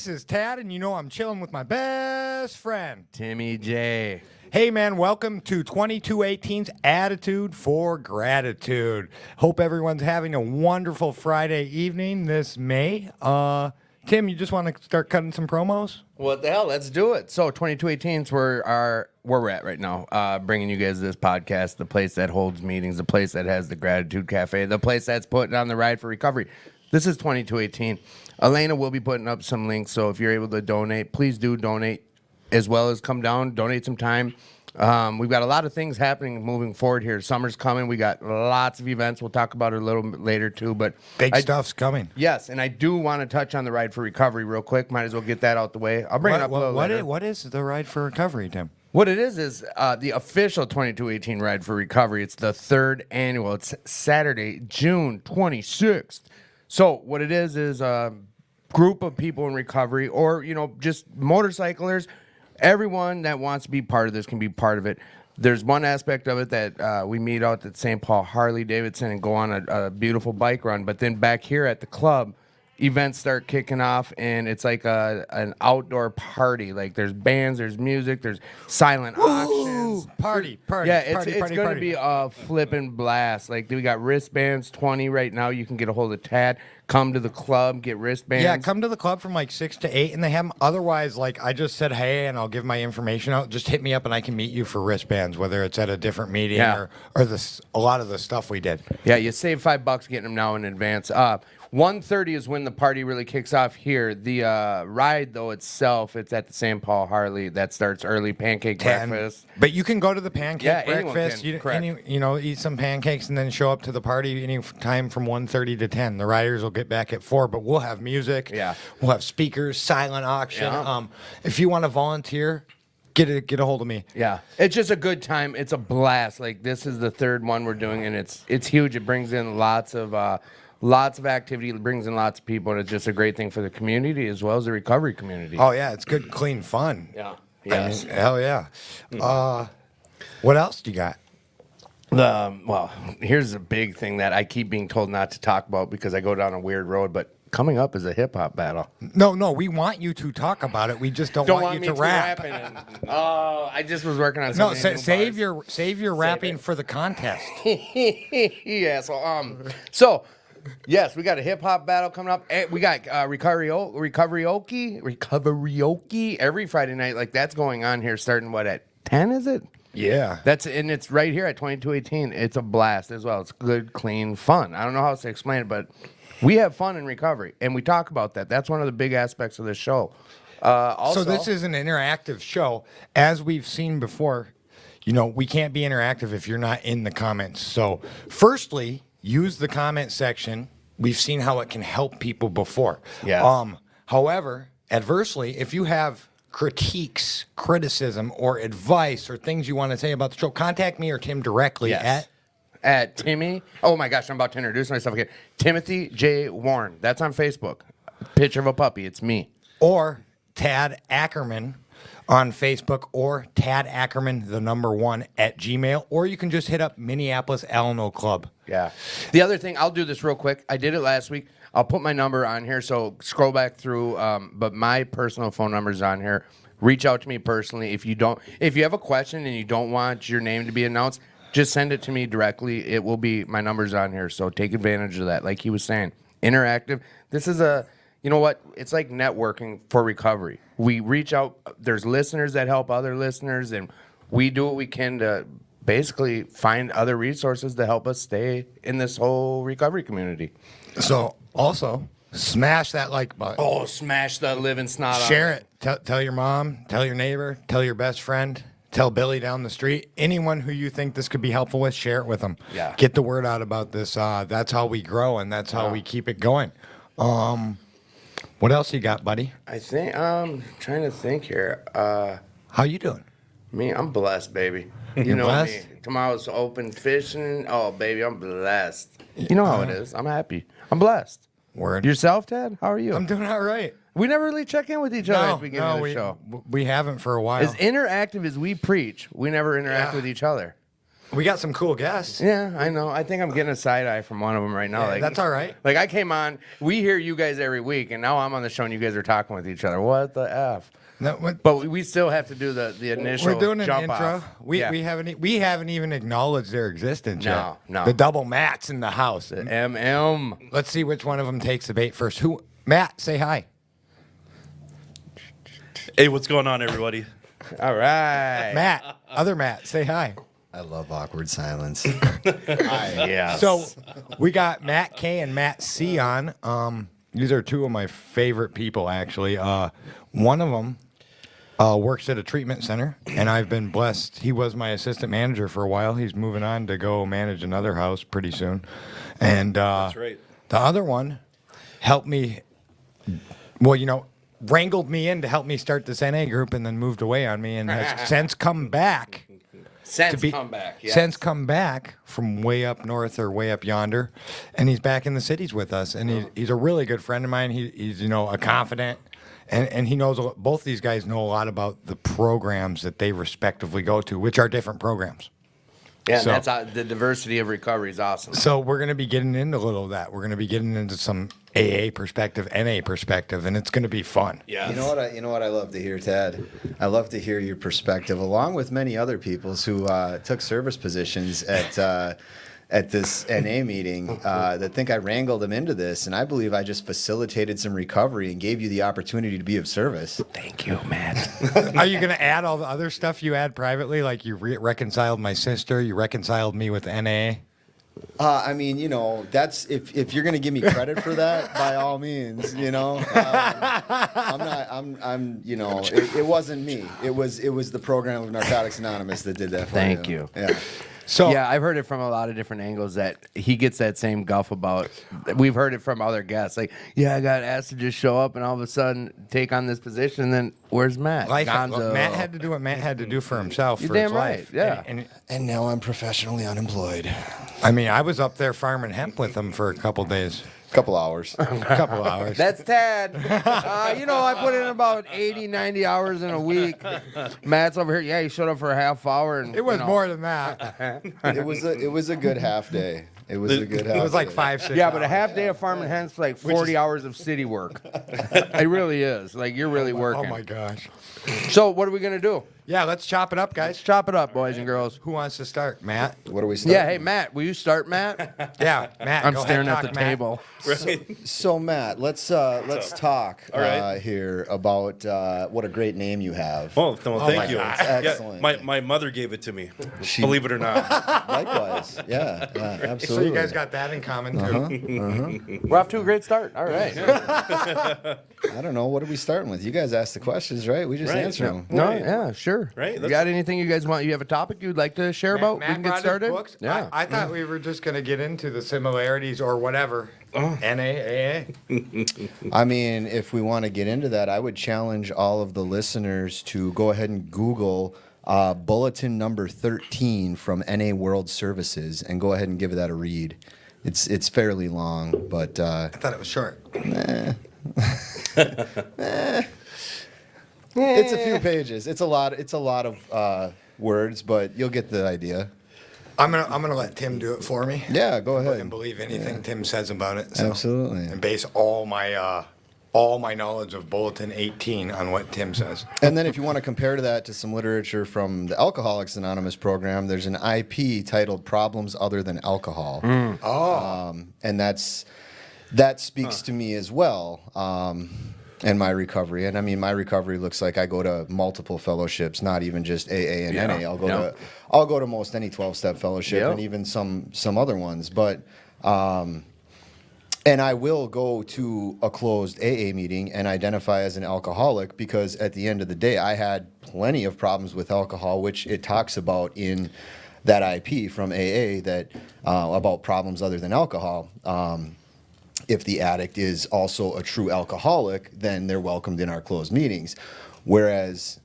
This is Tad, and you know I'm chilling with my best friend, Timmy J. Hey, man, welcome to 2218's Attitude for Gratitude. Hope everyone's having a wonderful Friday evening this May. Tim, you just want to start cutting some promos? What the hell? Let's do it. So 2218's where we're at right now, bringing you guys this podcast, the place that holds meetings, the place that has the Gratitude Cafe, the place that's putting on the ride for recovery. This is 2218. Elena will be putting up some links, so if you're able to donate, please do donate, as well as come down, donate some time. We've got a lot of things happening moving forward here. Summer's coming. We got lots of events. We'll talk about it a little bit later, too. But Big stuff's coming. Yes, and I do want to touch on the Ride for Recovery real quick. Might as well get that out the way. I'll bring it up a little later. What is the Ride for Recovery, Tim? What it is the official 2218 Ride for Recovery. It's the third annual. It's Saturday, June 26th. So what it is a group of people in recovery, or, you know, just motorcyclers. Everyone that wants to be part of this can be part of it. There's one aspect of it that we meet out at St. Paul Harley Davidson and go on a beautiful bike run. But then back here at the club, events start kicking off, and it's like an outdoor party. Like there's bands, there's music, there's silent auctions. Party. Yeah, it's going to be a flipping blast. Like we got wristbands, 20 right now. You can get a hold of Tad. Come to the club, get wristbands. Yeah, come to the club from like 6 to 8, and they have them. Otherwise, like I just said, hey, and I'll give my information out. Just hit me up, and I can meet you for wristbands, whether it's at a different meeting or a lot of the stuff we did. Yeah, you save $5 getting them now in advance. 1:30 is when the party really kicks off here. The ride, though, itself, it's at the St. Paul Harley. That starts early, pancake 10. breakfast. But you can go to the pancake breakfast, Correct. eat some pancakes, and then show up to the party any time from 1:30 to 10. The riders will get back at 4, but we'll have music. Yeah. We'll have speakers, silent auction. Yeah. If you want to volunteer, get a hold of me. Yeah, it's just a good time. It's a blast. Like this is the third one we're doing, and it's huge. It brings in lots of activity. It brings in lots of people, and it's just a great thing for the community as well as the recovery community. Oh yeah, it's good, clean fun. Yeah. Yes. I mean, hell yeah. What else do you got? Well, here's a big thing that I keep being told not to talk about because I go down a weird road, but coming up is a hip-hop battle. No, we want you to talk about it. We just don't want you to rap. I just was working on No, something. save your rapping for the contest. Yeah, so yes, we got a hip-hop battle coming up. We got Recovery-oki every Friday night. Like, that's going on here starting, at 10, is it? Yeah. And it's right here at 2218. It's a blast as well. It's good, clean fun. I don't know how else to explain it, but we have fun in recovery, and we talk about that. That's one of the big aspects of this show. Also, so this is an interactive show. As we've seen before, we can't be interactive if you're not in the comments. So firstly, use the comment section. We've seen how it can help people before. Yes. However, adversely, if you have critiques, criticism, or advice, or things you want to say about the show, contact me or Tim directly at Timmy. Oh my gosh, I'm about to introduce myself again. Timothy J. Warren. That's on Facebook. Picture of a puppy. It's me. Or Tad Ackerman on Facebook, or Tad Ackerman, the number 1 at Gmail, or you can just hit up Minneapolis Alano Club. Yeah. The other thing, I'll do this real quick. I did it last week. I'll put my number on here, so scroll back through. But my personal phone number is on here. Reach out to me personally. If you have a question and you don't want your name to be announced, just send it to me directly. It will be, my number's on here, so take advantage of that. Like he was saying, interactive. This is you know what? It's like networking for recovery. We reach out. There's listeners that help other listeners, and we do what we can to basically find other resources to help us stay in this whole recovery community. So also, smash that like button. Oh, smash the living snot out. Share it. Tell your mom, tell your neighbor, tell your best friend, tell Billy down the street. Anyone who you think this could be helpful with, share it with them. Yeah. Get the word out about this. That's how we grow, and that's how we keep it going. What else you got, buddy? I think trying to think here. How you doing? Me, I'm blessed, baby. You know blessed? Me. Tomorrow's open fishing. Oh, baby, I'm blessed. You know how it is. I'm happy. I'm blessed. Word. Yourself, Ted? How are you? I'm doing all right. We never really check in with each other at the beginning of the show. We haven't for a while. As interactive as we preach, we never interact with each other. We got some cool guests. Yeah, I know. I think I'm getting a side eye from one of them right now. Yeah, like that's all right. Like I came on, we hear you guys every week, and now I'm on the show and you guys are talking with each other. What the F? No, what- But we still have to do the initial we're doing an jump intro. off. We Yeah. we haven't even acknowledged their existence yet. No. The double Matts in the house. MM. Let's see which one of them takes the bait first. Who? Matt, say hi. Hey, what's going on, everybody? All right. Matt, other Matt, say hi. I love awkward silence. Yeah. So we got Matt K and Matt C on. These are two of my favorite people, actually. One of them works at a treatment center, and I've been blessed. He was my assistant manager for a while. He's moving on to go manage another house pretty soon. And That's right. the other one helped me, well, wrangled me in to help me start this NA group and then moved away on me and has since come back. come back. Yes. Since come back from way up north or way up yonder, and he's back in the cities with us. And he's a really good friend of mine. He's a confident, and he knows both these guys know a lot about the programs that they respectively go to, which are different programs. Yeah, So- that's the diversity of recovery is awesome. So we're going to be getting into a little of that. We're going to be getting into some AA perspective, NA perspective, and it's going to be fun. Yeah. You know what I love to hear, Ted? I love to hear your perspective, along with many other people's who took service positions at this NA meeting that think I wrangled them into this, and I believe I just facilitated some recovery and gave you the opportunity to be of service. Thank you, Matt. Are you going to add all the other stuff you add privately, like you reconciled my sister, you reconciled me with NA? I mean, that's if you're gonna give me credit for that, by all means, I'm not. It wasn't me. It was the program of Narcotics Anonymous that did that for Thank you. Yeah. So Yeah, I've heard it from a lot of different angles that he gets that same guff about. We've heard it from other guests. Like, yeah, I got asked to just show up and all of a sudden take on this position. And then where's Matt? life, Gonzo. Matt had to do what Matt had to do for himself. You're for damn his right, life. yeah. And And now I'm professionally unemployed. I mean, I was up there farming hemp with him for a couple days, Couple hours. a couple hours. That's Tad. I put in about 80, 90 hours in a week. Matt's over here. Yeah, he showed up for a half hour. And It was more than that. It was a good half day. It was a good half. It was like day. 5-6. Yeah, but a hours. half day of farming hens is like 40 hours of city work. It really is. Like, you're really working. Oh my gosh. So, what are we going to do? Yeah, let's chop it up, guys. Chop it up, boys and girls. Who wants to start? Matt? What do we start? Yeah, hey, Matt, will you start, Matt? Yeah, Matt. I'm go ahead, staring at talk, the Matt. table. So Matt, let's talk All right. here about what a great name you have. Well, no, my thank you. God. Excellent. Yeah, my mother gave it to me. Believe it or not. Likewise. Yeah, So absolutely. you guys got that in common too. We're off to a great start. All right. I don't know. What are we starting with? You guys ask the questions, right? We just Right. answer them. No, Right. yeah, sure. Right, You let's- got anything you guys want? You have a topic you'd like to share about? Matt We can get brought his started. books. Yeah. I thought we were just going to get into the similarities or whatever. NAAA. I mean, if we want to get into that, I would challenge all of the listeners to go ahead and Google bulletin number 13 from NA World Services and go ahead and give that a read. It's fairly long, but I thought it was short. it's a few pages. It's a lot. It's a lot of words, but you'll get the idea. I'm gonna let Tim do it for me. Yeah, go ahead. And believe anything Tim says about it. So. Absolutely. And base all my knowledge of Bulletin 18 on what Tim says. And then if you want to compare to that to some literature from the Alcoholics Anonymous program, there's an IP titled Problems Other Than Alcohol. And that speaks to me as well. And my recovery. And I mean, my recovery looks like I go to multiple fellowships, not even just AA and NA. I'll go to most any 12-step fellowship Yeah. and even some other ones. But and I will go to a closed AA meeting and identify as an alcoholic because at the end of the day, I had plenty of problems with alcohol, which it talks about in that IP from AA that about problems other than alcohol. If the addict is also a true alcoholic, then they're welcomed in our closed meetings. Whereas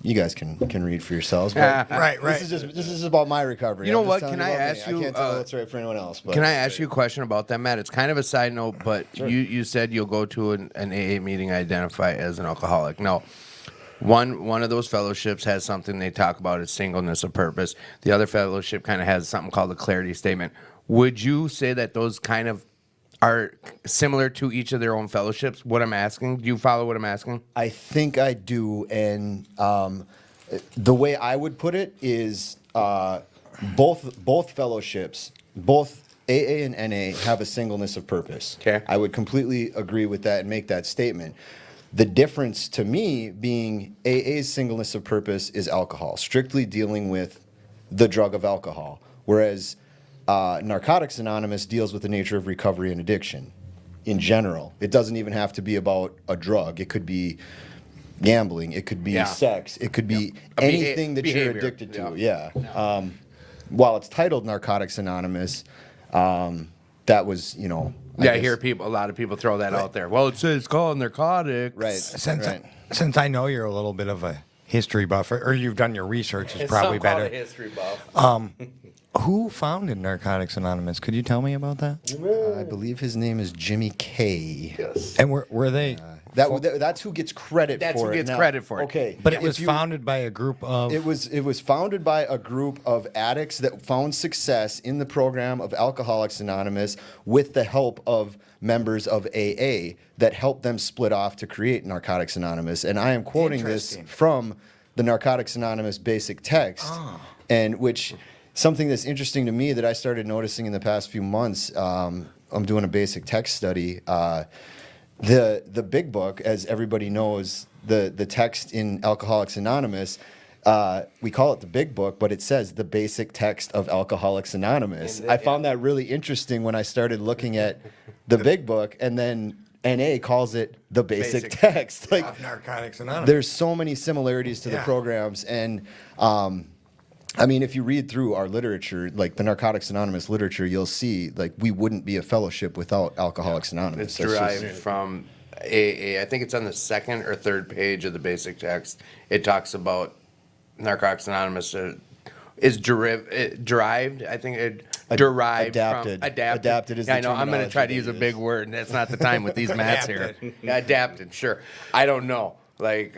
you guys can read for yourselves. But Right. This is about my recovery. You know I'm just what? telling Can I about me. ask you, I can't tell what's right for anyone else. But Can I ask you a question about that, Matt? It's kind of a side note, but you said you'll go to an AA meeting, identify as an alcoholic. Now, One of those fellowships has something they talk about as singleness of purpose. The other fellowship kind of has something called a clarity statement. Would you say that those kind of are similar to each of their own fellowships? What I'm asking, do you follow what I'm asking? I think I do, and the way I would put it is both fellowships, both AA and NA, have a singleness of purpose. Okay. I would completely agree with that and make that statement. The difference to me being AA's singleness of purpose is alcohol, strictly dealing with the drug of alcohol, whereas Narcotics Anonymous deals with the nature of recovery and addiction in general. It doesn't even have to be about a drug. It could be gambling. It could be Yeah. sex. It could be A anything that you're behavior. addicted to. Yeah. While it's titled Narcotics Anonymous, that was, I Yeah, I guess- hear a lot of people throw that out there. Well, it's called narcotics. Right. Since I know you're a little bit of a history buff, or you've done your research, is probably Some call better. it history buff. Who founded Narcotics Anonymous? Could you tell me about that? I believe his name is Jimmy K. Yes. And were they? That's who gets credit That's for who it. gets now. credit for it. Okay. But it if was you- founded by a group of. It was founded by a group of addicts that found success in the program of Alcoholics Anonymous with the help of members of AA that helped them split off to create Narcotics Anonymous. And I am quoting this Interesting. from the Narcotics Anonymous basic text, and which something that's interesting to me that I started noticing in the past few months. I'm doing a basic text study. The big book, as everybody knows, the text in Alcoholics Anonymous, we call it the big book, but it says the basic text of Alcoholics Anonymous. I found that really interesting when I started looking at the big book, and then NA calls it the basic Basic. text. Like, of Narcotics Anonymous. there's so many similarities to the Yeah. programs, and I mean, if you read through our literature, like the Narcotics Anonymous literature, you'll see like we wouldn't be a fellowship without Alcoholics Anonymous. It's That's just- derived from AA. I think it's on the second or third page of the basic text. It talks about Narcotics Anonymous is derived. I think it derived adapted. from adapted. Adapted is Yeah, the I know. I'm going to terminology try to they use a use. big word, and that's not the time with these maths here. Yeah, adapted. Sure. I don't know. Like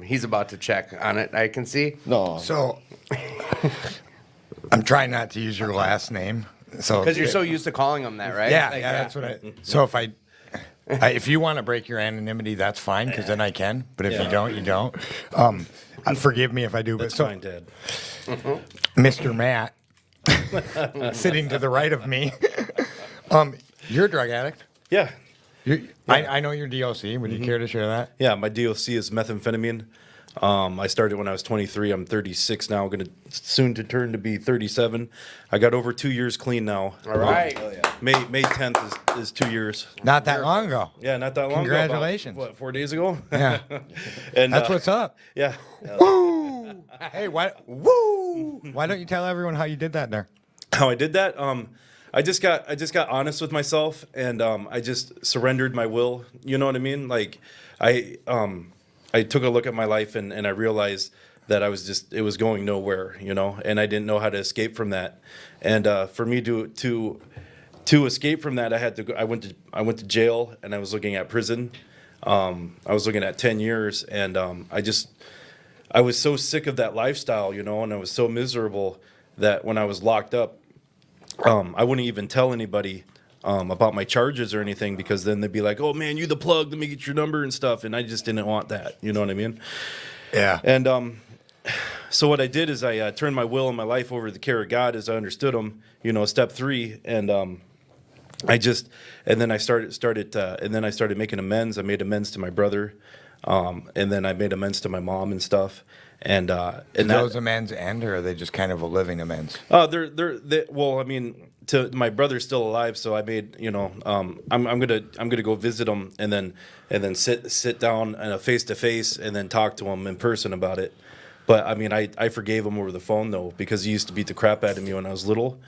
he's about to check on it. I can see. No. So I'm trying not to use your last name. So Because you're so used to calling him that, right? yeah, Like, yeah, that's what I. So if you want to break your anonymity, that's fine because then I can. But if you don't, you don't. Forgive me if I do. That's but so, fine, Dad. Mr. Matt, sitting to the right of me, you're a drug addict. Yeah. I know you're DOC. Would you care to share that? Yeah, my DOC is methamphetamine. I started when I was 23. I'm 36 now. Going to soon to turn to be 37. I got over 2 years clean now. All right. May 10th is 2 years. Not that long ago. Yeah, not that long ago. Congratulations. About, what, 4 days ago? Yeah, And that's what's up. Yeah. Woo! Hey, why? Woo! Why don't you tell everyone how you did that there? How I did that? I just got honest with myself, and I just surrendered my will. You know what I mean? Like I took a look at my life, and I realized that it was going nowhere. You know, and I didn't know how to escape from that. And for me to escape from that, I went to jail, and I was looking at prison. I was looking at 10 years, and I was so sick of that lifestyle, you know, and I was so miserable that when I was locked up, I wouldn't even tell anybody about my charges or anything, because then they'd be like, "Oh man, you the plug. Let me get your number and stuff." And I just didn't want that. You know what I mean? Yeah. And so what I did is I turned my will and my life over to the care of God as I understood Him. You know, step 3, and then I started making amends. I made amends to my brother, and then I made amends to my mom and stuff. And Did those amends end, or are they just kind of a living amends? well, I mean, my brother's still alive, so I made, you know, I'm gonna go visit him, and then sit down in a face to face, and then talk to him in person about it. But I mean, I forgave him over the phone though, because he used to beat the crap out of me when I was little.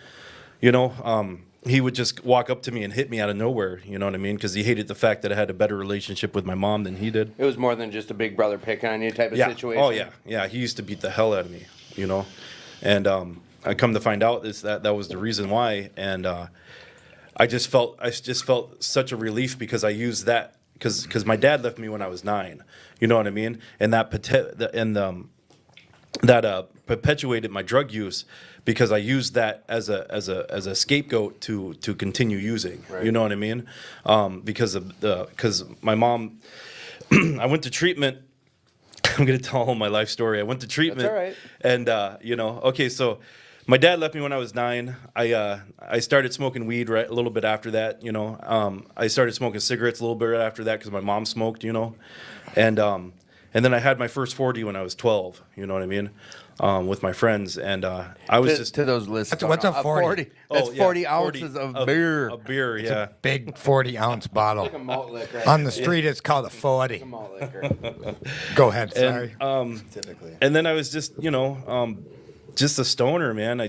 You know, he would just walk up to me and hit me out of nowhere. You know what I mean? Because he hated the fact that I had a better relationship with my mom than he did. It was more than just a big brother picking on you type of Yeah. situation. Oh yeah, yeah. He used to beat the hell out of me, you know, and I come to find out is that was the reason why, and I just felt such a relief because I used that because my dad left me when I was 9. You know what I mean? And that perpetuated my drug use because I used that as a scapegoat to continue using. You know what I mean? Because my mom, I went to treatment. I'm gonna tell all my life story. I went to treatment, all right. and okay, so my dad left me when I was 9. I started smoking weed a little bit after that. I started smoking cigarettes a little bit after that because my mom smoked. And then I had my first 40 when I was 12. You know what I mean? With my friends, and I was just To those listeners. What's a 40? That's Oh, yeah, 40 ounces of beer. A beer, yeah. Big 40-ounce bottle. Malt liquor. On the street, it's called a 40. Malt liquor. Go ahead. Sorry. Typically. And then I was just, just a stoner, man.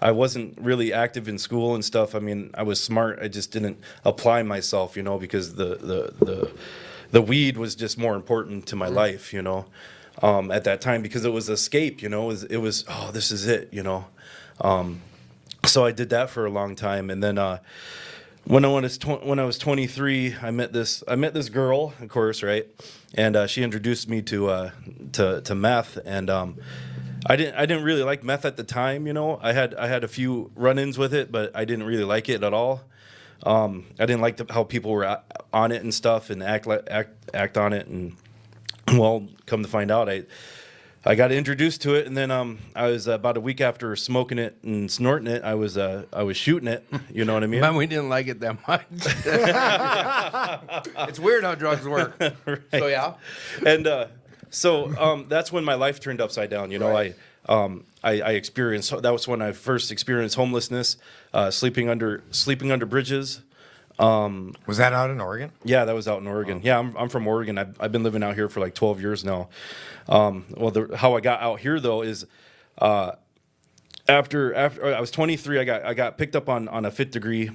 I wasn't really active in school and stuff. I mean, I was smart. I just didn't apply myself, because the weed was just more important to my life, at that time because it was escape, it was oh, this is it, So I did that for a long time, and then when I was 23, I met this girl, of course, right, and she introduced me to meth, and I didn't really like meth at the time, I had a few run-ins with it, but I didn't really like it at all. I didn't like how people were on it and stuff and act on it, and well, come to find out, I got introduced to it, and then I was about a week after smoking it and snorting it, I was shooting it. You know what I mean? Man, we didn't like it that much. It's weird how drugs work. Right. So yeah. And so that's when my life turned upside down. Right. I experienced, that was when I first experienced homelessness, sleeping under bridges. Was that out in Oregon? Yeah, that was out in Oregon. Yeah, I'm from Oregon. I've been living out here for like 12 years now. How I got out here though is after I was 23, I got picked up on a 5th degree,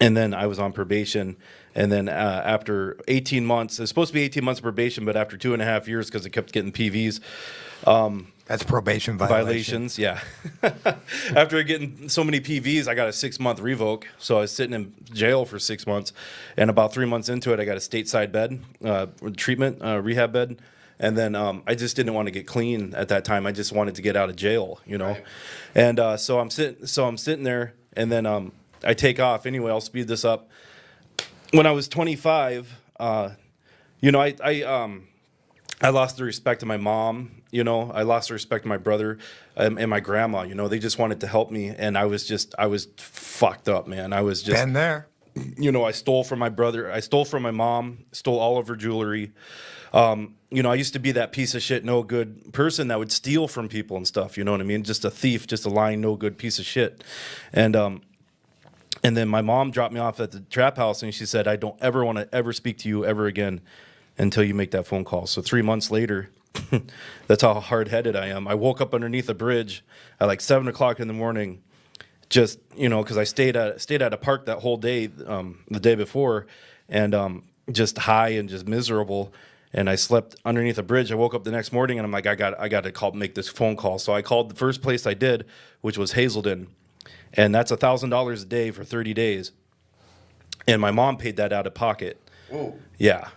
and then I was on probation. And then after 18 months, it's supposed to be 18 months of probation, but after 2.5 years, because I kept getting PVs. That's probation violation. Violations, yeah. After getting so many PVs, I got a 6-month revoke. So I was sitting in jail for 6 months, and about 3 months into it, I got a stateside bed, treatment, rehab bed, and then I just didn't want to get clean at that time. I just wanted to get out of jail, Right. And so I'm sitting there, and then I take off. Anyway, I'll speed this up. When I was 25, I lost the respect of my mom. I lost the respect of my brother and my grandma. They just wanted to help me, and I was fucked up, man. I was just Been there. I stole from my brother. I stole from my mom. Stole all of her jewelry. I used to be that piece of shit, no good person that would steal from people and stuff. You know what I mean? Just a thief, just a lying, no good piece of shit. And then my mom dropped me off at the trap house, and she said, I don't ever want to ever speak to you ever again until you make that phone call. So 3 months later, that's how hard-headed I am. I woke up underneath a bridge at like 7 o'clock in the morning, just, because I stayed at a park that whole day, the day before, and just high and just miserable. And I slept underneath a bridge. I woke up the next morning, and I'm like, I got to make this phone call. So I called the first place I did, which was Hazelden. And that's $1,000 a day for 30 days. And my mom paid that out of pocket. Whoa. Yeah.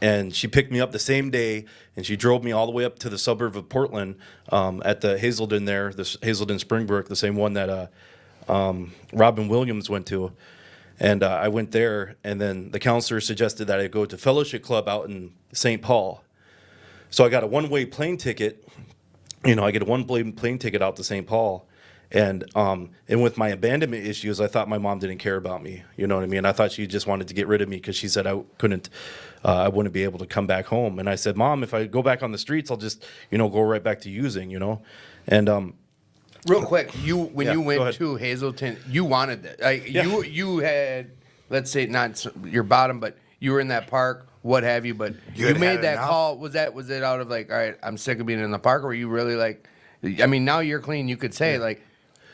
And she picked me up the same day, and she drove me all the way up to the suburb of Portland at the Hazelden there, the Hazelden Springbrook, the same one that Robin Williams went to. And I went there, and then the counselor suggested that I go to Fellowship Club out in St. Paul. So I got a one-way plane ticket. I get a one-way plane ticket out to St. Paul. And with my abandonment issues, I thought my mom didn't care about me. You know what I mean? I thought she just wanted to get rid of me because she said I wouldn't be able to come back home. And I said, Mom, if I go back on the streets, I'll just, go right back to using, And Real quick, when Yeah, you go went ahead. to Hazelton, you wanted that. Like, Yeah. you had, let's say, not your bottom, but you were in that park, what have you. But You you had made had that enough? call. Was it out of like, all right, I'm sick of being in the park? Or were you really like, I mean, now you're clean. You could say like,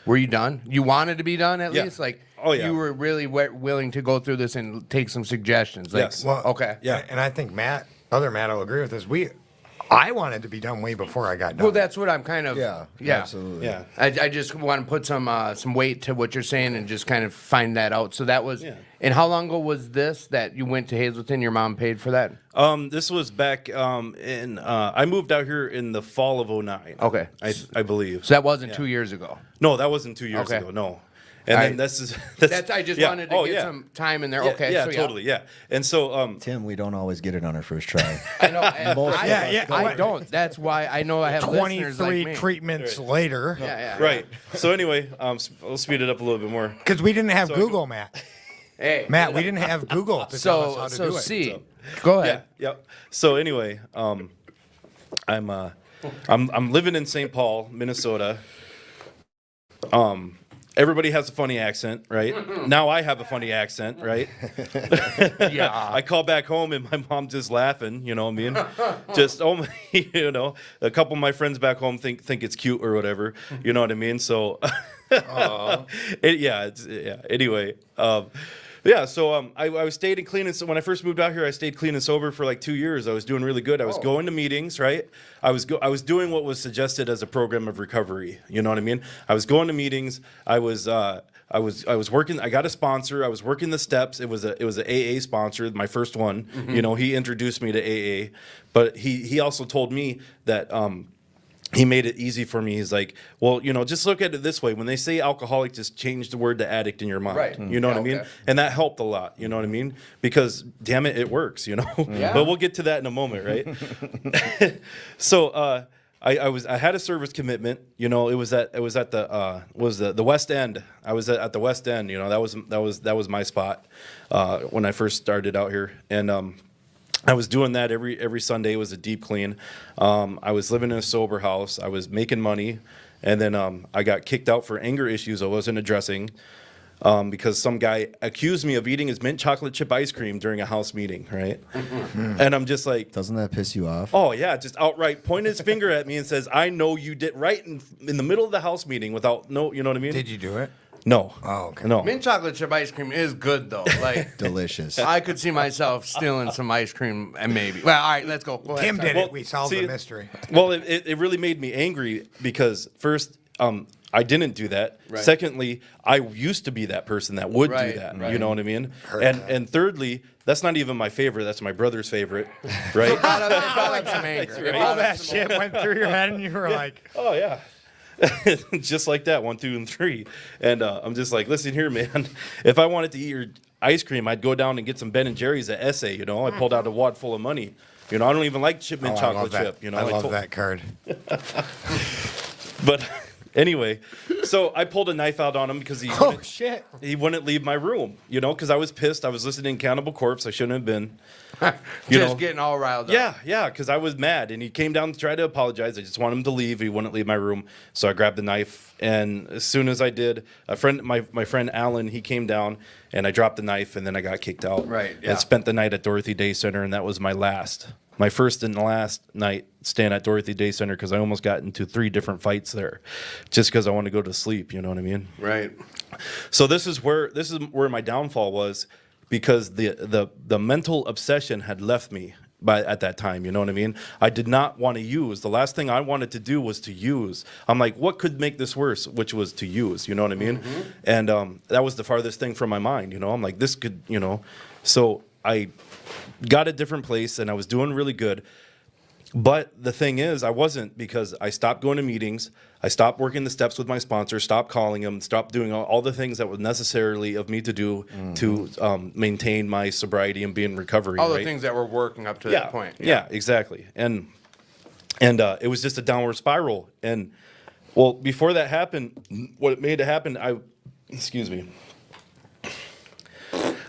were you done? You wanted to be done at Yeah. least? Like, Oh, yeah. you were really willing to go through this and take some suggestions. Like, Yes. Well, okay. Yeah. And I think Matt will agree with this. I wanted to be done way before I got done. Well, that's what I'm kind of. Yeah, Yeah. absolutely. Yeah. I just want to put some weight to what you're saying and just kind of find that out. So that was. Yeah. And how long ago was this that you went to Hazleton? Your mom paid for that? This was back I moved out here in the fall of '09. Okay. I believe. So that wasn't 2 years ago. No, that wasn't 2 years Okay. ago. No. And All then right. this is That's I just yeah. wanted to Oh, get yeah. some time in there. Yeah, Okay. yeah, so totally. Yeah. And so Tim, we don't always get it on our first try. I know. and Most I, of Yeah, us yeah, I don't. don't. That's why I know I have listeners 23 like me. treatments later. Yeah, yeah. right. So anyway, I'll speed it up a little bit more. Because we didn't have So- Google, Matt. Hey. Matt, we didn't have Google to tell us how to do it. C. Go Yeah. ahead. Yep. So anyway, I'm living in St. Paul, Minnesota. Everybody has a funny accent, right? Now I have a funny accent, right? Yeah. I call back home and my mom's just laughing, you know what I mean? Just you know, a couple of my friends back home think it's cute or whatever, you know what I mean? So anyway, yeah, so I stayed in clean and so when I first moved out here, I stayed clean and sober for like 2 years. I was doing really good. I was going to meetings, right? I was doing what was suggested as a program of recovery. You know what I mean? I was going to meetings. I was working. I got a sponsor. I was working the steps. It was a AA sponsor, my first one. You know, he introduced me to AA, but he also told me that he made it easy for me. He's like, well, you know, just look at it this way. When they say alcoholic, just change the word to addict in your mind. Right. You know what I mean? Okay. And that helped a lot. You know what I mean? Because damn it, it works. You know. Yeah. But we'll get to that in a moment, right? So I had a service commitment. You know, it was at the West End. I was at the West End. You know, that was my spot when I first started out here, and I was doing that every Sunday. It was a deep clean. I was living in a sober house. I was making money, and then I got kicked out for anger issues I wasn't addressing because some guy accused me of eating his mint chocolate chip ice cream during a house meeting, right? And I'm just like, Doesn't that piss you off? oh yeah, just outright pointed his finger at me and says, "I know you did," right in the middle of the house meeting without no, you know what I mean? Did you do it? No. Oh, okay. No. Mint chocolate chip ice cream is good though. Like Delicious. I could see myself stealing some ice cream and maybe. Well, all right, let's go. Go ahead. Tim did Well, it. We solved see- the mystery. Well, it really made me angry because first, I didn't do that. Right. Secondly, I used to be that person that would Right, do that. right. You know what I mean? And thirdly, that's not even my favorite. That's my brother's favorite, right? It brought up some anger. It right. brought All up that some- shit went through your head, and you were like, Oh yeah. Just like that, 1, 2, and 3. And I'm just like, listen here, man. If I wanted to eat your ice cream, I'd go down and get some Ben and Jerry's at SA. You know, I pulled out a wad full of money. You know, I don't even like mint oh, I chocolate love that. chip. You know, I love told- that card. But anyway, so I pulled a knife out on him because he Oh wouldn't, shit! he wouldn't leave my room. You know, because I was pissed. I was listening to Cannibal Corpse. I shouldn't have been. You Just know. getting all riled up. Yeah, because I was mad, and he came down to try to apologize. I just wanted him to leave. He wouldn't leave my room, so I grabbed the knife, and as soon as I did, my friend Alan, he came down, and I dropped the knife, and then I got kicked out. Right, yeah. And spent the night at Dorothy Day Center, and that was my first and last night staying at Dorothy Day Center because I almost got into 3 different fights there, just because I wanted to go to sleep. You know what I mean? Right. So this is where my downfall was, because the mental obsession had left me at that time. You know what I mean? I did not want to use. The last thing I wanted to do was to use. I'm like, what could make this worse? Which was to use. You know what I mean? And that was the farthest thing from my mind. You know, I'm like, this could. You know, so I got a different place, and I was doing really good. But the thing is, I wasn't, because I stopped going to meetings. I stopped working the steps with my sponsor, stopped calling him, stopped doing all the things that were necessarily of me to do to maintain my sobriety and be in recovery. All the right? things that were working up to Yeah, that point. yeah, exactly. And it was just a downward spiral. And well, before that happened, what made it happen, excuse me,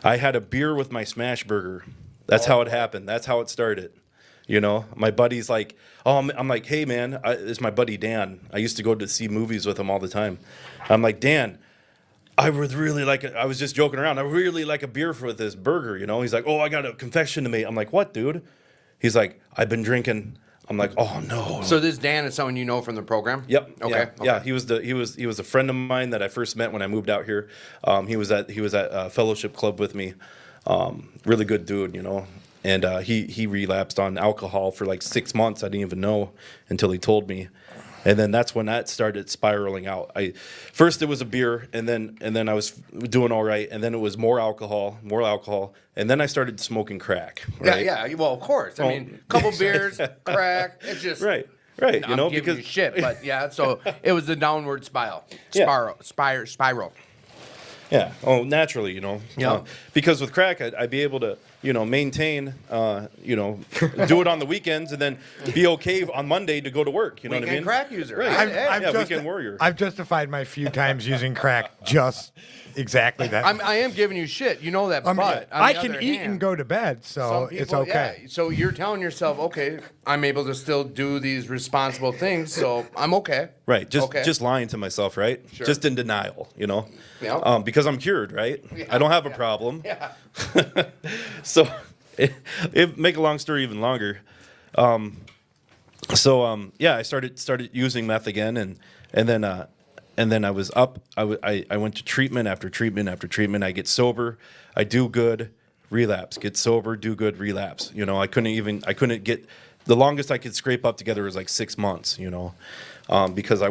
I had a beer with my smash burger. That's how it happened. That's how it started. You know, my buddy's like, oh, I'm like, hey man, it's my buddy Dan. I used to go to see movies with him all the time. I'm like, Dan, I would really like it. I was just joking around. I would really like a beer for this burger, you know? He's like, oh, I got a confession to make. I'm like, what, dude? He's like, I've been drinking. I'm like, oh no. So this Dan is someone you know from the program? Yep. Okay. Yeah. Okay. Yeah. He was a friend of mine that I first met when I moved out here. He was at Fellowship Club with me. Really good dude, you know. and he relapsed on alcohol for like 6 months. I didn't even know until he told me. And then that's when that started spiraling out. First it was a beer, and then I was doing all right, and then it was more alcohol, and then I started smoking crack. Right? Yeah. Well, of course. I mean, couple beers, crack. It's just Right. I'm You know, giving because you shit, but yeah. So it was the downward spiral. Yeah. Spiral. yeah. Oh, naturally, you know. Yeah. Because with crack, I'd be able to, maintain, do it on the weekends, and then be okay on Monday to go to work. You know what I Weekend mean? crack user. Right. Hey, Yeah, weekend warrior. I've justified my few times using crack just exactly that. I am giving you shit. You know that, I mean, but on I the can other eat hand, and go to bed, so some it's people- okay. yeah. So you're telling yourself, okay, I'm able to still do these responsible things, so I'm okay. Right, Okay. just lying to myself, right? Sure. Just in denial, Yeah. because I'm cured, right? Yeah, I don't have a problem. Yeah. So, it make a long story even longer. Yeah, I started using meth again, and then I was up. I went to treatment after treatment after treatment. I get sober, I do good, relapse. Get sober, do good, relapse. I couldn't get. The longest I could scrape up together was like 6 months. Because I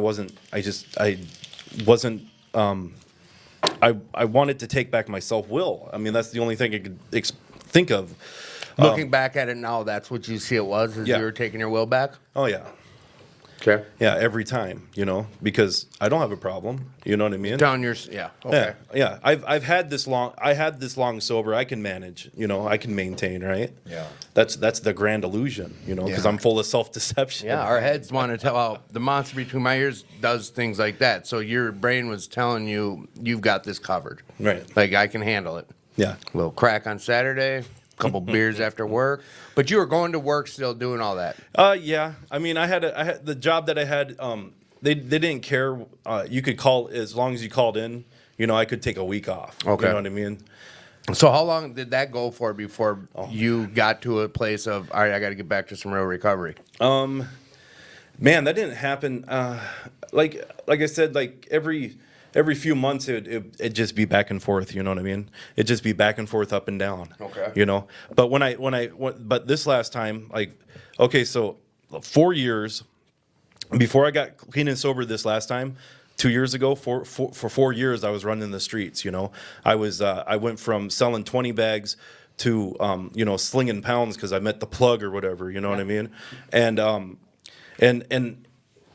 wanted to take back my self-will. I mean, that's the only thing I could think of. Looking back at it now, that's what you see it was, is Yeah. you were taking your will back? Oh yeah, Okay. yeah, every time, because I don't have a problem. You know what I mean? Down your, yeah, okay. Yeah. I've had this long. I had this long sober. I can manage. I can maintain. Right. Yeah. That's the grand illusion. Because Yeah. I'm full of self-deception. Yeah, our heads want to tell, well, the monster between my ears does things like that. So your brain was telling you, you've got this covered. Right. Like, I can handle it. Yeah. A little crack on Saturday, couple beers after work. But you were going to work still doing all that. Yeah. I mean, I had the job that I had. They didn't care. You could call as long as you called in. I could take a week off. Okay. You know what I mean? So how long did that go for before you got to a place of, all right, I got to get back to some real recovery? Man, that didn't happen. Like I said, like every few months it'd just be back and forth. You know what I mean? It'd just be back and forth, up and down. Okay. But but this last time, okay, so 4 years before I got clean and sober this last time. 2 years ago, for 4 years, I was running the streets. I went from selling 20 bags to slinging pounds because I met the plug or whatever. You know what I mean?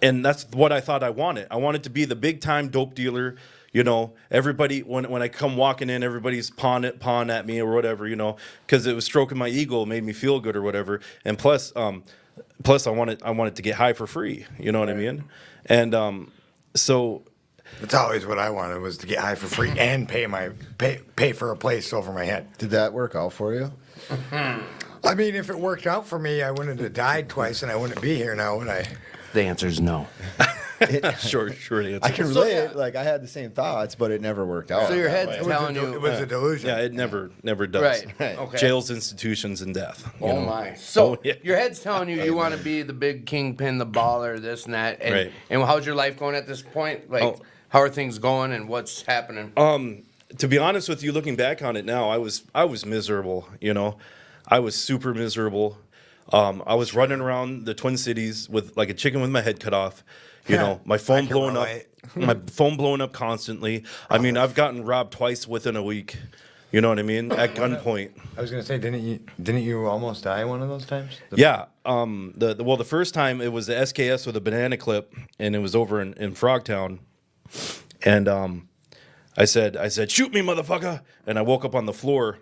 And that's what I thought I wanted. I wanted to be the big time dope dealer. Everybody when I come walking in, everybody's pawing at me or whatever. Because it was stroking my ego, made me feel good or whatever. And plus I wanted to get high for free. You know what I mean? And so. That's always what I wanted, was to get high for free and pay for a place over my head. Did that work out for you? I mean, if it worked out for me, I wouldn't have died twice, and I wouldn't be here now, would I? The answer is no. Sure. Answer. I can relate. Like I had the same thoughts, but it never worked out. So your that head's way. telling It you. was a delusion. Yeah, it never does. Right. Okay. Jails, institutions, and death. Oh my! So Oh, yeah. your head's telling you want to be the big kingpin, the baller, this and that. And, Right. and how's your life going at this point? Like, Oh. how are things going and what's happening? To be honest with you, looking back on it now, I was miserable. I was super miserable. I was running around the Twin Cities with like a chicken with my head cut off. My phone I can blowing up. relate. My phone blowing up constantly. I mean, I've gotten robbed twice within a week. You know what I mean? At gunpoint. I was gonna say, didn't you almost die one of those times? Yeah. The first time it was the SKS with a banana clip, and it was over in Frogtown, and I said, shoot me, motherfucker, and I woke up on the floor.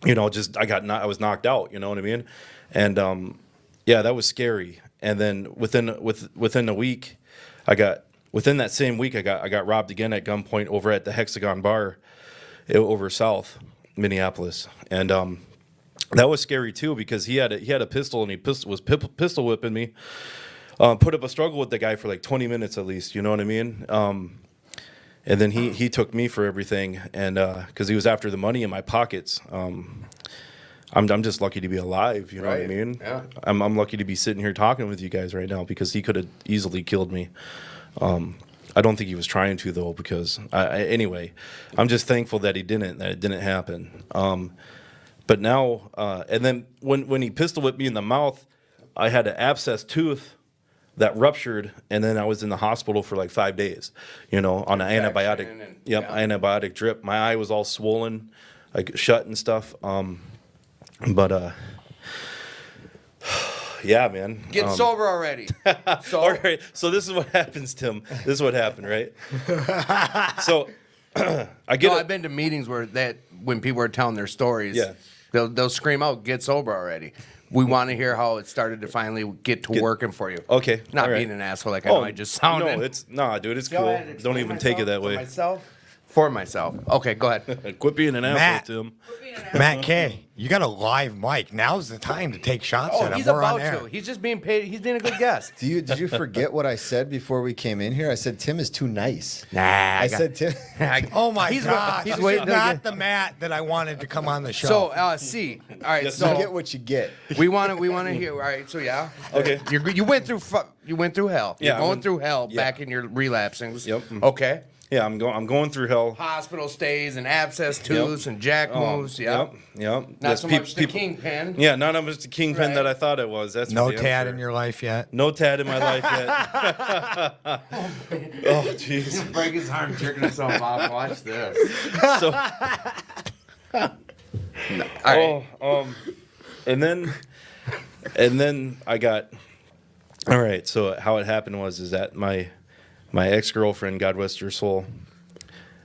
I was knocked out. You know what I mean? And yeah, that was scary. And then within a week, within that same week, I got robbed again at gunpoint over at the Hexagon Bar, over South Minneapolis, and that was scary too because he had a pistol and he was pistol whipping me. Put up a struggle with the guy for like 20 minutes at least. You know what I mean? And then he took me for everything, and because he was after the money in my pockets. I'm just lucky to be alive. You know what I Right. mean? Yeah. I'm lucky to be sitting here talking with you guys right now because he could have easily killed me. I don't think he was trying to though because anyway, I'm just thankful that he didn't. That it didn't happen. But now, and then when he pistol whipped me in the mouth, I had an abscess tooth that ruptured, and then I was in the hospital for like 5 days, on an antibiotic. and- Yep, yeah. antibiotic drip. My eye was all swollen, like shut and stuff. But yeah, man. Get sober already. So, All right, so this is what happens, Tim. This is what happened, right? So I get no, it. I've been to meetings where when people are telling their stories, Yeah. they'll scream out, "Get sober already." We want to hear how it started to finally get to working for you. Okay, Not all right. being an asshole like I know I just sounded. No, dude, it's Go cool. ahead, explain Don't even take it that myself way. For myself? For myself. Okay, go ahead. Quit being an Matt. asshole, Tim. Matt K, you got a live mic. Now's the time to take shots Oh, at him. he's We're about on air. to. He's just being paid. He's being a good guest. Did you forget what I said before we came in here? I said Tim is too nice. Nah, I said Tim. Oh my He's God! he's This waiting is to not get- the Matt that I wanted to come on the show. So, C. All right, Yes, You so get what you get. we want to hear. All right, so yeah. Okay. You went through hell. Yeah, You're I going went- through hell yeah. back in your relapsings. Yep. Okay. Yeah, I'm going through hell. Hospital stays and abscess tooths and jack moves. Yep. Yep. Not Yes, so peop- much the people- kingpin. Yeah, not as much the kingpin Right. that I thought it was. That's no for damn tad sure. in your life yet. No tad in my life yet. Oh, jeez. Break his arm, jerking himself off. Watch this. So, All right. and then I got. All right. So how it happened was that my ex-girlfriend, God rest her soul,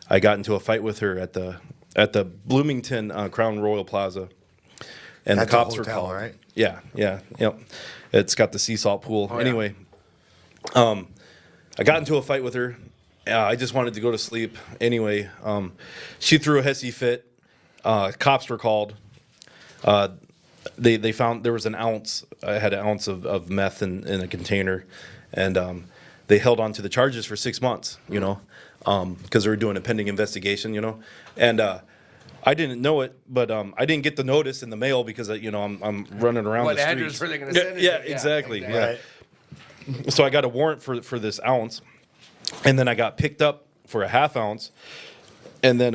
I got into a fight with her at the Bloomington Crown Royal Plaza, and That's the a cops were hotel, called. right? Yeah, yep. It's got the sea salt pool. yeah. Anyway, I got into a fight with her. I just wanted to go to sleep. Anyway, she threw a hissy fit. Cops were called. They found there was an ounce. I had an ounce of meth in a container, and they held on to the charges for 6 months. Because they were doing a pending investigation. And I didn't know it, but I didn't get the notice in the mail because I'm running around What the address streets. were they gonna send it Yeah, to? Yeah, exactly. exactly. Yeah. So I got a warrant for this ounce, and then I got picked up for a half ounce, and then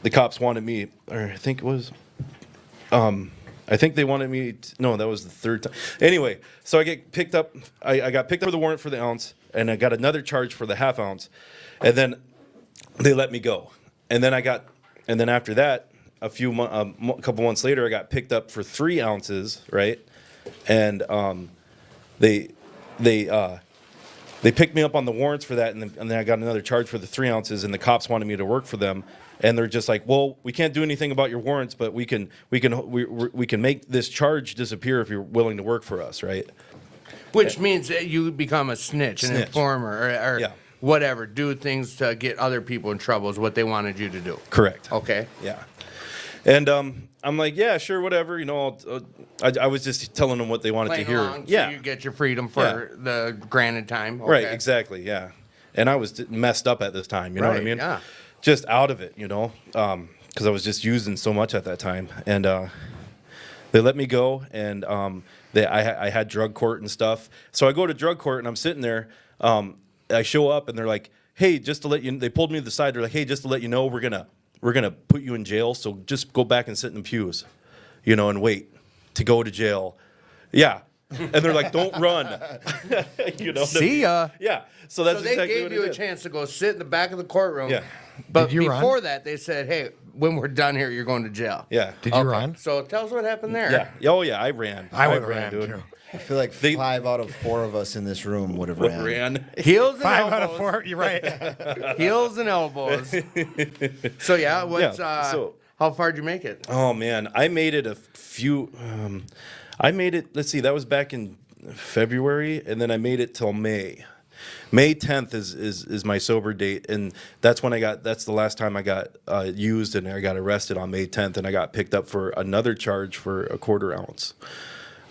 the cops wanted me, or I think it was, I think they wanted me. No, that was the third time. Anyway, so I get picked up. I got picked up for the warrant for the ounce, and I got another charge for the half ounce, and then they let me go, and then after that, a couple months later, I got picked up for 3 ounces, right, and they picked me up on the warrants for that, and then I got another charge for the 3 ounces, and the cops wanted me to work for them, and they're just like, well, we can't do anything about your warrants, but we can make this charge disappear if you're willing to work for us, right? Which means that you become a snitch, an Snitch. informer, or Yeah. whatever. Do things to get other people in trouble is what they wanted you to do. Correct. Okay. Yeah. And I'm like, yeah, sure, whatever. I was just telling them what they wanted Playing to hear. along Yeah. so you get your freedom for the granted time. Right, Okay. exactly, yeah. And I was messed up at this time, you know what I Right, mean? yeah. Just out of it, because I was just using so much at that time. And they let me go, and I had drug court and stuff. So I go to drug court, and I'm sitting there. I show up, and they're like, hey, just to let you, they pulled me to the side. They're like, hey, just to let you know, we're gonna put you in jail, so just go back and sit in the pews, and wait to go to jail. Yeah. And they're like, don't run. See ya. Yeah. So that's So they exactly gave what you it a did. chance to go sit in the back of the courtroom. Yeah. But Did you before run? that, they said, hey, when we're done here, you're going to jail. Yeah. Did you run? So tell us what happened there. Yeah. Oh yeah, I ran. I would have ran too. I feel like 5 out of 4 of us in this room would have ran. Ran. Heels and 5 elbows. out of 4. You're right. Heels and elbows. So yeah, what's so- how far did you make it? Oh man, I made it a few. I made it. Let's see, that was back in February, and then I made it till May. May 10th is my sober date, and that's when I got. That's the last time I got used, and I got arrested on May 10th, and I got picked up for another charge for a quarter ounce.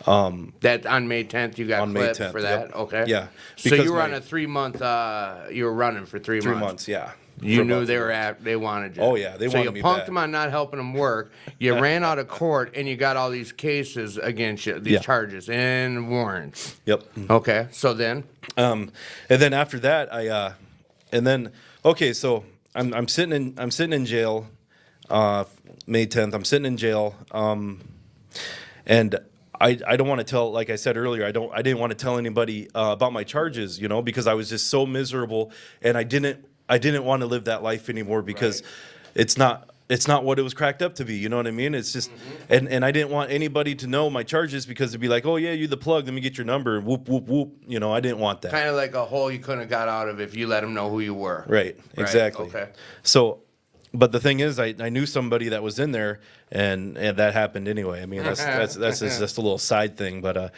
That on May 10th you got On May clipped 10th, for that. yep. Okay. Yeah, So because you were on my- a 3-month. You were running for 3 months. 3 months, yeah. You For knew about they 3 were months. they wanted you. Oh, yeah, they so wanted you me punked bad. them on not helping them work. You ran out of court and you got all these cases against you, these Yeah. charges and warrants. Yep. Okay, so then And then after that, okay, so I'm sitting in jail. May 10th. I'm sitting in jail. And I don't want to tell, like I said earlier, I didn't want to tell anybody about my charges, you know, because I was just so miserable, and I didn't want to live that life anymore because it's not what it was cracked up to be. You know what I mean? It's just, and I didn't want anybody to know my charges because it'd be like, oh yeah, you the plug. Let me get your number. And whoop whoop whoop. You know, I didn't want that. Kind of like a hole you couldn't have got out of if you let them know who you were. Right. Exactly. Okay. So, but the thing is, I knew somebody that was in there, and that happened anyway. I mean, that's just a little side thing, but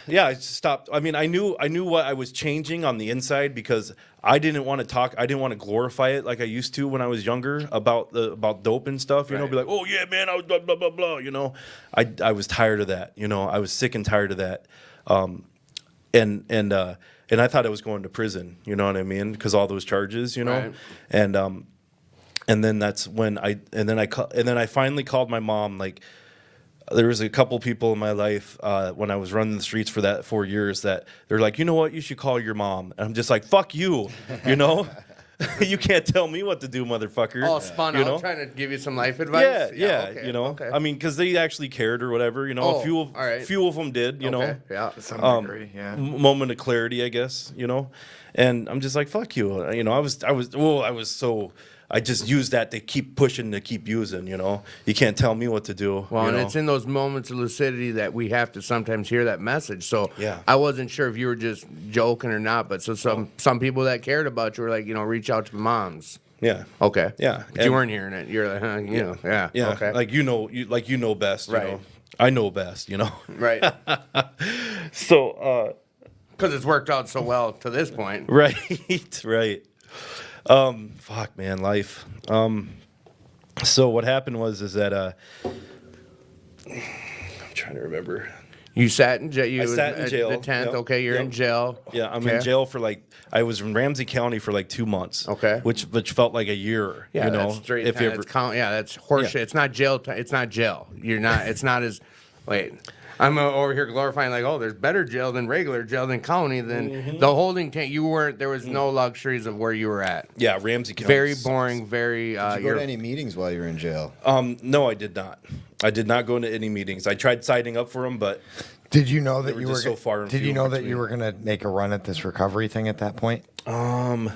yeah, I stopped. I mean, I knew what I was changing on the inside because I didn't want to talk. I didn't want to glorify it like I used to when I was younger about dope and stuff. You know, be like, oh yeah, man, I was blah blah blah blah. You know, I was tired of that. You know, I was sick and tired of that. And I thought I was going to prison. You know what I mean? Because all those charges. You know, Right. and then that's when I finally called my mom. Like, there was a couple people in my life when I was running the streets for that 4 years that they're like, you know what, you should call your mom. And I'm just like, fuck you, you know? You can't tell me what to do, motherfucker. All spun you out know? trying to give you some life advice? Yeah, okay, you know? okay. I mean, because they actually cared or whatever, you know? Oh, Few all right. of them did, you know? Okay, yeah. To some degree, yeah. Moment of clarity, I guess, you know? And I'm just like, fuck you. You know, I just used that to keep pushing, to keep using, you know? You can't tell me what to do. Well, you and know? it's in those moments of lucidity that we have to sometimes hear that message. So Yeah. I wasn't sure if you were just joking or not, but so some people that cared about you were like, you know, reach out to moms. Yeah. Okay. Yeah. But you weren't hearing it. You're like, huh, you know, yeah. Yeah. Okay. Like, you know best, you Right. know? I know best, you know? right. So, Because it's worked out so well to this point. right. Fuck, man, life. So what happened is that, I'm trying to remember. You sat in jail. I sat in jail. The 10th. Yep. Okay, you're Yep. in jail. Yeah, I'm Okay. in jail for I was in Ramsey County for 2 months. Okay. Which felt like a year. Yeah, you know, that's straight. if you ever, That's horseshit. Yeah. It's not jail. It's not jail. You're not. It's not as. Wait, I'm over here glorifying like, oh, there's better jail than regular jail than county than the holding tank. You weren't. There was no luxuries of where you were at. yeah, Ramsey County. Very boring. Very. Did you go you're- to any meetings while you were in jail? No, I did not. I did not go into any meetings. I tried signing up for them, but Did you know that were you just were so far and Did few you know in that you between. were going to make a run at this recovery thing at that point? no,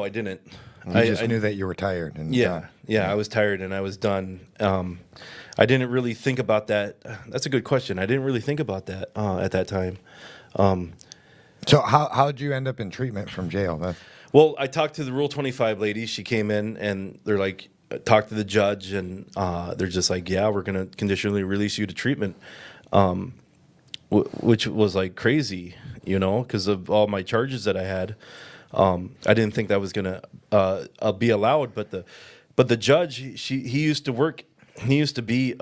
I didn't. You just knew that you were tired. And Yeah, yeah, I was tired and I was done. I didn't really think about that. That's a good question. I didn't really think about that at that time. So how did you end up in treatment from jail? Well, I talked to the Rule 25 lady. She came in and they're like, talk to the judge, and they're just like, yeah, we're going to conditionally release you to treatment, which was like crazy, you know, because of all my charges that I had. I didn't think that was going to be allowed, but the judge, he used to work. He used to be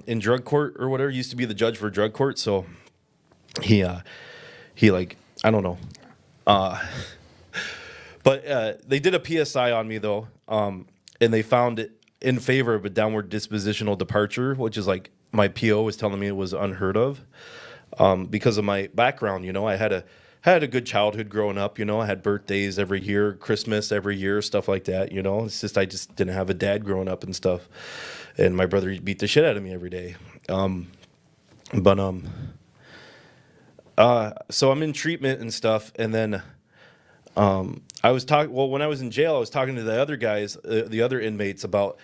in drug court or whatever. He used to be the judge for drug court. So he like, I don't know. But they did a PSI on me though. And they found it in favor of a downward dispositional departure, which is like my PO was telling me it was unheard of because of my background. You know, I had a good childhood growing up. You know, I had birthdays every year, Christmas every year, stuff like that. You know, it's just I just didn't have a dad growing up and stuff. And my brother beat the shit out of me every day. So I'm in treatment and stuff, and then I was talking. Well, when I was in jail, I was talking to the other guys, the other inmates, about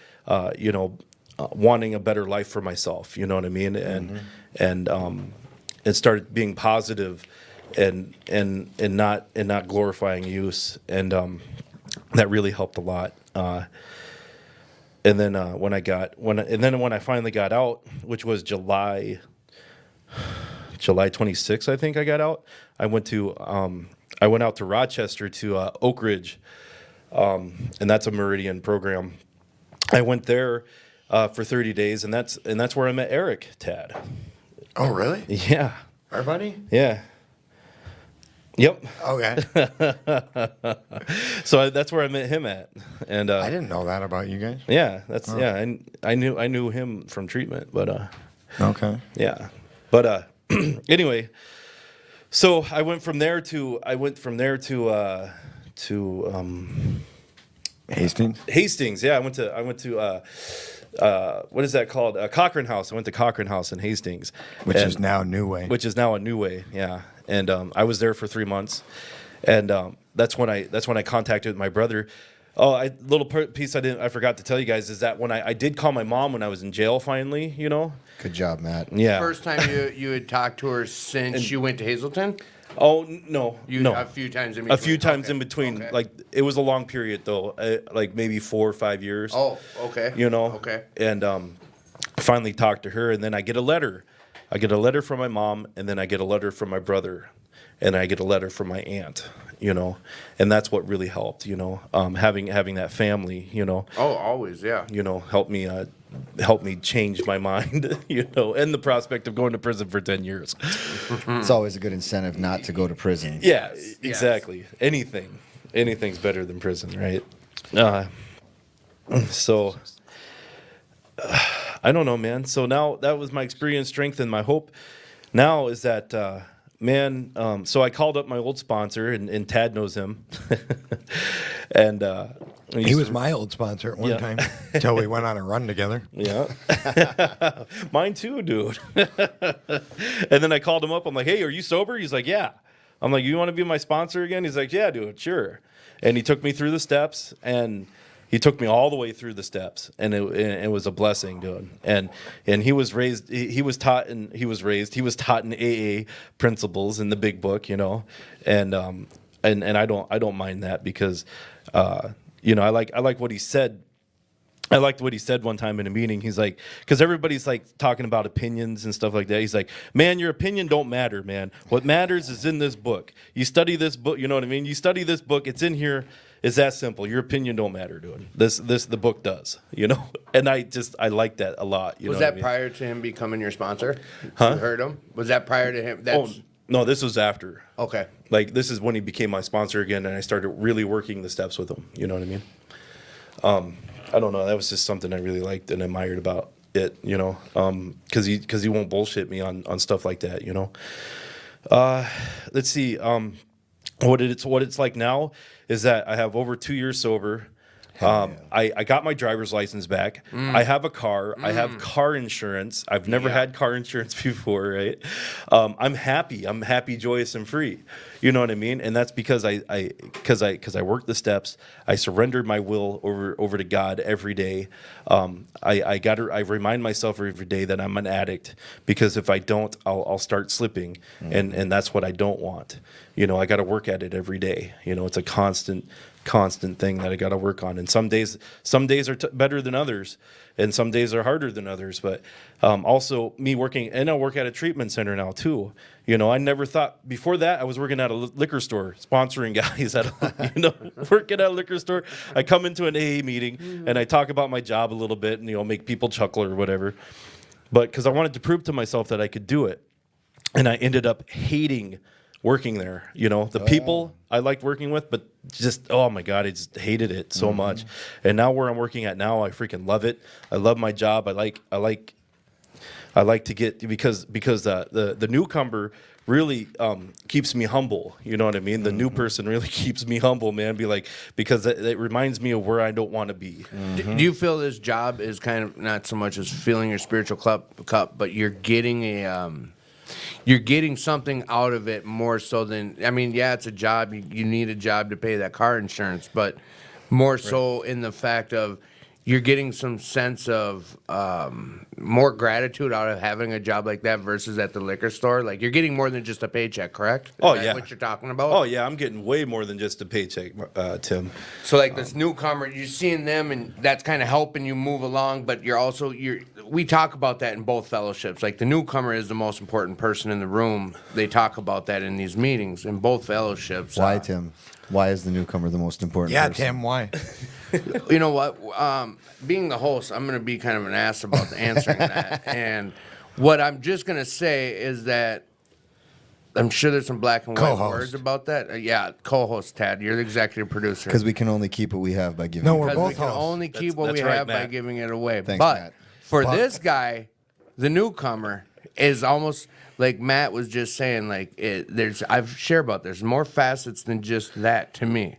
wanting a better life for myself. You know what I mean? And it started being positive, and not glorifying use, and that really helped a lot. And then when I finally got out, which was July 26th, I think I got out. I went out to Rochester to Oak Ridge, and that's a Meridian program. I went there for 30 days, and that's where I met Eric Tad. Oh, really? Yeah, Our buddy? yeah, yep. Okay. So that's where I met him at, and I didn't know that about you guys. yeah, yeah. And I knew him from treatment, but Okay. yeah, but anyway. So I went from there to Hastings. Yeah, I went to what is that called? Cochrane House. I went to Cochrane House in Hastings, Which is now New Way. Which is now a New Way. Yeah, and I was there for 3 months, and that's when I contacted my brother. Oh, piece I forgot to tell you guys is that when I did call my mom when I was in jail finally, you know. Good job, Matt. Yeah. First time you had talked to her since you went to Hazelton? Oh no, no. A few times in between. A few times Okay. in between. Okay. Like it was a long period though, like maybe 4 or 5 years. Oh, okay. You know. Okay. And finally talked to her, and then I get a letter. I get a letter from my mom, and then I get a letter from my brother, and I get a letter from my aunt. You know, and that's what really helped. You know, having that family. You know. Oh, always, yeah. You know, helped me change my mind. You know, and the prospect of going to prison for 10 years. It's always a good incentive not to go to prison. Yeah, exactly. Anything's better than prison, right? So I don't know, man. So now that was my experience, strength, and my hope. Now is that so I called up my old sponsor, and Tad knows him, and He was my old sponsor at one Yeah. time until we went on a run together. Yeah. Mine too, dude. And then I called him up. I'm like, hey, are you sober? He's like, yeah. I'm like, you want to be my sponsor again? He's like, yeah, dude, sure. And he took me through the steps, and he took me all the way through the steps, and it was a blessing, dude. And he was raised, he was taught in AA principles in the big book, you know, and I don't mind that because, you know, I like what he said. I liked what he said one time in a meeting. He's like, because everybody's like talking about opinions and stuff like that. He's like, man, your opinion don't matter, man. What matters is in this book. You study this book, you know what I mean? You study this book, it's in here. It's that simple. Your opinion don't matter, dude. The book does, you know? And I like that a lot. You Was know that what I mean? prior to him becoming your sponsor? Huh? You heard him? Was that prior to him? Oh, no, this was after. Okay. Like, this is when he became my sponsor again, and I started really working the steps with him. You know what I mean? I don't know. That was just something I really liked and admired about it, you know, because he won't bullshit me on stuff like that, you know. Let's see. What it's like now is that I have over 2 years sober. I got my driver's license back. I have a car. I have car insurance. I've never had car insurance before, right? I'm happy. I'm happy, joyous, and free. You know what I mean? And that's because I worked the steps. I surrendered my will over to God every day. I remind myself every day that I'm an addict, because if I don't, I'll start slipping, and that's what I don't want. You know, I got to work at it every day. You know, it's a constant thing that I got to work on. And some days are better than others, and some days are harder than others. But also me working, and I work at a treatment center now too. You know, I never thought before that I was working at a liquor store, sponsoring guys working at a liquor store. I come into an AA meeting and I talk about my job a little bit, and, you know, make people chuckle or whatever. But because I wanted to prove to myself that I could do it. And I ended up hating working there. You know, the people I liked working with, but just, oh my God, I just hated it so much. And now where I'm working at now, I freaking love it. I love my job. I like to get, because the newcomer really keeps me humble. You know what I mean? The new person really keeps me humble, man. Because it reminds me of where I don't want to be. Do you feel this job is kind of not so much as filling your spiritual cup, but you're getting you're getting something out of it more so than, I mean, yeah, it's a job. You need a job to pay that car insurance, but more so in the fact of you're getting some sense of more gratitude out of having a job like that versus at the liquor store. Like, you're getting more than just a paycheck, correct? Is Oh, that yeah. what you're talking about? Oh yeah, I'm getting way more than just a paycheck, Tim. So like this newcomer, you're seeing them, and that's kind of helping you move along. But we talk about that in both fellowships. Like, the newcomer is the most important person in the room. They talk about that in these meetings in both fellowships. Why, Tim? Why is the newcomer the most important Yeah, person? Tim, why? You know what? Being the host, I'm going to be kind of an ass about answering that. And what I'm just going to say is that I'm sure there's some black and white Co-host. words about that. Yeah, co-host Tad, you're the executive producer. Because we can only keep what we have by giving. No, it we're away. Because we both can hosts. only keep what That's we right, have by Matt. giving it away. Thanks, but Matt. for this guy, the newcomer is almost like Matt was just saying. Like, I've shared about. There's more facets than just that to me.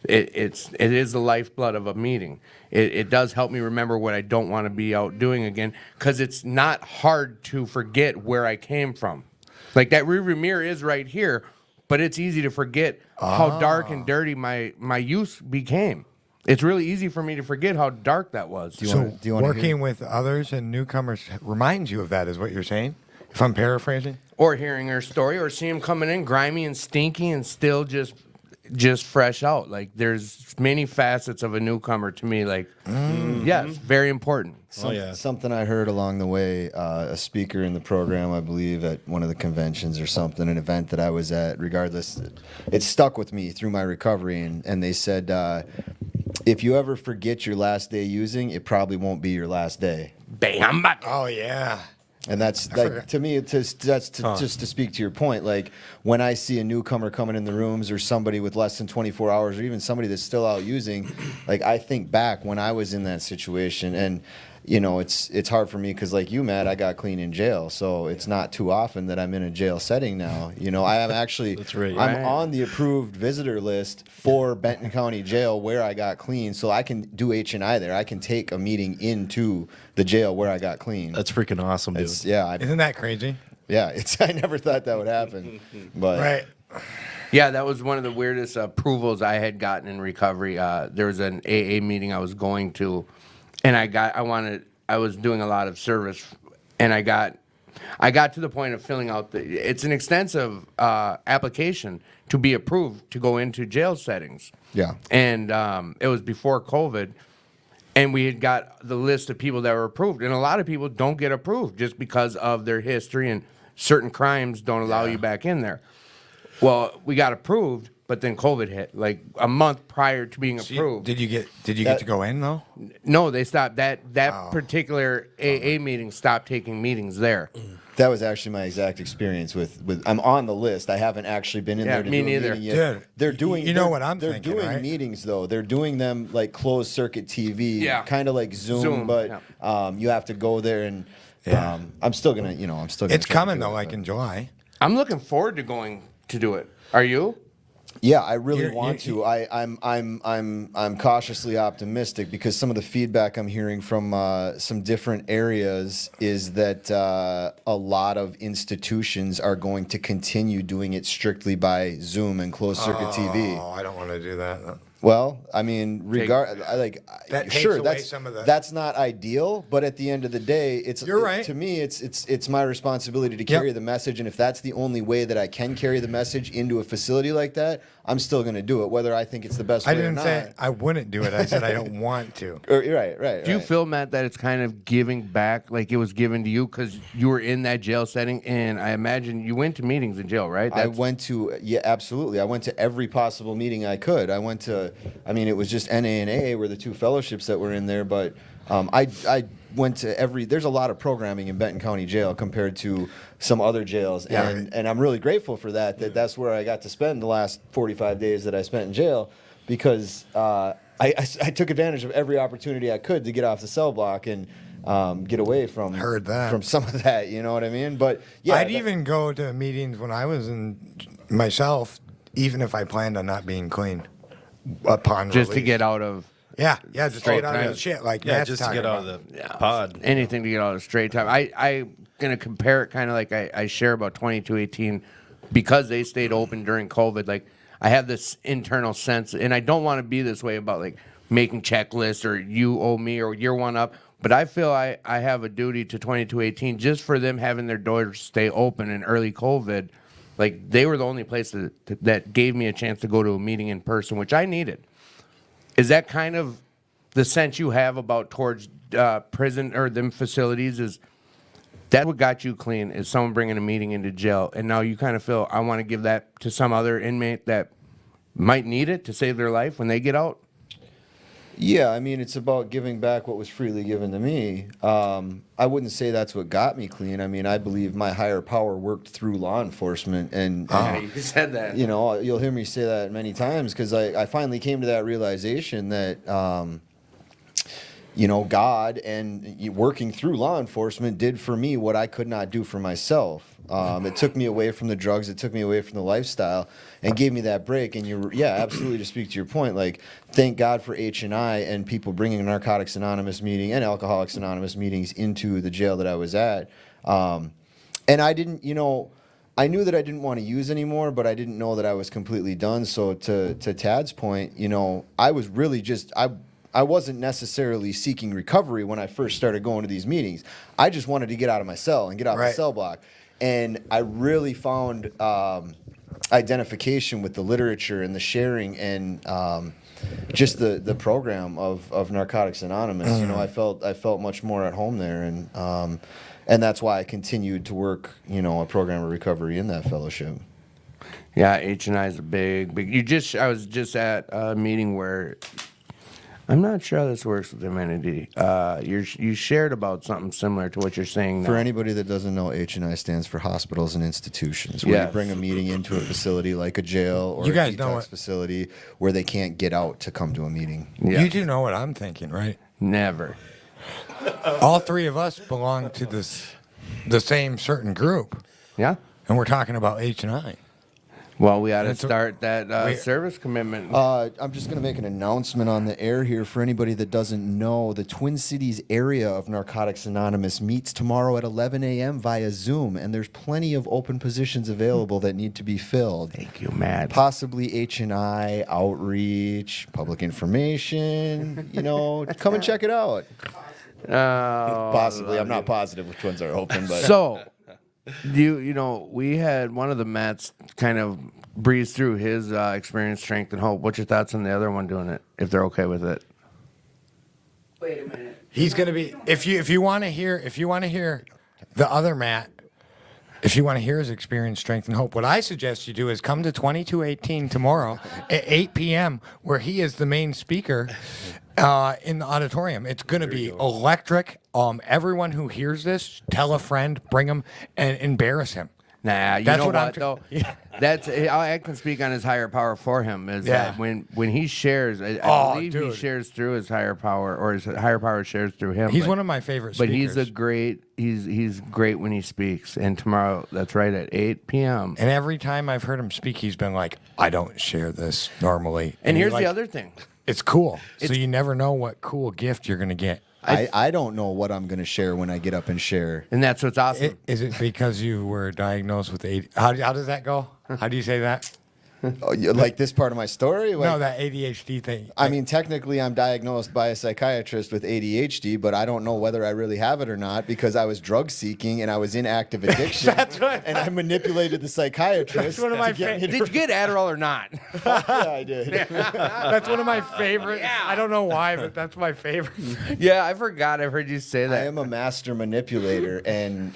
It is the lifeblood of a meeting. It does help me remember what I don't want to be out doing again, because it's not hard to forget where I came from. Like that rearview mirror is right here, but it's easy to forget how dark and dirty my youth became. It's really easy for me to forget how dark that was. Do you So wanna- do you wanna working hear- with others and newcomers reminds you of that, is what you're saying? If I'm paraphrasing? Or hearing her story, or seeing them coming in grimy and stinky and still just fresh out. Like there's many facets of a newcomer to me. Like, yes, very important. Something I heard along the way, a speaker in the program, I believe, at one of the conventions or something, an event that I was at, regardless, it stuck with me through my recovery. And they said, if you ever forget your last day using, it probably won't be your last day. Bam! Oh, yeah. And that's like, to me, just to speak to your point, like when I see a newcomer coming in the rooms, or somebody with less than 24 hours, or even somebody that's still out using, like I think back when I was in that situation. And you know, it's hard for me because, like you, Matt, I got clean in jail, so it's not too often that I'm in a jail setting now. You know, I am actually That's right. I'm on the approved visitor list for Benton County Jail where I got clean, so I can do H&I there. I can take a meeting into the jail where I got clean. That's freaking awesome, dude. It's yeah, Isn't that crazy? it's I never thought that would happen, but Right. Yeah, that was one of the weirdest approvals I had gotten in recovery. There was an AA meeting I was going to, and I was doing a lot of service, and I got to the point of filling out it's an extensive application to be approved to go into jail settings. Yeah. And it was before COVID, and we had got the list of people that were approved, and a lot of people don't get approved just because of their history, and certain crimes don't allow you back in there. Well, we got approved, but then COVID hit, like a month prior to being approved. Did you get to go in, though? No, they stopped that particular AA meeting. Stopped taking meetings there. that was actually my exact experience with I'm on the list. I haven't actually been in Yeah, there to me do a neither. meeting yet. Dude, they're doing you know they're- what I'm they're thinking, doing right? meetings though. They're doing them like closed circuit TV, Yeah. kind of like Zoom, Zoom, but you have to go there and Yeah. I'm still gonna It's try to coming, do though, it, like but- in July. I'm looking forward to going to do it. Are you? Yeah, I really You're- want you- to. I'm cautiously optimistic because some of the feedback I'm hearing from some different areas is that a lot of institutions are going to continue doing it strictly by Zoom and closed circuit TV. Oh, I don't want to do that. Well, I mean, That takes sure, away that's some of the- that's not ideal, but at the end of the day, You're right. To me, it's my responsibility to carry the message, and if that's the only way that I can carry the message into a facility like that, I'm still going to do it, whether I think it's the best I way or didn't not. say I wouldn't do it. I said I don't want to. Right. Do you feel, Matt, that it's kind of giving back, like it was given to you because you were in that jail setting, and I imagine you went to meetings in jail, right? I went to absolutely. I went to every possible meeting I could. I went to, I mean, it was just NA and AA were the two fellowships that were in there, but I went to every. There's a lot of programming in Benton County Jail compared to some other jails, Yeah. and I'm really grateful for that. That's where I got to spend the last 45 days that I spent in jail because I took advantage of every opportunity I could to get off the cell block and. Get away from Heard that. from some of that, you know what I mean? But yeah, I'd even go to meetings when I was in myself, even if I planned on not being clean upon just to release. get out of just Straight get out of time. the shit like Yeah, Matt's just to talking get out about. of the pod. anything to get out of straight time. I'm gonna compare it kind of like I share about 2218 because they stayed open during COVID. Like I have this internal sense, and I don't want to be this way about like making checklists or you owe me or you're one up. But I feel I have a duty to 2218 just for them having their doors stay open in early COVID. Like they were the only place that gave me a chance to go to a meeting in person, which I needed. Is that kind of the sense you have about towards prison or them facilities? Is that what got you clean? Is someone bringing a meeting into jail, and now you kind of feel I want to give that to some other inmate that might need it to save their life when they get out? Yeah, I mean, it's about giving back what was freely given to me. I wouldn't say that's what got me clean. I mean, I believe my higher power worked through law enforcement, and Yeah, you said that. you know, you'll hear me say that many times because I finally came to that realization that God and working through law enforcement did for me what I could not do for myself. It took me away from the drugs. It took me away from the lifestyle and gave me that break. And absolutely, to speak to your point, like, thank God for H&I and people bringing Narcotics Anonymous meeting and Alcoholics Anonymous meetings into the jail that I was at. And I didn't, I knew that I didn't want to use anymore, but I didn't know that I was completely done. So to Tad's point, I was really just, I wasn't necessarily seeking recovery when I first started going to these meetings. I just wanted to get out of my cell and get off the Right. cell block. And I really found identification with the literature and the sharing and just the program of Narcotics Anonymous. I felt much more at home there, and that's why I continued to work, a program of recovery in that fellowship. Yeah, H&I is a big. I was just at a meeting where I'm not sure how this works with Amenity. You shared about something similar to what you're saying now. For anybody that doesn't know, H&I stands for hospitals and institutions, where Yes. you bring a meeting into a facility like a jail or You a guys know detox what- facility where they can't get out to come to a meeting. Yeah. You do know what I'm thinking, right? Never. All three of us belong to the same certain group, Yeah. and we're talking about H&I. Well, we ought to That's a- start that we- service commitment. I'm just going to make an announcement on the air here for anybody that doesn't know. The Twin Cities area of Narcotics Anonymous meets tomorrow at 11 a.m. via Zoom, and there's plenty of open positions available that need to be filled. Thank you, Matt. Possibly H&I, outreach, public information, come and check it out. Possibly. I'm not positive which ones are open, but So, we had one of the Mets kind of breeze through his experience, strength, and hope. What's your thoughts on the other one doing it, if they're okay with it? Wait a minute. He's gonna be if you want to hear the other Matt, if you want to hear his experience, strength, and hope, what I suggest you do is come to 2218 tomorrow at 8 p.m. where he is the main speaker in the auditorium. It's gonna be electric. Everyone who hears this, tell a friend, bring him, and embarrass him. Nah, you That's know what I'm what, tr- though? Yeah. That's I can speak on his higher power for him. Is Yeah. that when he shares, I Oh, believe he dude. shares through his higher power, or his higher power shares through him. He's but- one of my favorite But speakers. he's great when he speaks. And tomorrow, that's right at 8 p.m. And every time I've heard him speak, he's been like, I don't share this normally. And he, here's like, the other thing. It's cool. So you never know what cool gift you're going to get. I don't know what I'm going to share when I get up and share. And that's what's awesome. Is it because you were diagnosed with ADHD? How does that go? How do you say that? Oh, you like this part of my story? Like, No, that ADHD thing. I mean, technically, I'm diagnosed by a psychiatrist with ADHD, but I don't know whether I really have it or not because I was drug seeking and I was in active addiction. That's right. And I manipulated the psychiatrist. That's one of my to get me Did to- you get Adderall or not? Yeah, I did. That's one of my favorites. Yeah. I don't know why, but that's my favorite. Yeah, I forgot. I've heard you say I that. am a master manipulator, and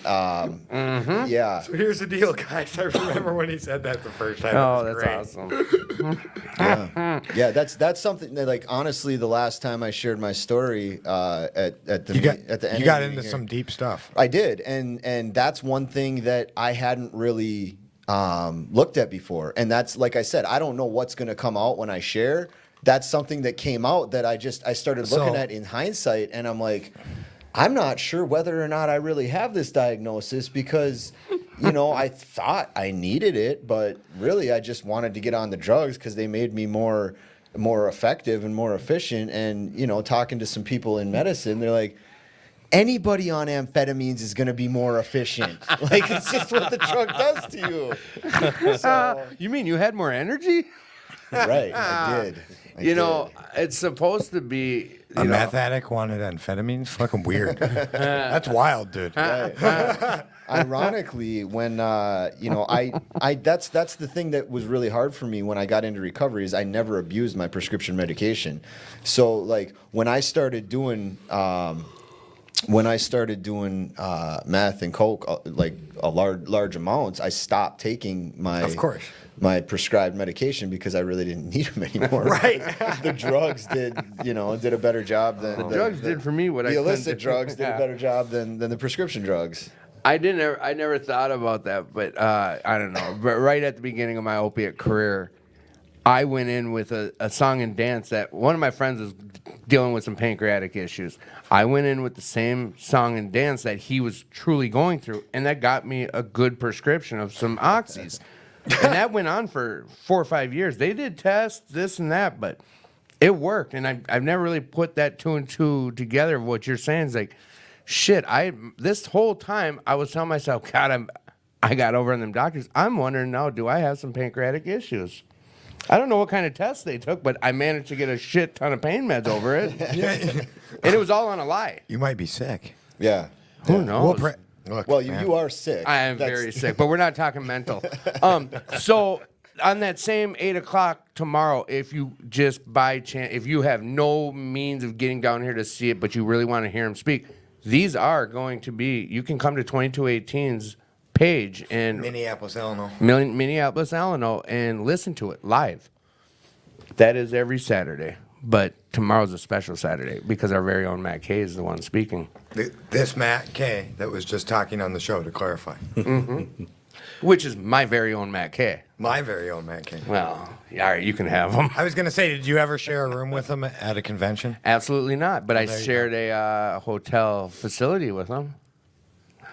yeah, Here's the deal, guys. I remember when he said that the first time. Oh, It was that's great. awesome. yeah. That's something that, like, honestly, the last time I shared my story at the You got, at the end, you got of the into meeting some here, deep stuff. I did, and that's one thing that I hadn't really looked at before, and that's, like I said, I don't know what's going to come out when I share. That's something that came out that I started looking So- at in hindsight, and I'm like, I'm not sure whether or not I really have this diagnosis because, I thought I needed it, but really I just wanted to get on the drugs because they made me more effective and more efficient. And, talking to some people in medicine, they're like, anybody on amphetamines is going to be more efficient. Like, it's just what the drug does to you. So, You mean you had more energy? right, I did. I You did. know, it's supposed to be. A meth addict wanted amphetamines? Fucking weird. That's wild, dude. Ironically, when that's the thing that was really hard for me when I got into recovery is I never abused my prescription medication. So, like, when I started doing meth and coke, like a large amounts, I stopped taking Of course. my prescribed medication because I really didn't need them anymore. Right. The drugs did a better job than Drugs did for me what I the couldn't illicit do. drugs did Yeah. a better job than the prescription drugs. I never thought about that, but I don't know. But right at the beginning of my opiate career, I went in with a song and dance that one of my friends is dealing with some pancreatic issues. I went in with the same song and dance that he was truly going through, and that got me a good prescription of some oxys. And that went on for 4 or 5 years. They did tests, this and that, but it worked. And I've never really put that 2 and 2 together of what you're saying. Is like, shit, this whole time I was telling myself, God, I got over on them doctors. I'm wondering now, do I have some pancreatic issues? I don't know what kind of tests they took, but I managed to get a shit ton of pain meds over it. And it was all on a lie. You might be sick. Yeah. Who knows? Look, Well, man. you are sick. I am That's- very sick, but we're not talking mental. So on that same 8 o'clock tomorrow, if you just by chance, if you have no means of getting down here to see it, but you really want to hear him speak, these are going to be, you can come to 2218's page and Minneapolis, Illinois. Minneapolis, Illinois, and listen to it live. That is every Saturday. But tomorrow's a special Saturday because our very own Matt Kay is the one speaking. This Matt Kay that was just talking on the show, to clarify. Which is my very own Matt Kay. My very own Matt Kay. Well, all right, you can have him. I was going to say, did you ever share a room with him at a convention? Absolutely not. But I there you shared a hotel facility with him.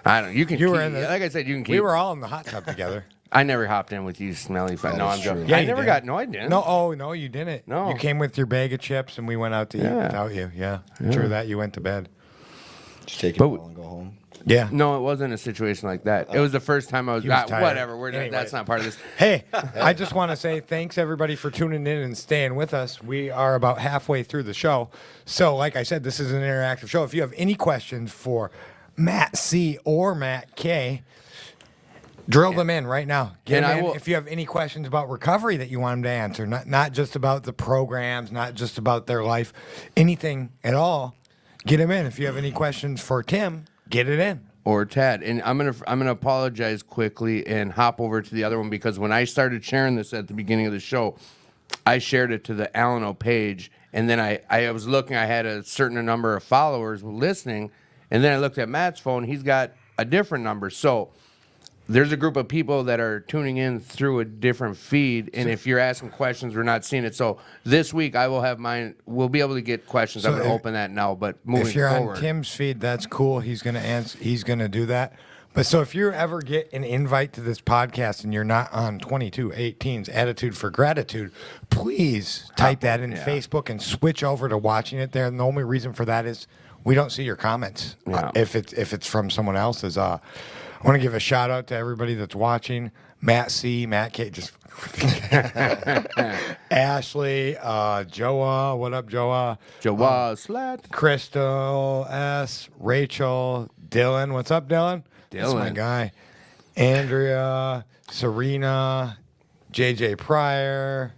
I don't. You can. You were keep, in the- like I said, you can keep. We were all in the hot tub together. I never hopped in with you, Smelly. No, I'm that's joking. true. Yeah, I you never did. got. No, I didn't. No, oh, no, you didn't. No. You came with your bag of chips and we went out to eat Yeah. without you. Yeah. True that. You went to bed. Just take it But- all and go home. Yeah. No, it wasn't a situation like that. It was the first time I was. He was tired. Whatever. Anyway. That's not part of this. Hey, I just want to say thanks everybody for tuning in and staying with us. We are about halfway through the show. So, like I said, this is an interactive show. If you have any questions for Matt C or Matt K, drill them in right now. Get And them I in. will- If you have any questions about recovery that you want them to answer, not just about the programs, not just about their life, anything at all, get them in. If you have any questions for Tim, get it in. Or Tad. And I'm gonna apologize quickly and hop over to the other one because when I started sharing this at the beginning of the show, I shared it to the Alano page, and then I was looking. I had a certain number of followers listening, and then I looked at Matt's phone. He's got a different number. So there's a group of people that are tuning in through a different feed, and if you're asking questions, we're not seeing it. So this week I will have mine. We'll be able to get questions. I'm So going to if- open that now. But moving If you're forward, on Tim's feed, that's cool. He's gonna answer. He's gonna do that. But so if you ever get an invite to this podcast and you're not on 2218's Attitude for Gratitude, please type that in yeah. Facebook and switch over to watching it there. And the only reason for that is we don't see your comments Yeah. if it's from someone else's. I want to give a shout out to everybody that's watching. Matt C, Matt K, just Ashley, Joa, what up, Joa? Jawa Slat. Crystal S, Rachel, Dylan. What's up, Dylan? That's my Dylan. guy. Andrea, Serena, JJ Pryor,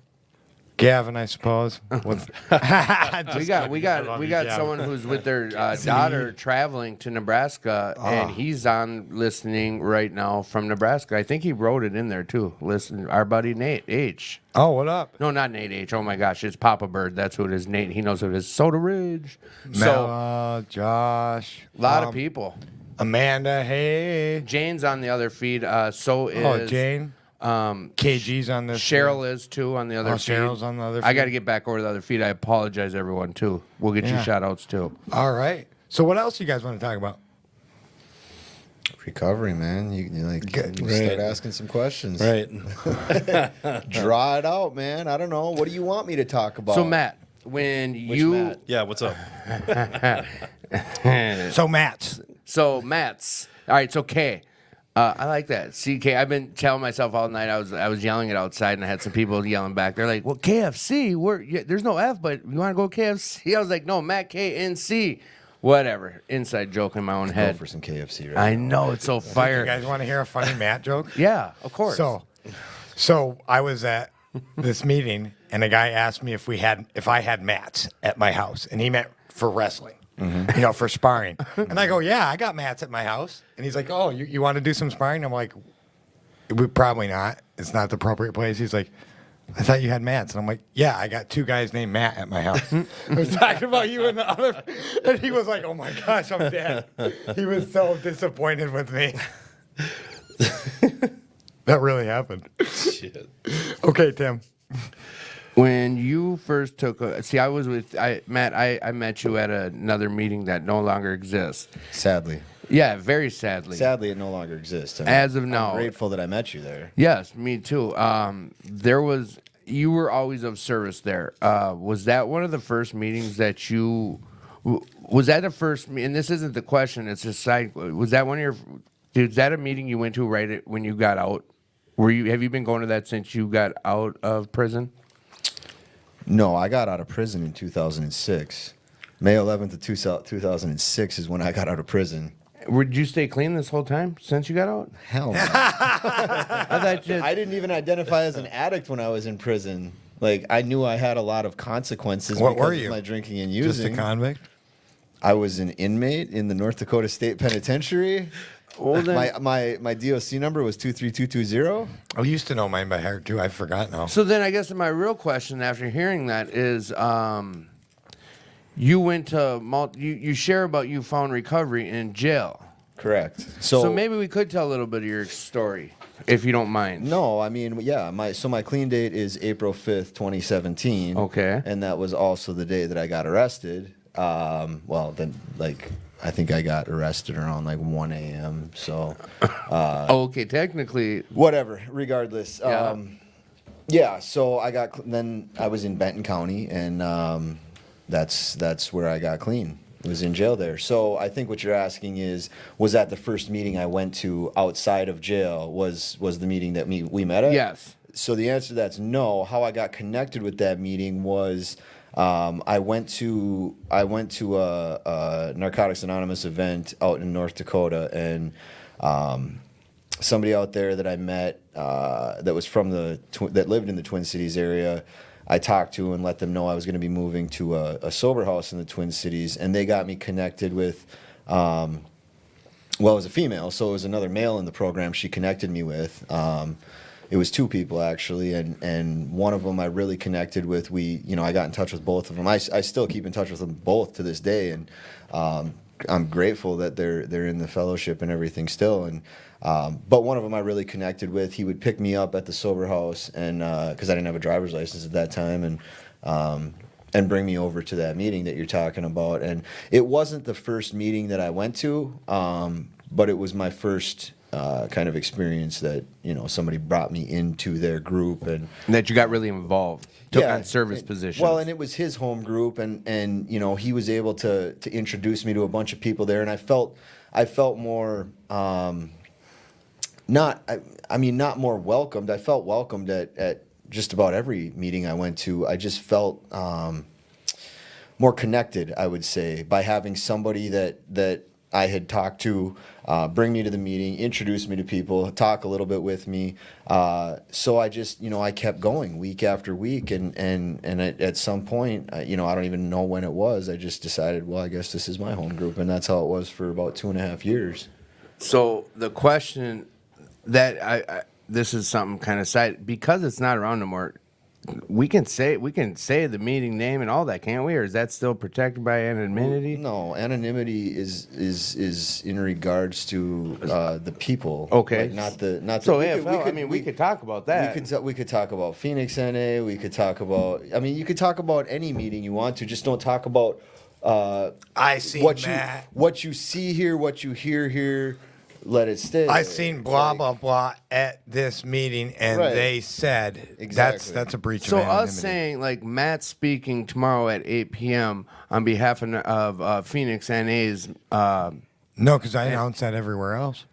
Gavin, I suppose. What's- We got love you, got Gavin. someone who's with their daughter traveling to Nebraska, and he's on listening right now from Nebraska. I think he wrote it in there too. Listen, our buddy Nate H. Oh, what up? No, not Nate H. Oh my gosh, it's Papa Bird. That's who it is. Nate. He knows who it is. Soda Ridge. So Mela, Josh. a lot of people. Amanda, hey. Jane's on the other feed. So is Oh, Jane. KG's on this. Cheryl is too on the other Oh, feed. Cheryl's on the other I feed. got to get back over to the other feed. I apologize, everyone, too. We'll get you Yeah. shout outs, too. All right. So what else you guys want to talk about? Recovery, man. You Right. start asking some questions. Right. Draw it out, man. I don't know. What do you want me to talk about? So, Matt, when Which you. Matt? Yeah. What's up? So Matt's. So, Matt's. All right, so K. I like that. See, K, I've been telling myself all night. I was yelling it outside, and I had some people yelling back. They're like, "Well, KFC, there's no F, but you want to go KFC?" I was like, "No, Matt K N C, whatever." Inside joke in my own Go head. for some KFC right I now. know it's so You fire. guys want to hear a funny Matt joke? Yeah, of course. So I was at this meeting, and a guy asked me if I had mats at my house, and he meant for wrestling, for sparring. And I go, yeah, I got mats at my house. And he's like, oh, you want to do some sparring? I'm like, probably not. It's not the appropriate place. He's like, I thought you had mats. And I'm like, yeah, I got 2 guys named Matt at my house. I was talking about you and the other. And he was like, oh my gosh, I'm dead. He was so disappointed with me. That really happened. Shit. Okay, Tim. When you first took I was with Matt. I met you at another meeting that no longer exists. Sadly. Yeah, very sadly. Sadly, it no longer exists. I mean, As of now. I'm grateful that I met you there. Yes, me too. You were always of service there. Was that one of the first meetings that you? Was that the first? And this isn't the question. It's just side. Was that one of your? Is that a meeting you went to when you got out? Have you been going to that since you got out of prison? No, I got out of prison in 2006. May 11th of 2006 is when I got out of prison. Did you stay clean this whole time since you got out? Hell no. I thought I didn't even identify as an addict when I was in prison. Like, I knew I had a lot of consequences What because were you? of my drinking and Just a using. convict? I was an inmate in the North Dakota State Penitentiary. Well, then- My DOC number was 23220. I used to know mine by heart too. I forgot now. So then I guess my real question after hearing that is, you went to you share about you found recovery in jail. Correct. So maybe we could tell a little bit of your story, if you don't mind. No, I mean, yeah, my clean date is April 5th, 2017. Okay. And that was also the day that I got arrested. I think I got arrested around like 1 a.m. So Okay, technically, whatever, regardless. Yeah. So then I was in Benton County, and that's where I got clean. I was in jail there. So I think what you're asking is, was that the first meeting I went to outside of jail? Was the meeting that we met at? yes. So the answer to that's no. How I got connected with that meeting was I went to a Narcotics Anonymous event out in North Dakota, and somebody out there that I met that was from that lived in the Twin Cities area, I talked to and let them know I was going to be moving to a sober house in the Twin Cities, and they got me connected with. It was a female, so it was another male in the program she connected me with. It was two people actually, and one of them I really connected with. I got in touch with both of them. I still keep in touch with them both to this day, and I'm grateful that they're in the fellowship and everything still. And but one of them I really connected with. He would pick me up at the sober house, and because I didn't have a driver's license at that time, and bring me over to that meeting that you're talking about. And it wasn't the first meeting that I went to, but it was my first kind of experience that somebody brought me into their group, and That you got really involved, took on service positions. Well, and it was his home group, and he was able to introduce me to a bunch of people there, and I felt more not more welcomed. I felt welcomed at just about every meeting I went to. I just felt more connected, I would say, by having somebody that I had talked to bring me to the meeting, introduce me to people, talk a little bit with me. So I just, I kept going week after week, and at some point, I don't even know when it was. I just decided, well, I guess this is my home group, and that's how it was for about 2.5 years. So the question that this is something kind of side, because it's not around no more. We can say the meeting name and all that, can't we? Or is that still protected by anonymity? No, anonymity is in regards to the people. Okay. Like, not the. So we could talk about that. We could talk about Phoenix NA. We could talk about. I mean, you could talk about any meeting you want to. Just don't talk about. I seen Matt. What you see here, what you hear here. Let it stay. I seen blah blah blah at this meeting, and Right. they said Exactly. that's a breach So of anonymity. us saying like Matt speaking tomorrow at 8 p.m. on behalf of Phoenix NA's, No, because I announced that everywhere else.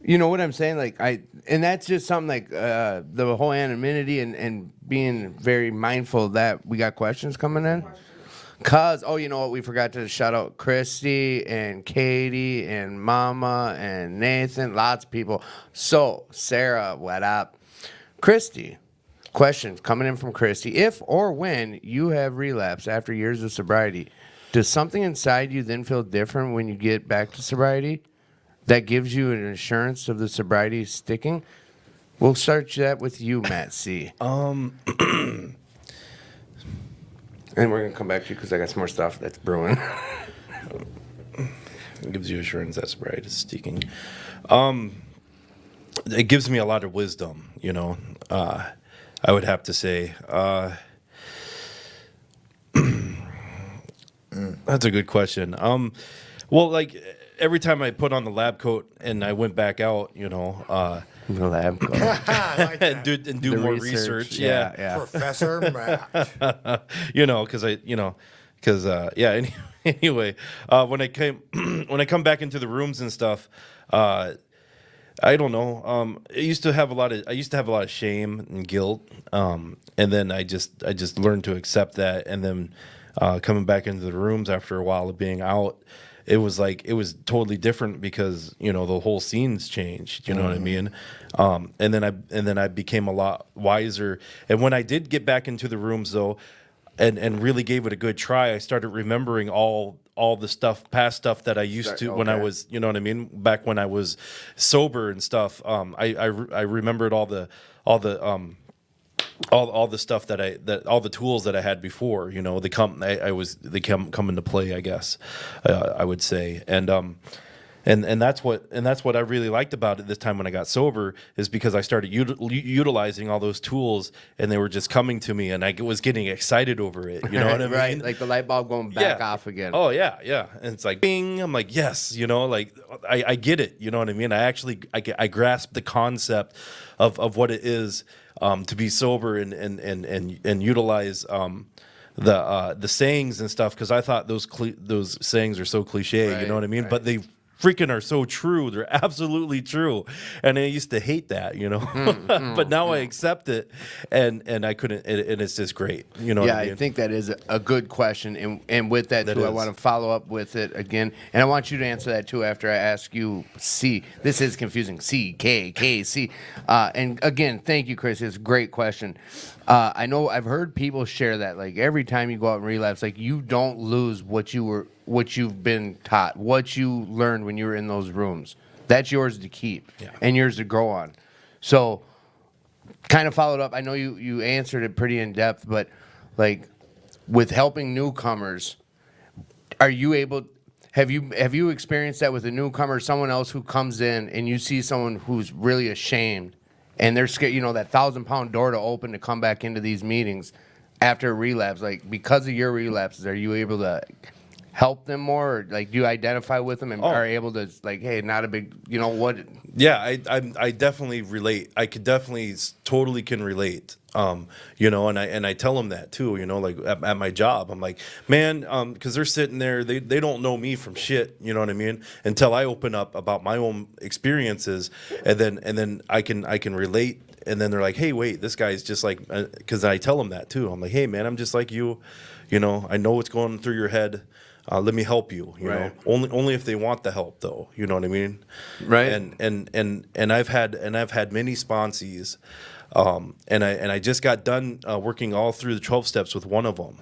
you know what I'm saying? Like and that's just something like the whole anonymity and being very mindful of that. We got questions coming in. Cause you know what, we forgot to shout out Christy and Katie and Mama and Nathan, lots of people. So Sarah, what up? Christy, questions coming in from Christy. If or when you have relapsed after years of sobriety, does something inside you then feel different when you get back to sobriety? That gives you an assurance of the sobriety sticking? We'll start that with you, Matt C. And we're going to come back to you because I got some more stuff that's brewing. It gives you assurance that sobriety is sticking. It gives me a lot of wisdom, I would have to say. That's a good question. Well, like every time I put on the lab coat and I went back out, you know, The lab coat. I like and that. do more research. Yeah. Professor Matt. You know, because yeah. Anyway, when I come back into the rooms and stuff, I don't know. I used to have a lot of shame and guilt, and then I just learned to accept that. And then coming back into the rooms after a while of being out, it was totally different because the whole scene's changed. You know what I mean? And then I became a lot wiser. And when I did get back into the rooms though, and really gave it a good try, I started remembering all the past stuff that I used to when I was, you know what I mean, back when I was sober and stuff. I remembered all the stuff all the tools that I had before. They come into play, I guess. I would say, and that's what I really liked about it this time when I got sober, is because I started utilizing all those tools, and they were just coming to me, and I was getting excited over it. You know what I mean? Right, like the light bulb going back off again. Oh yeah. And it's like bing. I'm like, yes, like I get it. You know what I mean? I grasp the concept of what it is to be sober and utilize the sayings and stuff, because I thought those sayings are so cliche. Right, you know what I mean? right. But they freaking are so true. They're absolutely true. And I used to hate that, but now I accept it, and I couldn't, and it's just great. You know what I mean? I think that is a good question, and with that too, I is. want to follow up with it again, and I want you to answer that too after I ask you. C. This is confusing. C K K C. And again, thank you, Chris. It's a great question. I know I've heard people share that, like, every time you go out and relapse, like, you don't lose what you've been taught, what you learned when you were in those rooms. That's yours to keep and yours to grow on. So, kind of followed up. I know you answered it pretty in depth, but like with helping newcomers, are you able? Have you experienced that with a newcomer, someone else who comes in and you see someone who's really ashamed and they're scared? That 1,000-pound door to open to come back into these meetings after a relapse. Like, because of your relapses, are you able to help them more, or like, do you identify with them and are able to, like, hey, not a big, what? Yeah, I definitely relate. I could definitely totally can relate. And I tell them that too. Like at my job, I'm like, man, because they're sitting there, they don't know me from shit. You know what I mean? Until I open up about my own experiences, and then I can relate. And then they're like, hey, wait, this guy's just like, because I tell them that too. I'm like, hey, man, I'm just like you. I know what's going through your head. Let me help you. You know, only if they want the help, though. You know what I mean? Right. And I've had many sponsees, and I just got done working all through the 12 steps with one of them.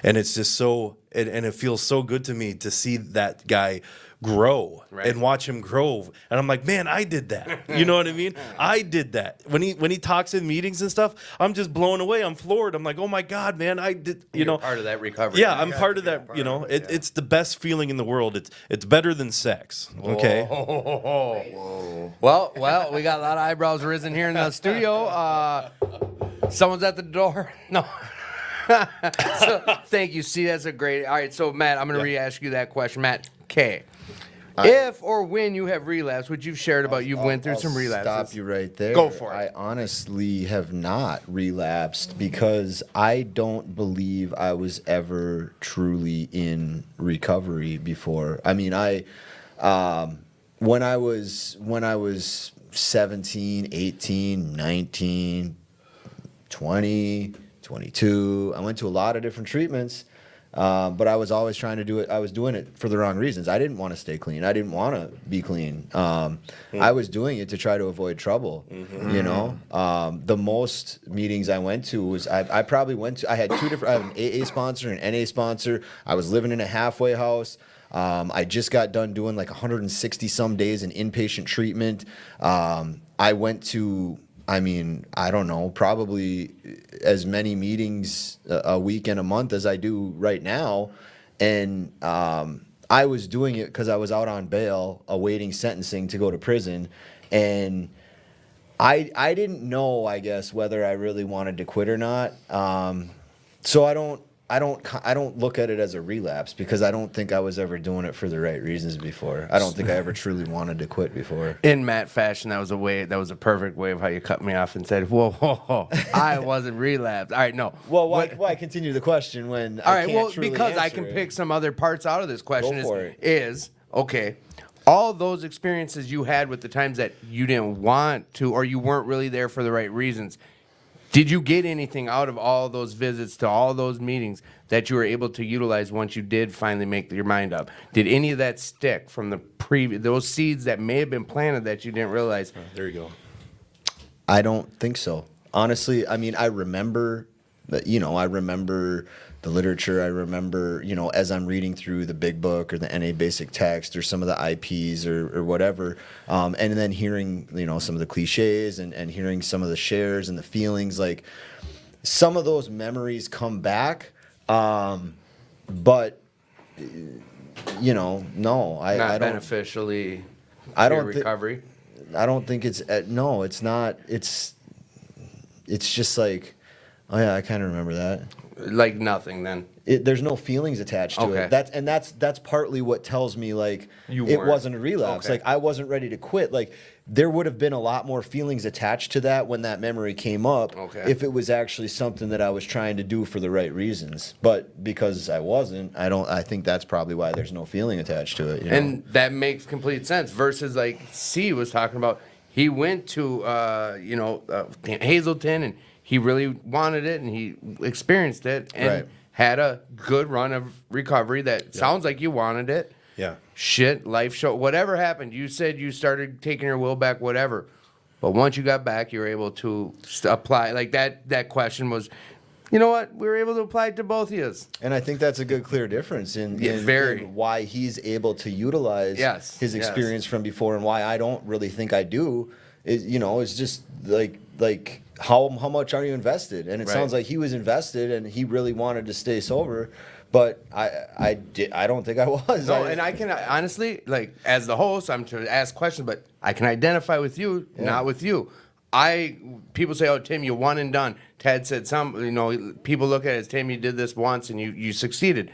And it's just so, and it feels so good to me to see that guy grow and watch him grow. And I'm like, man, I did that. You know what I mean? I did that. When he talks in meetings and stuff, I'm just blown away. I'm floored. I'm like, oh my God, man, I did, You're part of that recovery. Yeah, I'm part of that, it's the best feeling in the world. It's better than sex. Okay. Well, we got a lot of eyebrows risen here in the studio. Someone's at the door. No. So, thank you. See, that's a great. All right, so Matt, I'm going to re-ask you that question. Matt K. If or when you have relapsed, which you've shared about, you've went through some relapses. Stop you right there. Go for it. I honestly have not relapsed because I don't believe I was ever truly in recovery before. I mean, when I was 17, 18, 19, 20, 22, I went to a lot of different treatments. But I was always trying to do it. I was doing it for the wrong reasons. I didn't want to stay clean. I didn't want to be clean. I was doing it to try to avoid trouble. The most meetings I went to was I probably went to. I had two different. I have an AA sponsor and an NA sponsor. I was living in a halfway house. I just got done doing like 160 some days in inpatient treatment. I went to. I mean, I don't know, probably as many meetings a week and a month as I do right now. And I was doing it because I was out on bail awaiting sentencing to go to prison. And I didn't know, I guess, whether I really wanted to quit or not. So I don't look at it as a relapse because I don't think I was ever doing it for the right reasons before. I don't think I ever truly wanted to quit before. In Matt fashion, that was a perfect way of how you cut me off and said, whoa, whoa, whoa, I wasn't relapsed. All right, no. Well, why continue the question when All I right, can't well, truly because I answer can it? pick some other parts out of this question. Go for it. Is okay. All those experiences you had with the times that you didn't want to, or you weren't really there for the right reasons. Did you get anything out of all those visits to all those meetings that you were able to utilize once you did finally make your mind up? Did any of that stick from the previous those seeds that may have been planted that you didn't realize? There you go. I don't think so. Honestly, I mean, I remember the literature. I remember, as I'm reading through the big book or the NA basic text or some of the IPs or whatever, and then hearing, some of the cliches and hearing some of the shares and the feelings, like some of those memories come back. But, no, Not I don't. beneficially. I to your don't thi- recovery. I don't think it's no, it's not. It's just like, oh yeah, I kind of remember that. Like nothing then. There's no feelings attached to Okay. it. That's partly what tells me like You it weren't. wasn't a relapse. Okay. Like I wasn't ready to quit. Like there would have been a lot more feelings attached to that when that memory came up. Okay. If it was actually something that I was trying to do for the right reasons, but because I wasn't, I think that's probably why there's no feeling attached to it. And that makes complete sense. Versus like C was talking about, he went to Hazelton and he really wanted it and he experienced it and Right. had a good run of recovery that sounds like you wanted it. Yeah. Shit, life show, whatever happened. You said you started taking your will back, whatever. But once you got back, you were able to apply. Like that question was, you know what? We were able to apply it to both of you. And I think that's a good, clear difference in Very. why he's able to utilize Yes, his yes. experience from before, and why I don't really think I do. Is it's just like how much are you invested? And it Right. sounds like he was invested, and he really wanted to stay sober. But I don't think I was. No, and I can honestly, like, as the host, I'm to ask questions, but I can identify with you, not with you. People say, "Oh, Tim, you one and done." Ted said people look at it as, "Tim, you did this once and you succeeded."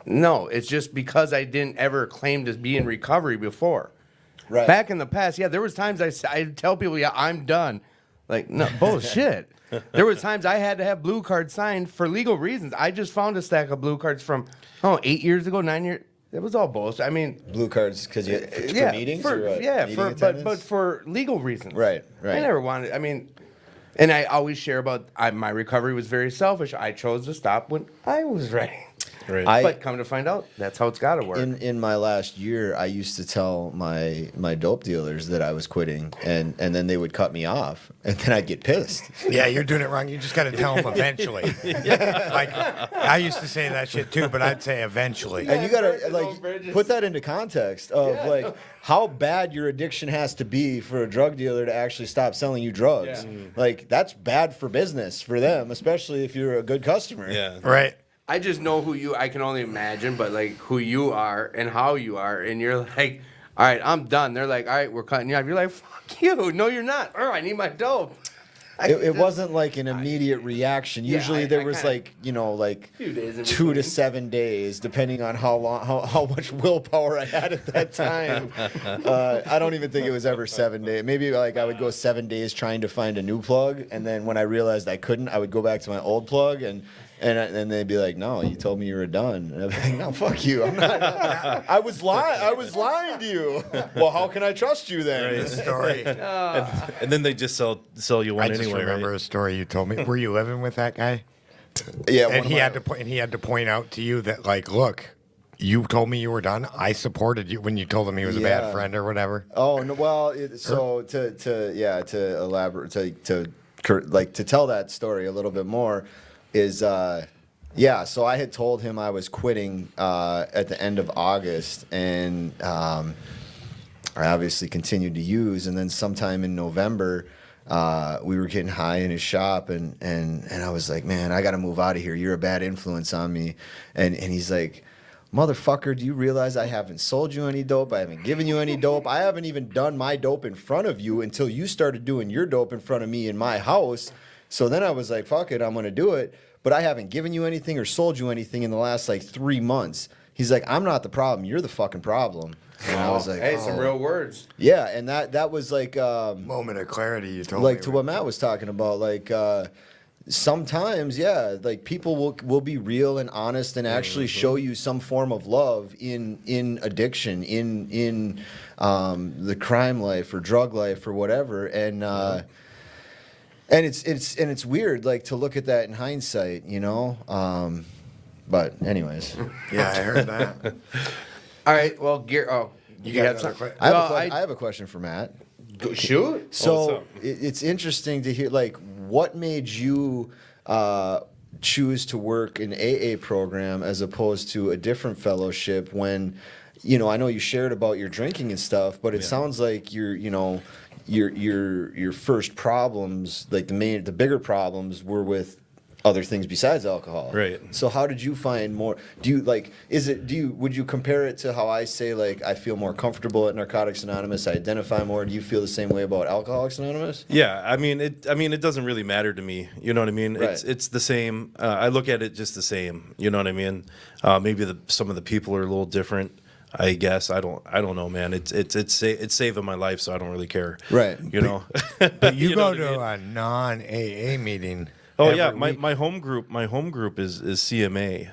No, it's just because I didn't ever claim to be in recovery before. Right. Back in the past, yeah, there was times I'd tell people, "Yeah, I'm done." Like, no, bullshit. There was times I had to have blue cards signed for legal reasons. I just found a stack of blue cards from 8 years ago, 9 years. It was all bullshit. I mean, blue cards because for yeah, meetings for, or what? yeah, Meeting but attendance? for legal reasons. Right. I never wanted. I mean, and I always share about my recovery was very selfish. I chose to stop when I was ready. Right. But come to find out, that's how it's got to work. In my last year, I used to tell my dope dealers that I was quitting, and then they would cut me off, and then I'd get pissed. Yeah, you're doing it wrong. You just got to tell them eventually. Like I used to say that shit too, but I'd say eventually. And you gotta burn those bridges. put that into context of how bad your addiction has to be for a drug dealer to actually stop selling you drugs. Yeah. Like that's bad for business for them, especially if you're a good customer. Yeah. Right. I just know who you. I can only imagine, but like who you are and how you are, and you're like, all right, I'm done. They're like, all right, we're cutting you off. You're like, fuck you. No, you're not. I need my dope. It wasn't like an immediate reaction. Yeah, Usually I there was kinda- few days in 2 to between. 7 days, depending on how much willpower I had at that time. I don't even think it was ever 7 days. Maybe like I would go 7 days trying to find a new plug, and then when I realized I couldn't, I would go back to my old plug and they'd be like, "No, you told me you were done." And I'd be like, "No, fuck you. I'm not. I was lying. I was lying to you. Well, how can I trust you then?" The story. And then they just sell you I one just anyway, remember right? a story you told me. Were you living with that guy? Yeah, And he had to point out to you that, like, look, you told me you were done. I supported you when you told him he was a Yeah. bad friend or whatever. Oh no! Well, so to elaborate to tell that story a little bit more is so I had told him I was quitting at the end of August, and I obviously continued to use, and then sometime in November. We were getting high in his shop, and I was like, "Man, I got to move out of here. You're a bad influence on me." And he's like, "Motherfucker, do you realize I haven't sold you any dope? I haven't given you any dope. I haven't even done my dope in front of you until you started doing your dope in front of me in my house. So then I was like, fuck it, I'm going to do it. But I haven't given you anything or sold you anything in the last like 3 months. He's like, I'm not the problem. You're the fucking problem. And I was like, hey, some real words. yeah. And that was like, Moment of clarity. You told like me. to what Matt was talking about, like sometimes, yeah, like people will be real and honest and actually show you some form of love in addiction, in the crime life or drug life or whatever, and it's weird, like to look at that in hindsight, you know. But anyways, Yeah, I heard that. All right. Well, gear. Oh, you got have another some. que- I have a question for Matt. Shoot. So up? it's interesting to hear, like, what made you choose to work an AA program as opposed to a different fellowship when, you know, I know you shared about your drinking and stuff, but it sounds like your first problems, like the bigger problems were with other things besides alcohol. Right. So how did you find more? Would you compare it to how I say, like, I feel more comfortable at Narcotics Anonymous, I identify more? Do you feel the same way about Alcoholics Anonymous? Yeah, I mean it doesn't really matter to me. You know what I mean? Right. It's the same. I look at it just the same. You know what I mean? Maybe some of the people are a little different. I guess I don't know, man. It's saving my life, so I don't really care. Right. You know. But you, know go what I to mean? a non-AA meeting. Oh every yeah, week. my home group is CMA,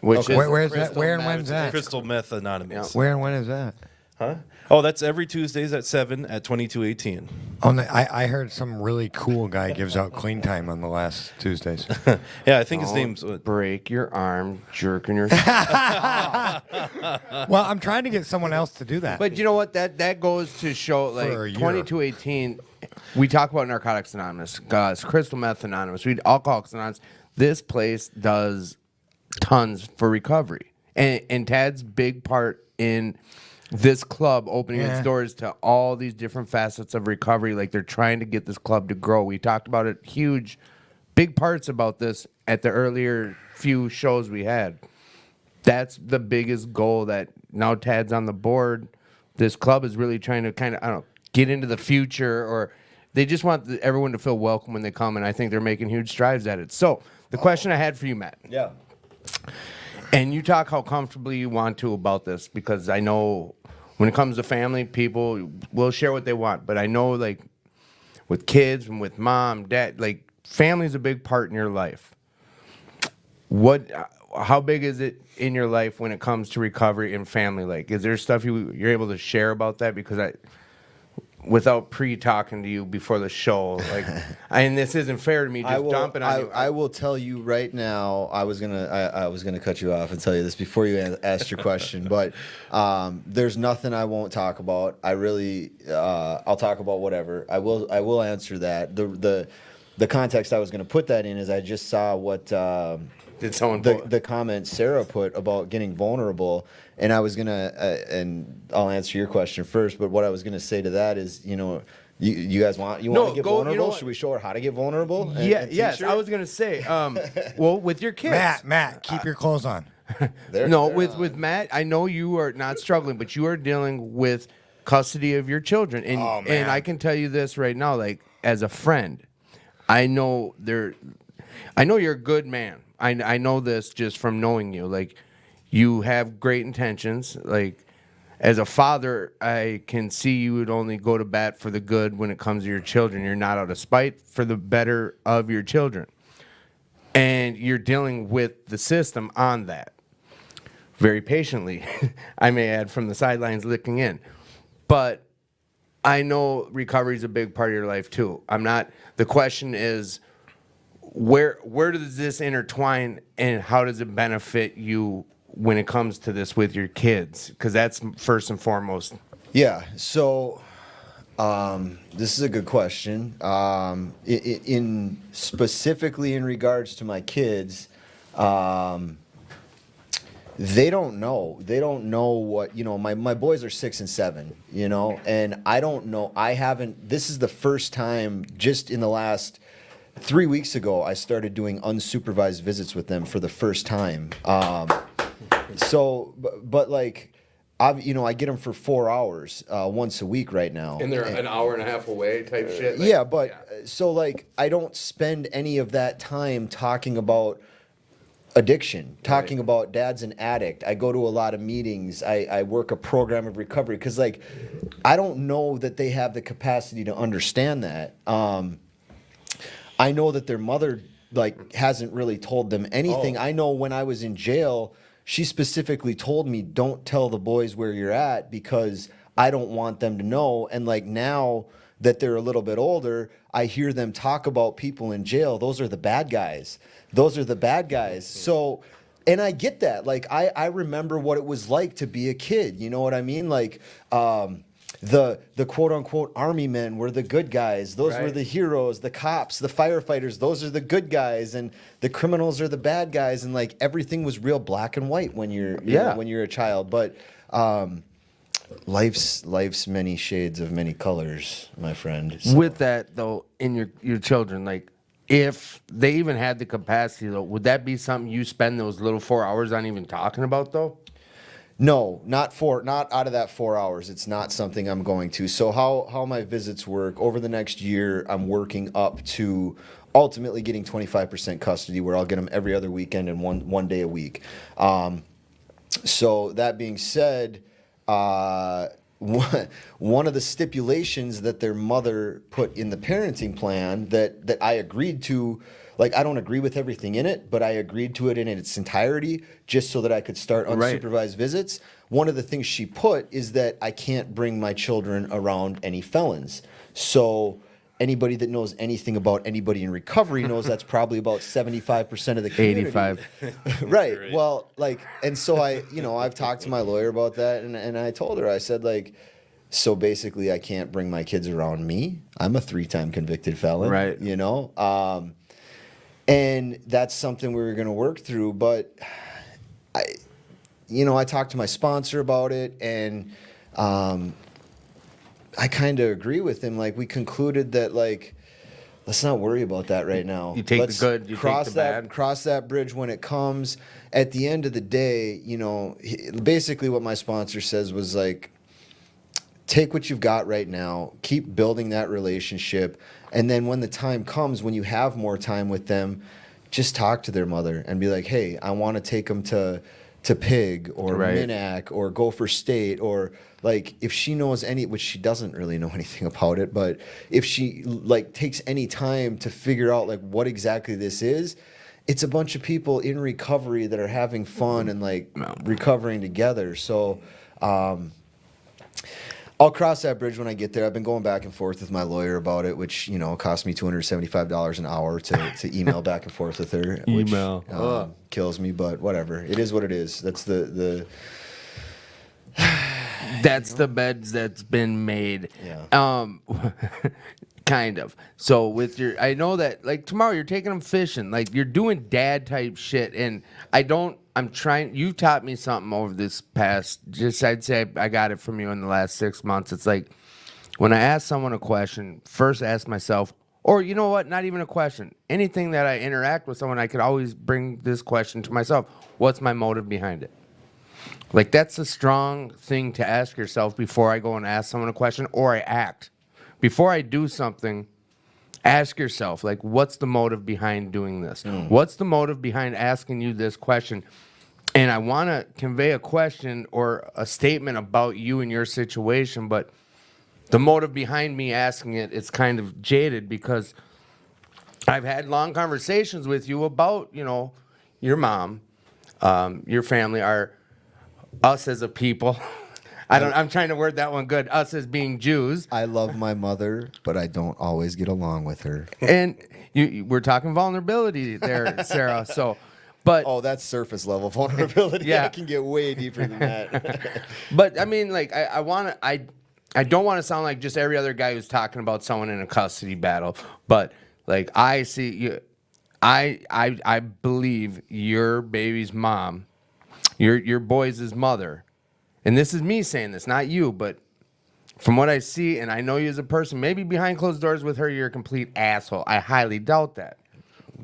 Which Okay. is Where's that? Crystal Where and Meth. when's that? Crystal Meth Anonymous. Where and when is that? Huh? Oh, that's every Tuesdays at 7 at 2218. I heard some really cool guy gives out clean time on the last Tuesdays. Yeah, I think his Don't name's. break your arm, jerking your. Well, I'm trying to get someone else to do that. But you know what? That goes to show, like, For a year. 2218. We talk about Narcotics Anonymous, guys, Crystal Meth Anonymous, we Alcoholics Anonymous. This place does tons for recovery, and Tad's big part in this club opening its Yeah. doors to all these different facets of recovery. Like, they're trying to get this club to grow. We talked about it, big parts about this at the earlier few shows we had. That's the biggest goal that now Tad's on the board. This club is really trying to kind of, I don't know, get into the future, or they just want everyone to feel welcome when they come, and I think they're making huge strides at it. So the question I had for you, Matt, Yeah. and you talk how comfortably you want to about this, because I know when it comes to family, people will share what they want, but I know, like, with kids and with mom, dad, like, family's a big part in your life. How big is it in your life when it comes to recovery and family? Like, is there stuff you're able to share about that? Because without pre-talking to you before the show, like, and this isn't fair to me just dumping on you. I will tell you right now. I was gonna cut you off and tell you this before you asked your question, but there's nothing I won't talk about. I really, I'll talk about whatever. I will answer that. The context I was gonna put that in is I just saw what Did someone put? the comment Sarah put about getting vulnerable, and I was gonna and I'll answer your question first. But what I was gonna say to that is, you know, you guys want to get go- you know vulnerable? what? Should we show her how to get vulnerable? and- Yeah, and yes. teach her? I was gonna say, well, with your kids. Matt, keep your clothes on. They're- No, they're with Matt, I know you are not struggling, but you are dealing with custody of your children, and Oh, and man. I can tell you this right now, like, as a friend, I know you're a good man. I know this just from knowing you. Like, you have great intentions. Like, as a father, I can see you would only go to bat for the good when it comes to your children. You're not out of spite, for the better of your children, and you're dealing with the system on that very patiently, I may add, from the sidelines looking in. But I know recovery is a big part of your life too. The question is, where does this intertwine, and how does it benefit you when it comes to this with your kids? Because that's first and foremost. Yeah. So, this is a good question. In specifically in regards to my kids, they don't know. They don't know what, you know, my boys are 6 and 7, you know, and I don't know. This is the first time, just in the last 3 weeks ago, I started doing unsupervised visits with them for the first time. But like, I get them for 4 hours once a week right now. And they're an hour and a half away type shit. Yeah, but so like I don't spend any of that time talking about addiction, talking about dad's an addict. I go to a lot of meetings. I work a program of recovery because like I don't know that they have the capacity to understand that. I know that their mother like hasn't really told them anything. I know when I was in jail, she specifically told me, don't tell the boys where you're at because I don't want them to know. And like now that they're a little bit older, I hear them talk about people in jail. Those are the bad guys. Those are the bad guys. So, and I get that. Like I remember what it was like to be a kid. You know what I mean? Like the quote unquote army men were the good guys. Those were Right. the heroes, the cops, the firefighters. Those are the good guys, and the criminals are the bad guys. And like everything was real black and white when you're you know, when you're a child. But life's many shades of many colors, my friend. So- With that though, in your children, like if they even had the capacity though, would that be something you spend those little 4 hours on even talking about though? No, not out of that 4 hours. It's not something I'm going to. So how my visits work over the next year, I'm working up to ultimately getting 25% custody, where I'll get them every other weekend and one day a week. So that being said, one of the stipulations that their mother put in the parenting plan that I agreed to, like I don't agree with everything in it, but I agreed to it in its entirety just so that I could start Right. unsupervised visits. One of the things she put is that I can't bring my children around any felons. So anybody that knows anything about anybody in recovery knows that's probably about 75% of the community. 85. Right. Well, like, and so I've talked to my lawyer about that, and I told her, I said, like, so basically I can't bring my kids around me. I'm a 3-time convicted felon. Right. And that's something we were going to work through. But I talked to my sponsor about it, and I kind of agree with him. Like, we concluded that, like, let's not worry about that right now. You take the Let's good, you take cross the that, bad. Cross that bridge when it comes. At the end of the day, basically what my sponsor says was like, take what you've got right now, keep building that relationship, and then when the time comes, when you have more time with them, just talk to their mother and be like, hey, I want to take them to Pig or Right. Minac or Gopher State, or like if she knows which she doesn't really know anything about it, but if she like takes any time to figure out like what exactly this is, it's a bunch of people in recovery that are having fun and like recovering together. So I'll cross that bridge when I get there. I've been going back and forth with my lawyer about it, which cost me $275 an hour to email back and forth with her. Email. Which, kills me, but whatever. It is what it is. That's the That's the beds that's been made. Yeah. Kind of. So with I know that like tomorrow you're taking them fishing, like you're doing dad type shit, and I'm trying. You taught me something over this past. I'd say I got it from you in the last 6 months. It's like when I ask someone a question, first ask myself, or you know what, not even a question. Anything that I interact with someone, I could always bring this question to myself: what's my motive behind it? Like that's a strong thing to ask yourself before I go and ask someone a question or I act. Before I do something, ask yourself, like, what's the motive behind doing this? What's the motive behind asking you this question? And I want to convey a question or a statement about you and your situation, but the motive behind me asking it's kind of jaded because I've had long conversations with you about, your mom, your family, us as a people. I'm trying to word that one good. Us as being Jews. I love my mother, but I don't always get along with her. And we're talking vulnerability there, Sarah. So, but Oh, that's surface level vulnerability. Yeah. I can get way deeper than that. but I mean, like I don't want to sound like just every other guy who's talking about someone in a custody battle. But like I see you, I believe your baby's mom, your boy's mother. And this is me saying this, not you, but from what I see, and I know you as a person, maybe behind closed doors with her, you're a complete asshole. I highly doubt that.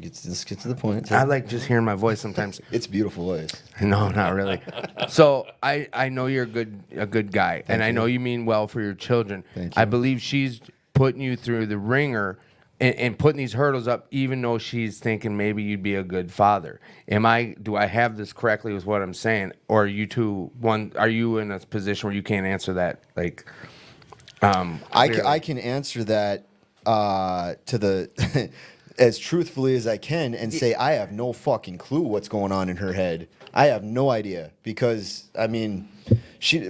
Let's get to the point. I like just hearing my voice sometimes. It's a beautiful voice. No, not really. So I know you're a good guy, and I know you mean well for your children. Thank you. I believe she's putting you through the ringer and putting these hurdles up, even though she's thinking maybe you'd be a good father. Do I have this correctly with what I'm saying, or are you are you in a position where you can't answer that? Like, I can answer that to the as truthfully as I can and say I have no fucking clue what's going on in her head. I have no idea because I mean, she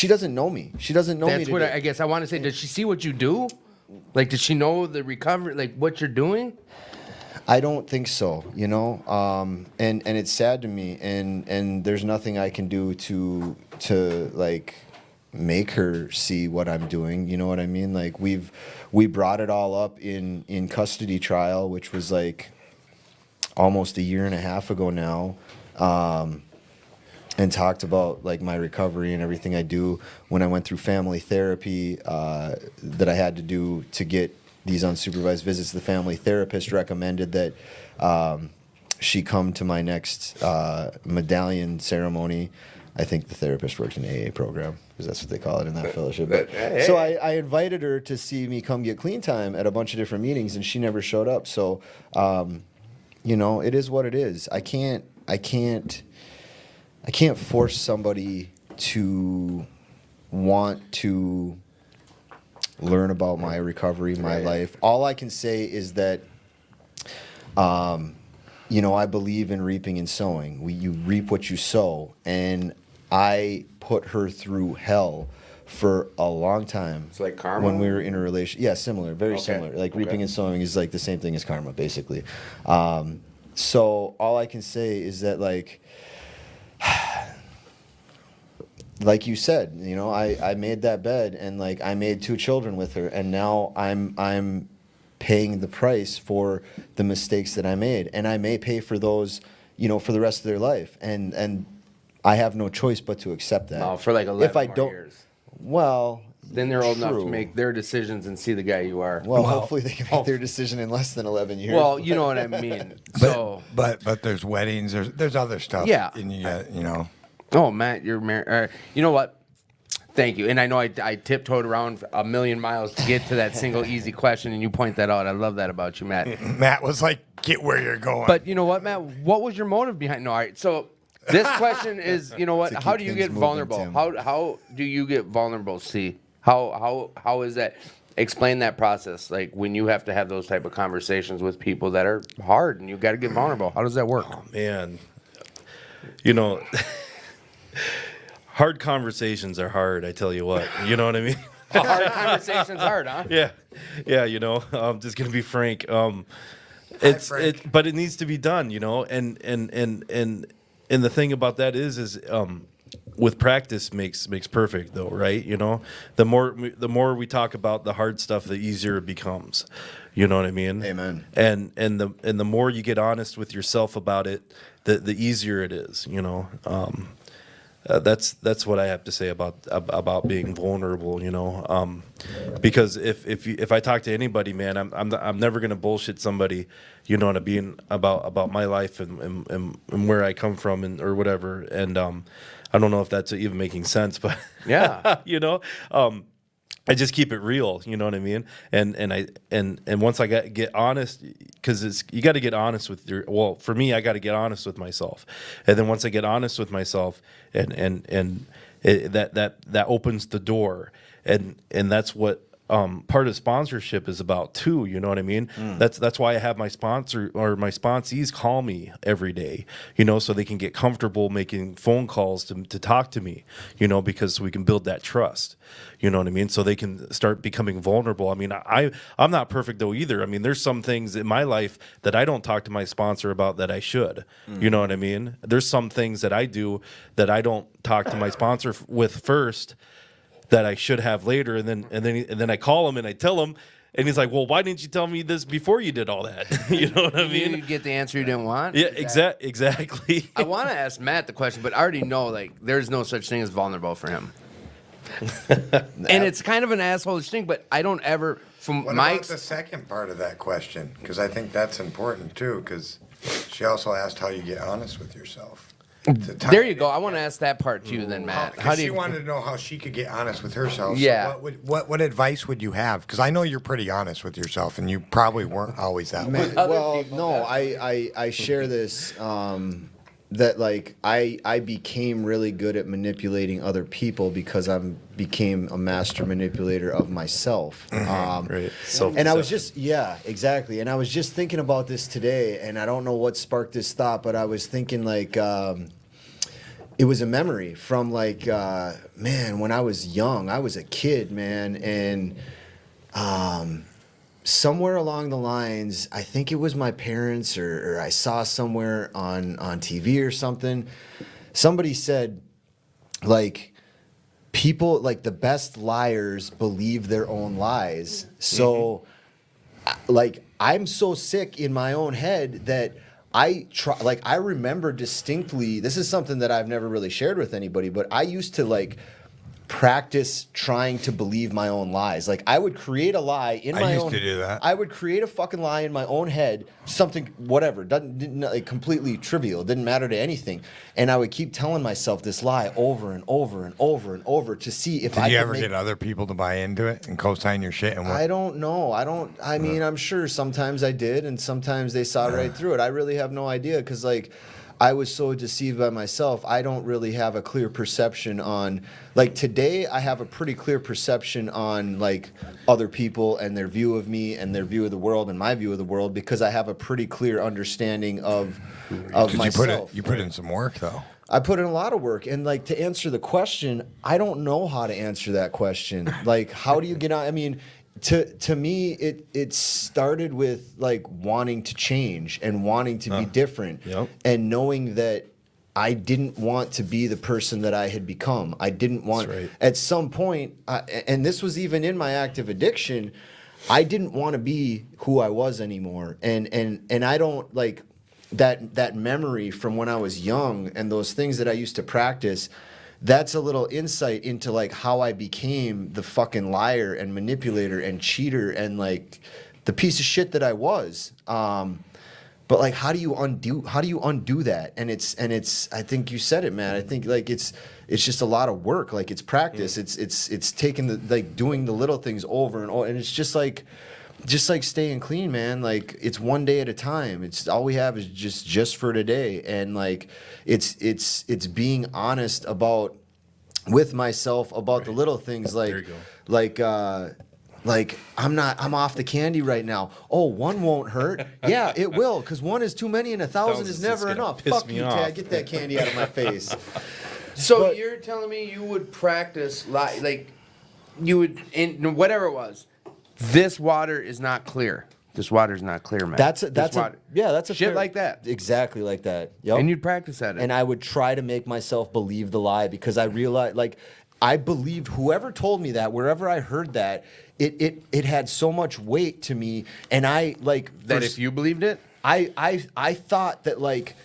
doesn't know me. She doesn't know me. That's what I guess I want to say. Does she see what you do? Like, does she know the recovery, like what you're doing? I don't think so, you know, and it's sad to me, and there's nothing I can do to like make her see what I'm doing. You know what I mean? Like we brought it all up in custody trial, which was like almost a year and a half ago now, and talked about like my recovery and everything I do when I went through family therapy that I had to do to get these unsupervised visits. The family therapist recommended that she come to my next medallion ceremony. I think the therapist works in an AA program because that's what they call it in that fellowship. But, so I invited her to see me come get clean time at a bunch of different meetings, and she never showed up. So, you know, it is what it is. I can't force somebody to want to learn about my recovery, my life. All I can say is that, you know, I believe in reaping and sowing. You reap what you sow, and I put her through hell for a long time. It's like karma? When we were in a relation. Yeah, similar, very Okay. similar. Like Okay. reaping and sowing is like the same thing as karma, basically. So all I can say is that like you said, you know, I made that bed and like I made 2 children with her, and now I'm paying the price for the mistakes that I made, and I may pay for those, you know, for the rest of their life, and I have no choice but to accept that. Oh, for like 11 if I more don't, years. well, Then they're old enough to true. make their decisions and see the guy you are. Well, hopefully they can make their decision in less than 11 years. Well, you know what I mean. So, But there's weddings, there's other stuff. Yeah. And you know. oh, Matt, you're married. You know what? Thank you. And I know I tiptoed around a million miles to get to that single easy question, and you point that out. I love that about you, Matt. Matt was like, get where you're going. But you know what, Matt? What was your motive behind? No, all right. So this question is, you know what? To How keep do you things get moving, vulnerable? Tim. How do you get vulnerable? See, how is that? Explain that process. Like when you have to have those type of conversations with people that are hard, and you got to get vulnerable. How does that work? Man, you know, hard conversations are hard. I tell you what. You know what I mean? A hard conversation's hard, huh? Yeah. You know, I'm just gonna be frank. Frank. But it needs to be done. You know, and the thing about that is with practice makes perfect, though, right? You know, the more we talk about the hard stuff, the easier it becomes. You know what I mean? Amen. And the more you get honest with yourself about it, the easier it is. You know. That's what I have to say about being vulnerable, you know, because if I talk to anybody, man, I'm never gonna bullshit somebody, you know, about my life and where I come from and or whatever, and I don't know if that's even making sense, but Yeah. you know, I just keep it real, you know what I mean? And once I get honest, because you got to get honest with for me, I got to get honest with myself, and then once I get honest with myself, that opens the door, and that's what part of sponsorship is about too. You know what I mean? That's why I have my sponsor or my sponsees call me every day, you know, so they can get comfortable making phone calls to talk to me, you know, because we can build that trust, you know what I mean? So they can start becoming vulnerable. I mean, I'm not perfect though either. I mean, there's some things in my life that I don't talk to my sponsor about that I should, you know what I mean? There's some things that I do that I don't talk to my sponsor with first, that I should have later, and then I call him and I tell him, and he's like, "Well, why didn't you tell me this before you did all that?" You know what I mean? You get the answer you didn't want. Yeah, exactly. I want to ask Matt the question, but I already know like there's no such thing as vulnerable for him. And it's kind of an asshole thing, but I don't ever from What my about the second part of that question? Because I think that's important too. Because she also asked how you get honest with yourself. there you go. I want to ask that part to you then, Matt. How do she you? wanted to know how she could get honest with herself. Yeah. So what advice would you have? Because I know you're pretty honest with yourself, and you probably weren't always that way. Well, no, I share this that like I became really good at manipulating other people because I became a master manipulator of myself. Right. And I was just exactly. And I was just thinking about this today, and I don't know what sparked this thought, but I was thinking like it was a memory from like man, when I was young, I was a kid, man, and somewhere along the lines, I think it was my parents or I saw somewhere on TV or something, somebody said, like, people, like, the best liars believe their own lies. So, like, I'm so sick in my own head that I try, like, I remember distinctly, this is something that I've never really shared with anybody, but I used to, like, practice trying to believe my own lies. Like I would create a lie in my own. I used to do that. I would create a fucking lie in my own head, something whatever, didn't like completely trivial, it didn't matter to anything, and I would keep telling myself this lie over and over and over and over to see if I Did you could ever make, get other people to buy into it and co-sign your shit? And I don't know. I mean, I'm sure sometimes I did, and sometimes they saw right through it. I really have no idea because, like, I was so deceived by myself. I don't really have a clear perception on, like, today I have a pretty clear perception on, like, other people and their view of me and their view of the world and my view of the world because I have a pretty clear understanding of myself. You put in some work though. I put in a lot of work, and like to answer the question, I don't know how to answer that question. Like, how do you get on? I mean, to me, it started with like wanting to change and wanting to be different, Yep. and knowing that I didn't want to be the person that I had become. I didn't want. That's right. At some point, and this was even in my active addiction, I didn't want to be who I was anymore, and I don't like. That memory from when I was young and those things that I used to practice, that's a little insight into like how I became the fucking liar and manipulator and cheater and like the piece of shit that I was. But like, how do you undo that? And it's I think you said it, man. I think like it's just a lot of work. Like it's practice. It's taking the like doing the little things over and over, and it's just like staying clean, man. Like it's one day at a time. It's all we have is just for today, and like it's being honest about with myself about the little things. Like There you go. like I'm off the candy right now. Oh, one won't hurt. Yeah, it will, because one is too many and 1,000 is Thousands never is gonna enough. piss Fuck me you, off. Tad. Get that candy out of my face. So But- you're telling me you would practice like you would in whatever it was. This water is not clear. This water is not clear, man. That's This a water. shit like that. Exactly like that. Yep. And you'd practice at it. And I would try to make myself believe the lie because I realized, like, I believed whoever told me that, wherever I heard that, it had so much weight to me, and I like that if you believed it, I thought that like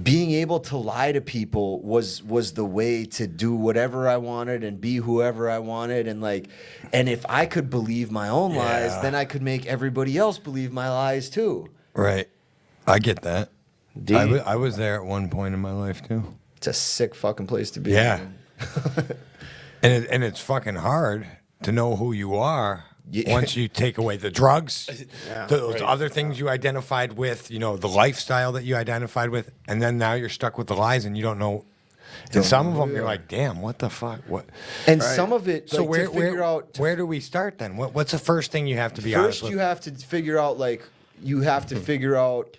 being able to lie to people was the way to do whatever I wanted and be whoever I wanted, and like, and if I could believe my own lies, Yeah. then I could make everybody else believe my lies too. Right. I get that. Do you? I was there at one point in my life too. It's a sick fucking place to be. Yeah. man. And it's fucking hard to know who you are Yeah. once you take away the drugs, those right. other things you identified with, you know, the lifestyle that you identified with, and then now you're stuck with the lies and you don't know. And some of them you're like, damn, what the fuck? What? And some of it, So like, to figure out. where do we start then? What's the first thing you have to be honest First, with? you have to figure out, like, you have to figure out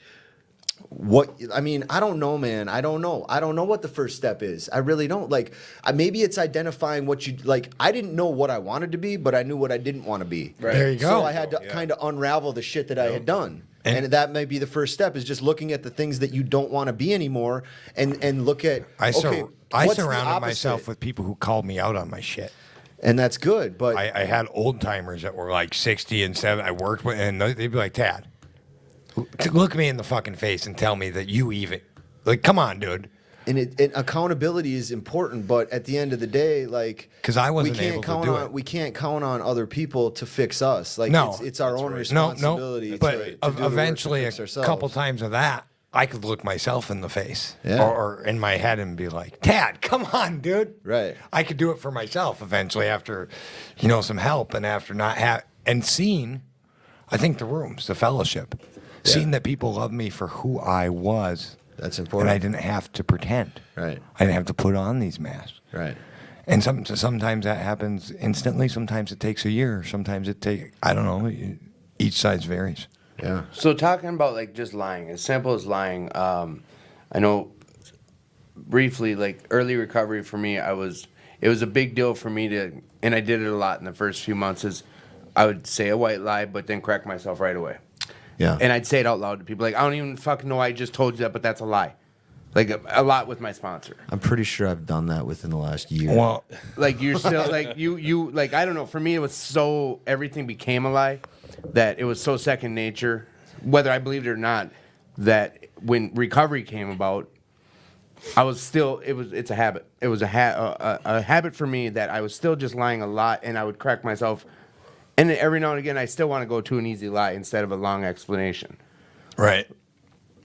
what, I mean, I don't know, man. I don't know what the first step is. I really don't. Like, maybe it's identifying what you, like, I didn't know what I wanted to be, but I knew what I didn't want to be. Right. There you go. So I had to kind of unravel the shit that I had done. And that may be the first step, is just looking at the things that you don't want to be anymore and look at, I what's the surrounded myself opposite? with people who called me out on my shit. And that's good, but I had old timers that were like 60 and 70. I worked with, and they'd be like, Tad, look me in the fucking face and tell me that you even, like, come on, dude. and accountability is important, but at the end of the day, like 'Cause I wasn't we can't able to count do on it. we can't count on other people to fix us. Like No. it's our own No, responsibility. no. But to do the work to eventually, fix a ourselves. couple times of that, I could look myself in the face Yeah. or in my head and be like, Dad, come on, dude. Right. I could do it for myself eventually after, some help and after not and seeing, I think the rooms, the fellowship, seeing that people love me for who I was. That's And important. I didn't have to pretend. Right. I didn't have to put on these masks. Right. And sometimes that happens instantly. Sometimes it takes a year. Sometimes I don't know. Each side varies. Yeah. So talking about like just lying, as simple as lying. I know briefly, like early recovery for me, it was a big deal for me and I did it a lot in the first few months. Is I would say a white lie, but then correct myself right away. Yeah. And I'd say it out loud to people, like I don't even fucking know I just told you that, but that's a lie. Like a lot with my sponsor. I'm pretty sure I've done that within the last year. Well, Like you're still like you like I don't know. For me, it was so everything became a lie that it was so second nature, whether I believed it or not. That when recovery came about, I was still it's a habit. It was a habit for me that I was still just lying a lot, and I would correct myself. And then every now and again, I still want to go to an easy lie instead of a long explanation. right.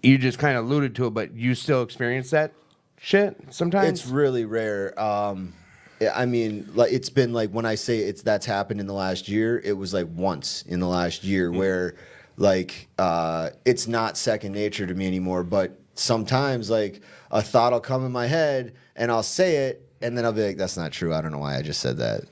You just kind of alluded to it, but you still experience that shit sometimes. It's really rare. Yeah, I mean, like it's been like when I say that's happened in the last year, it was like once in the last year where like it's not second nature to me anymore. But sometimes like a thought will come in my head and I'll say it and then I'll be like, that's not true. I don't know why I just said that.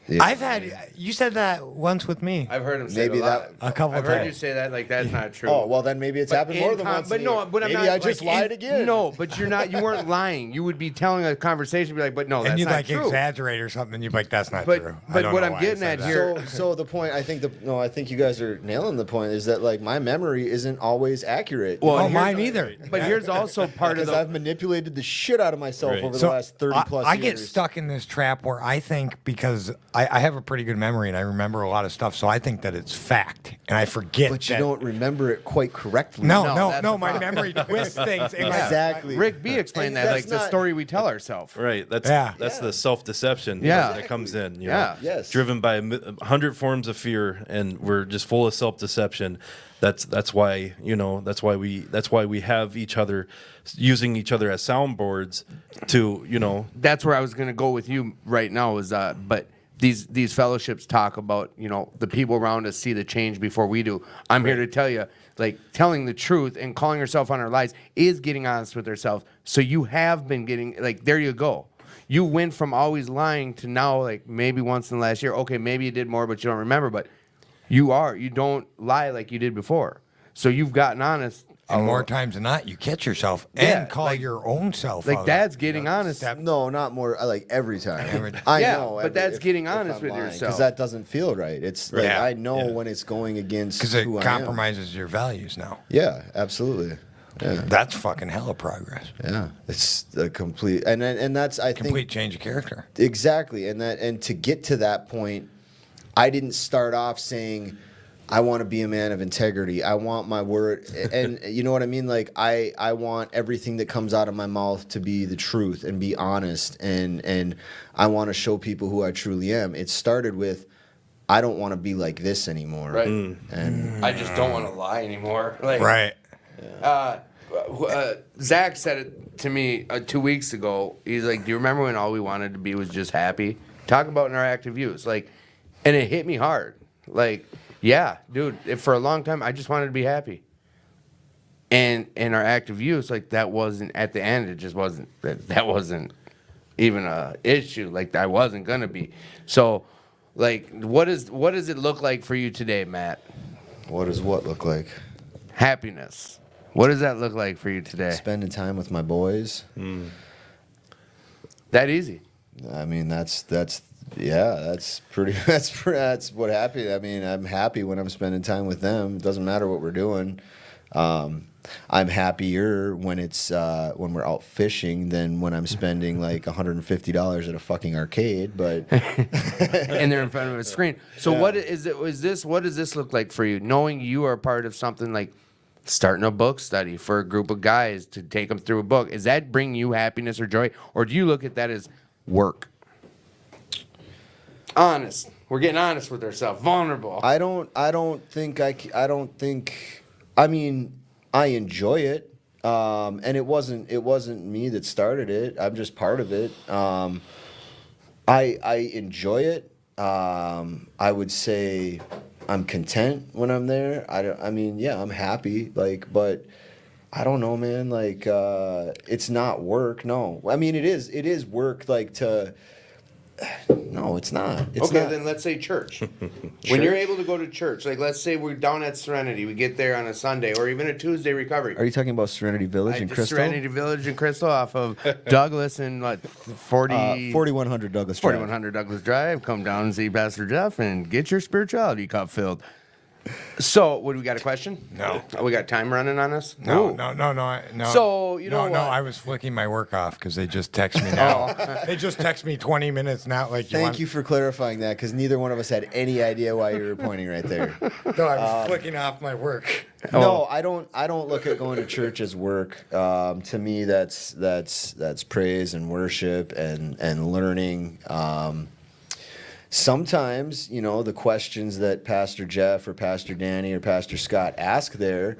You said that once with me. I've heard him say Maybe it a lot. that- A couple I've heard times. you say that like that's not true. Oh well, then maybe it's happened more than once. But in a no, year. but I'm maybe not. I just like, lied again. No, but you're not. You weren't lying. You would be telling a conversation, be like, but no, that's And you'd not like true. exaggerate or something. And you'd be like, that's not But- true. I but don't what know I'm why I getting said at that. here- So the point I think I think you guys are nailing the point is that like my memory isn't always accurate. Well, Oh, here's- mine either. But here's also part of because I've the. manipulated the shit out of myself Right. over the So last 30 plus I years. get stuck in this trap where I think because I have a pretty good memory and I remember a lot of stuff, so I think that it's fact and I forget. But you that- don't remember it quite correctly. No, No, no, that's no. the My problem. memory twists things. Exactly. Rick B explained And that, that's like the not- story we tell ourselves. Right. That's Yeah. the self-deception Yeah. that comes in. You Yeah. know? Yes. Driven by 100 forms of fear, and we're just full of self-deception. That's why we have each other using each other as soundboards to That's where I was gonna go with you right now. Is but these fellowships talk about the people around us see the change before we do. I'm here to tell you, like telling the truth and calling yourself on our lies is getting honest with yourself. So you have been getting like there you go. You went from always lying to now like maybe once in the last year. Okay, maybe you did more, but you don't remember. But you don't lie like you did before. So you've gotten honest. And more times than not, you catch yourself Yeah, and call like- your own self. like out. Dad's getting honest. No, not more. Like every time. Every- I Yeah, know. but that's getting honest with yourself. because that doesn't feel right. It's like Yeah. I know when it's going against because it who I am. compromises your values now. Yeah, absolutely. Yeah, That's fucking hella progress. yeah. It's a complete and that's I Complete think change of character. exactly and to get to that point, I didn't start off saying I want to be a man of integrity. I want my word, and you know what I mean. Like I want everything that comes out of my mouth to be the truth and be honest, and I want to show people who I truly am. It started with, I don't want to be like this anymore. Right. And I just don't want to lie anymore. Like, Right. Zach said it to me 2 weeks ago. He's like, "Do you remember when all we wanted to be was just happy?" Talk about in our active use, like, and it hit me hard. Like, yeah, dude, for a long time I just wanted to be happy. And in our active use, like that wasn't at the end. It just wasn't. That wasn't even a issue. Like I wasn't gonna be. So, like, what does it look like for you today, Matt? what does what look like? Happiness. What does that look like for you today? Spending time with my boys. That easy. I mean, that's pretty. That's what happy. I mean, I'm happy when I'm spending time with them. It doesn't matter what we're doing. I'm happier when it's when we're out fishing than when I'm spending like $150 at a fucking arcade. But And they're in front of a screen. So what is it? Is this? What does this look like for you? Knowing you are part of something like starting a book study for a group of guys to take them through a book. Is that bring you happiness or joy, or do you look at that as work? Honest. We're getting honest with ourselves. Vulnerable. I don't think. I mean, I enjoy it, and it wasn't me that started it. I'm just part of it. I enjoy it. I would say I'm content when I'm there. I mean, yeah, I'm happy. Like, but I don't know, man. Like, it's not work. No, I mean, it is. It is work. Like to. No, it's not. It's okay, not. then let's say church. When you're able to go to church, like let's say we're down at Serenity, we get there on a Sunday or even a Tuesday recovery. Are you talking about Serenity Village in just Crystal? Serenity Village in Crystal off of Douglas and what 4100 Douglas Drive. 4100 Douglas Drive. Come down and see Pastor Jeff and get your spirituality cup filled. So, what do we got? A question? No. Oh, we got time running on us? No, Ooh. no. So, you know no, what? I was flicking my work off because they just text me now. Oh. They just text me 20 minutes now. Like, Thank you for clarifying that, because neither one of us had any idea why you were pointing right there. No, I was flicking off my work. No, I don't look at going to church as work. To me, that's praise and worship and learning. Sometimes, you know, the questions that Pastor Jeff or Pastor Danny or Pastor Scott ask there,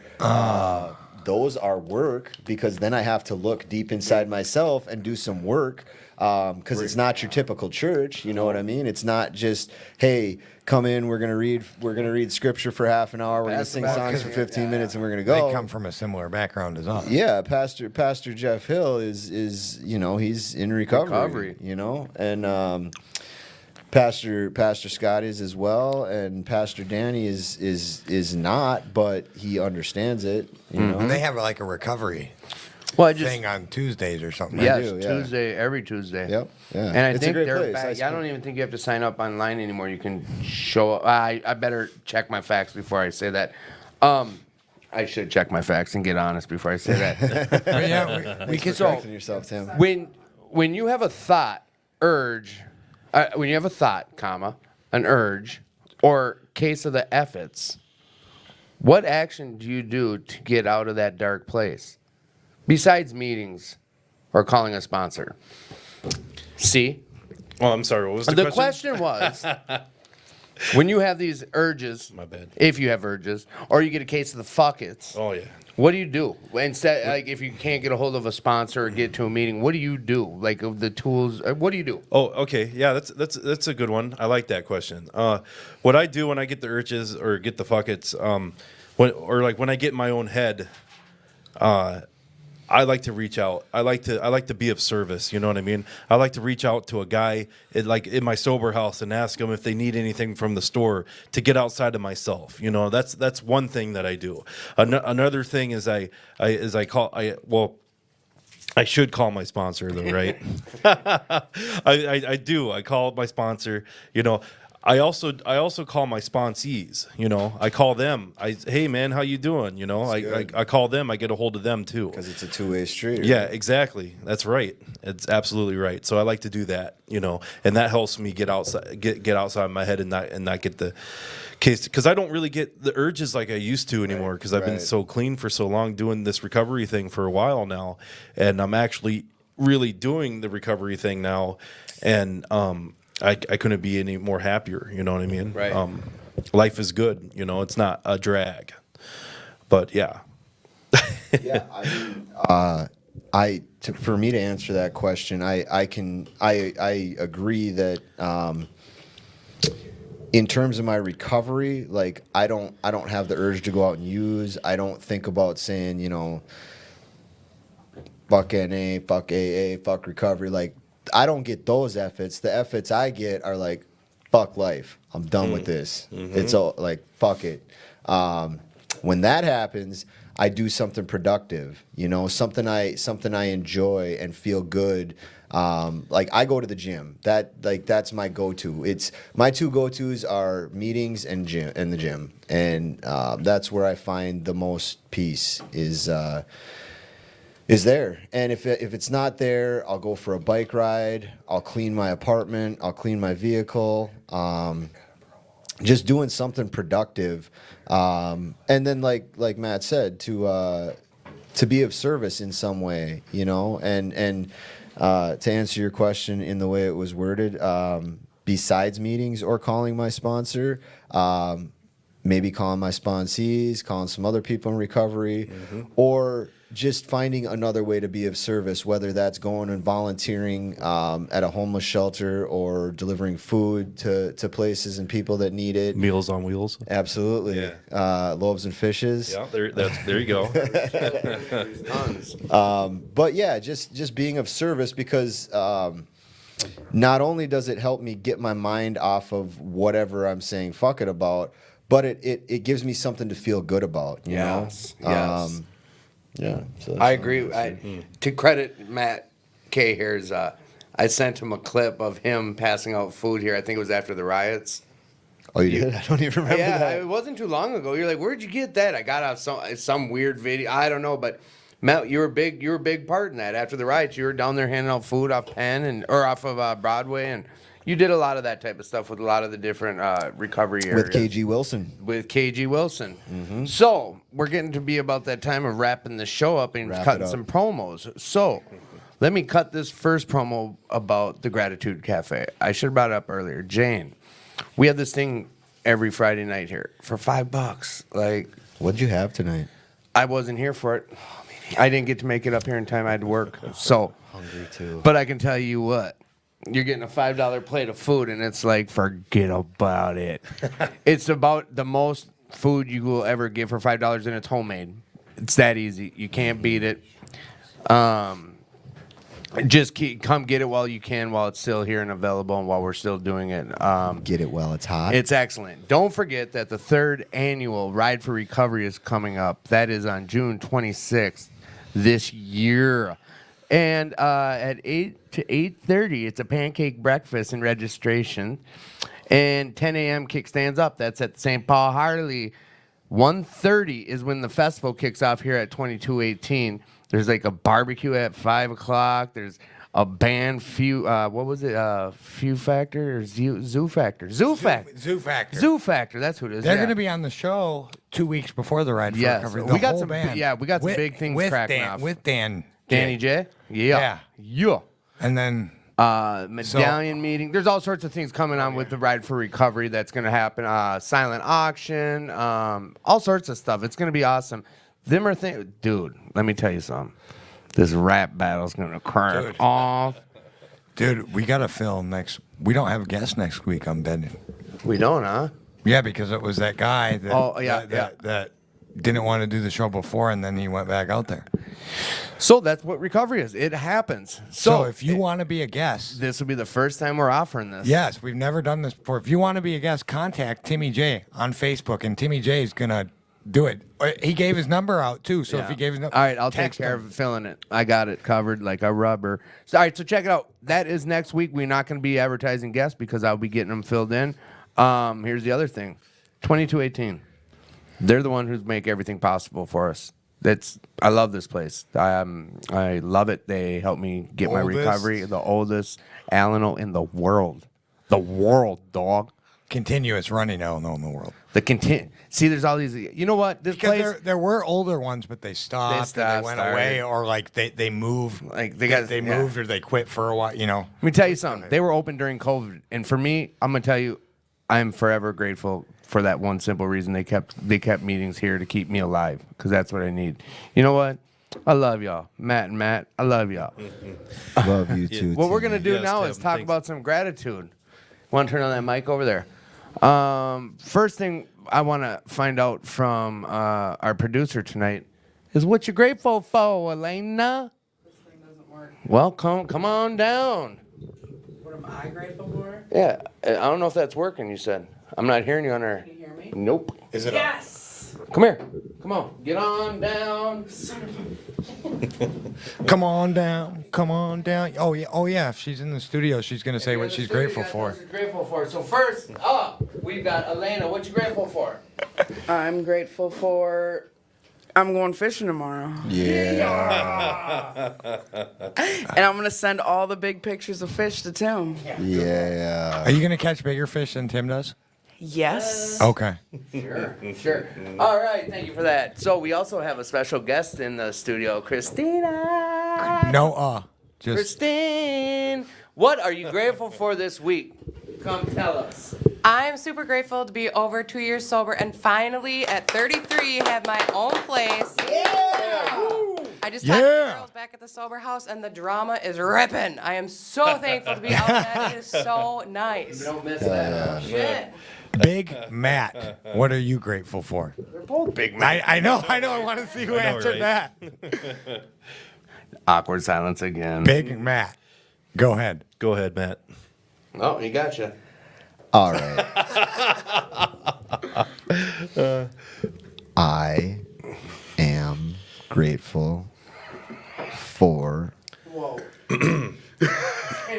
those are work, because then I have to look deep inside myself and do some work, because it's not your typical church. You know what I mean? It's not just, hey, come in, we're gonna read scripture for half an hour, we're gonna sing songs for 15 minutes, and we're gonna go. They come from a similar background as us. Yeah, Pastor Jeff Hill is you know, he's in recovery. You know, and Pastor Scott is as well, and Pastor Danny is not, but he understands it. You know, And they have like a recovery thing on Tuesdays or something. Yes, do, yeah. Tuesday, every Tuesday. Yep, yeah. And I It's a think great they're place. back. I don't even think you have to sign up online anymore. You can show up. I better check my facts before I say that. I should check my facts and get honest before I say that. But yeah, we can. Correcting yourself, Tim. When you have a thought, urge, when you have a thought, comma, an urge, or case of the efforts, what action do you do to get out of that dark place? Besides meetings or calling a sponsor. See? Oh, I'm sorry. What was the The question was, when you have these urges, My bad. if you have urges, or you get a case of the fuckets, Oh yeah. what do you do? Instead, like if you can't get a hold of a sponsor or get to a meeting, what do you do? Like of the tools, what do you do? Oh, okay. Yeah, that's a good one. I like that question. What I do when I get the urges or get the fuckets, when I get in my own head, I like to reach out. I like to be of service. You know what I mean? I like to reach out to a guy in my sober house and ask them if they need anything from the store to get outside of myself. You know, that's one thing that I do. Another thing is I should call my sponsor though, right? I do. I call my sponsor. You know, I also call my sponsees. You know, I call them. Hey man, how you doing? You know, I call them. I get a hold of them too. Because it's a two-way street. Yeah, exactly. That's right. It's absolutely right. So I like to do that. You know, and that helps me get outside my head and not get the case, because I don't really get the urges like I used to anymore, because I've been Right. so clean for so long, doing this recovery thing for a while now, and I'm actually really doing the recovery thing now, and I couldn't be any more happier. You know what I mean? Right. Life is good. You know, it's not a drag. But yeah. Yeah, I mean, for me to answer that question, I agree that in terms of my recovery, like I don't have the urge to go out and use. I don't think about saying, you know, fuck NA, fuck AA, fuck recovery. Like I don't get those efforts. The efforts I get are like, fuck life. I'm done with this. It's all like, fuck it. When that happens, I do something productive, you know, something I enjoy and feel good. Like I go to the gym. That's my go-to. It's my two go-tos are meetings and the gym, and that's where I find the most peace is there. And if it's not there, I'll go for a bike ride. I'll clean my apartment. I'll clean my vehicle. just doing something productive, and then like Matt said, to be of service in some way, you know, and to answer your question in the way it was worded, besides meetings or calling my sponsor, maybe calling my sponsees, calling some other people in recovery, or just finding another way to be of service, whether that's going and volunteering at a homeless shelter or delivering food to places and people that need it. Meals on Wheels. Absolutely. Yeah. Loaves and fishes. Yeah, there you go. Tons. But yeah, just being of service, because not only does it help me get my mind off of whatever I'm saying fuck it about, but it gives me something to feel good about, you Yes, know? yes. Yeah. So I agree. To credit Matt K. here's I sent him a clip of him passing out food here. I think it was after the riots. Oh, you did? I don't even remember Yeah, that. it wasn't too long ago. You're like, where'd you get that? I got off some weird video. I don't know, but Matt, you were a big part in that. After the riots, you were down there handing out food off Penn or off of Broadway, and you did a lot of that type of stuff with a lot of the different recovery areas. With KG Wilson. With KG Wilson. So we're getting to be about that time of wrapping the show up and Wrap it cutting up. some promos. So let me cut this first promo about the Gratitude Cafe. I should have brought it up earlier. Jane, we have this thing every Friday night here for $5. Like, What'd you have tonight? I wasn't here for it. I didn't get to make it up here in time. I had to work. So, Hungry too. but I can tell you what. You're getting a $5 plate of food, and it's like, forget about it. It's about the most food you will ever get for $5, and it's homemade. It's that easy. You can't beat it. Just come get it while you can, while it's still here and available, and while we're still doing it. Get it while it's hot. It's excellent. Don't forget that the 3rd annual Ride for Recovery is coming up. That is on June 26th this year. And at 8 to 8:30, it's a pancake breakfast and registration. And 10 a.m. kickstands up. That's at St. Paul Harley. 1:30 is when the festival kicks off here at 2218. There's like a barbecue at 5 o'clock. There's a band, what was it? Few Factor or Zoo Factor? Zoo Factor. Zoo Factor. Zoo Factor. That's who it is. They're yeah. going to be on the show 2 weeks before the Ride for Yes. Recovery. We The got whole some- band. yeah, we got some big things with cracking Dan, off. with Dan. Danny J? Yeah. And then Medallion meeting. There's all sorts of things coming on with the Ride for Recovery that's going to happen. Silent auction, all sorts of stuff. It's going to be awesome. Them are things, dude. Let me tell you something. This rap battle's going to crack off. dude, we got to film next. We don't have a guest next week, I'm betting. We don't, huh? Yeah, because it was that guy that, Oh, yeah, that didn't want to do the show before, and then he went back out there. So that's what recovery is. It happens. So if you want to be a guest, This will be the first time we're offering this. yes, we've never done this before. If you want to be a guest, contact Timmy J on Facebook, and Timmy J is gonna do it. He gave his number out too, so if he gave his number, All right, I'll take text care him. of filling it. I got it covered like a rubber. So, all right, so check it out. That is next week. We're not going to be advertising guests because I'll be getting them filled in. Here's the other thing. 2218. They're the one who's make everything possible for us. I love this place. I love it. They help me get my Oldest. recovery. The oldest Alano in the world. The world, dog. Continuous running Alano in the world. See, there's all these. You know what? This Because place. there were older ones, but they stopped, or they went started. away, or like they moved, Like, they yeah. moved, or they quit for a while. You know, Let me tell you something. They were open during COVID, and for me, I'm gonna tell you, I'm forever grateful for that one simple reason. They kept meetings here to keep me alive, because that's what I need. You know what? I love y'all, Matt and Matt. I love y'all. Love you too. What we're gonna do Yes, now Tim, is talk thanks. about some gratitude. Want to turn on that mic over there? First thing I want to find out from our producer tonight is what you're grateful for, Elena. This thing doesn't work. Well, come on down. What am I grateful for? Yeah, I don't know if that's working. You said I'm not hearing you on our. Can you hear me? Nope. is it? Yes! Come here. Come on. Get on down. Come on down, come on down. Oh yeah. If she's in the studio, she's gonna say what she's grateful for. What she's grateful for. So first up, we've got Elena. What you grateful for? I'm grateful for. I'm going fishing tomorrow. Yeah. And I'm going to send all the big pictures of fish to Tim. Yeah. Are you gonna catch bigger fish than Tim does? Yes. Okay. Sure. All right, thank you for that. So we also have a special guest in the studio, Christina. No, just Christine, what are you grateful for this week? Come tell us. I'm super grateful to be over 2 years sober and finally at 33 have my own place. I just talked to the girls back at the sober house and the drama is ripping. I am so thankful to be out there. It is so nice. Don't miss that. Shit. Big Matt. What are you grateful for? They're both big men. I know. I want to see who answered right? that. Awkward silence again. Big Matt. Go ahead. Go ahead, Matt. Oh, he got you. All right. I am grateful for.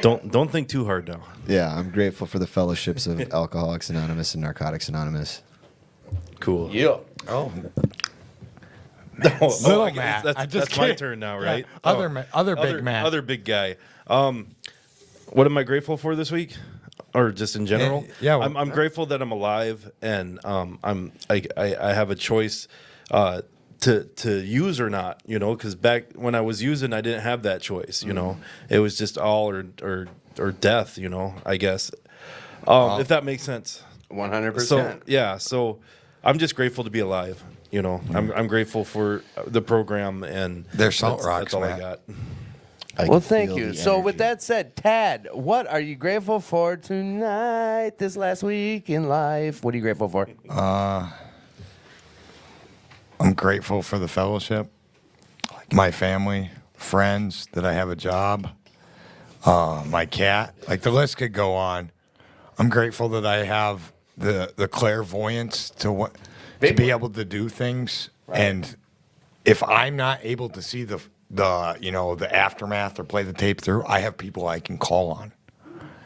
Don't think too hard now. Yeah, I'm grateful for the fellowships of Alcoholics Anonymous and Narcotics Anonymous. Cool. Yeah. Oh, Little I guess Matt. I'm just That's my kidding. turn now, Yeah. right? Other big Matt. Other big guy. What am I grateful for this week, or just in general? Yeah, well, I'm grateful that I'm alive and I have a choice to use or not. You know, because back when I was using, I didn't have that choice. You know, it was just all or death. You know, I guess if that makes sense. 100%. So yeah, so I'm just grateful to be alive. You know, I'm grateful for the program and They're salt that's, rocks, That's all I Matt. got. Well, thank you. So, with that said, Tad, what are you grateful for tonight, this last week in life? What are you grateful for? I'm grateful for the fellowship, my family, friends, that I have a job, my cat. Like the list could go on. I'm grateful that I have the clairvoyance to be able to do things. Right. And if I'm not able to see the aftermath or play the tape through, I have people I can call on,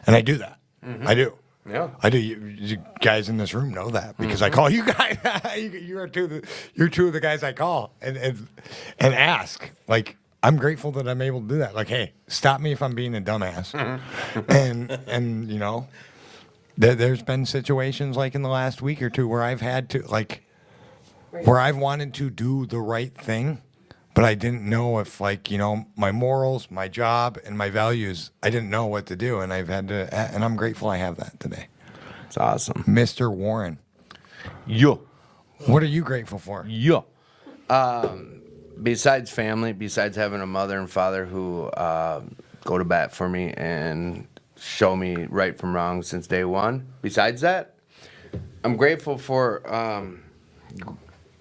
and I do that. Mm-hmm. I do. Yeah, I do. You guys in this room know that because I call you guys. You're two of the guys I call and ask. Like, I'm grateful that I'm able to do that. Like, hey, stop me if I'm being a dumbass. and you know, there's been situations like in the last week or two where I've had to where I've wanted to do the right thing, but I didn't know if, like, you know, my morals, my job, and my values, I didn't know what to do, and I've had to, and I'm grateful I have that today. it's awesome. Mr. Warren, Yo. what are you grateful for? Yo. Besides family, besides having a mother and father who go to bat for me and show me right from wrong since day one, besides that, I'm grateful for,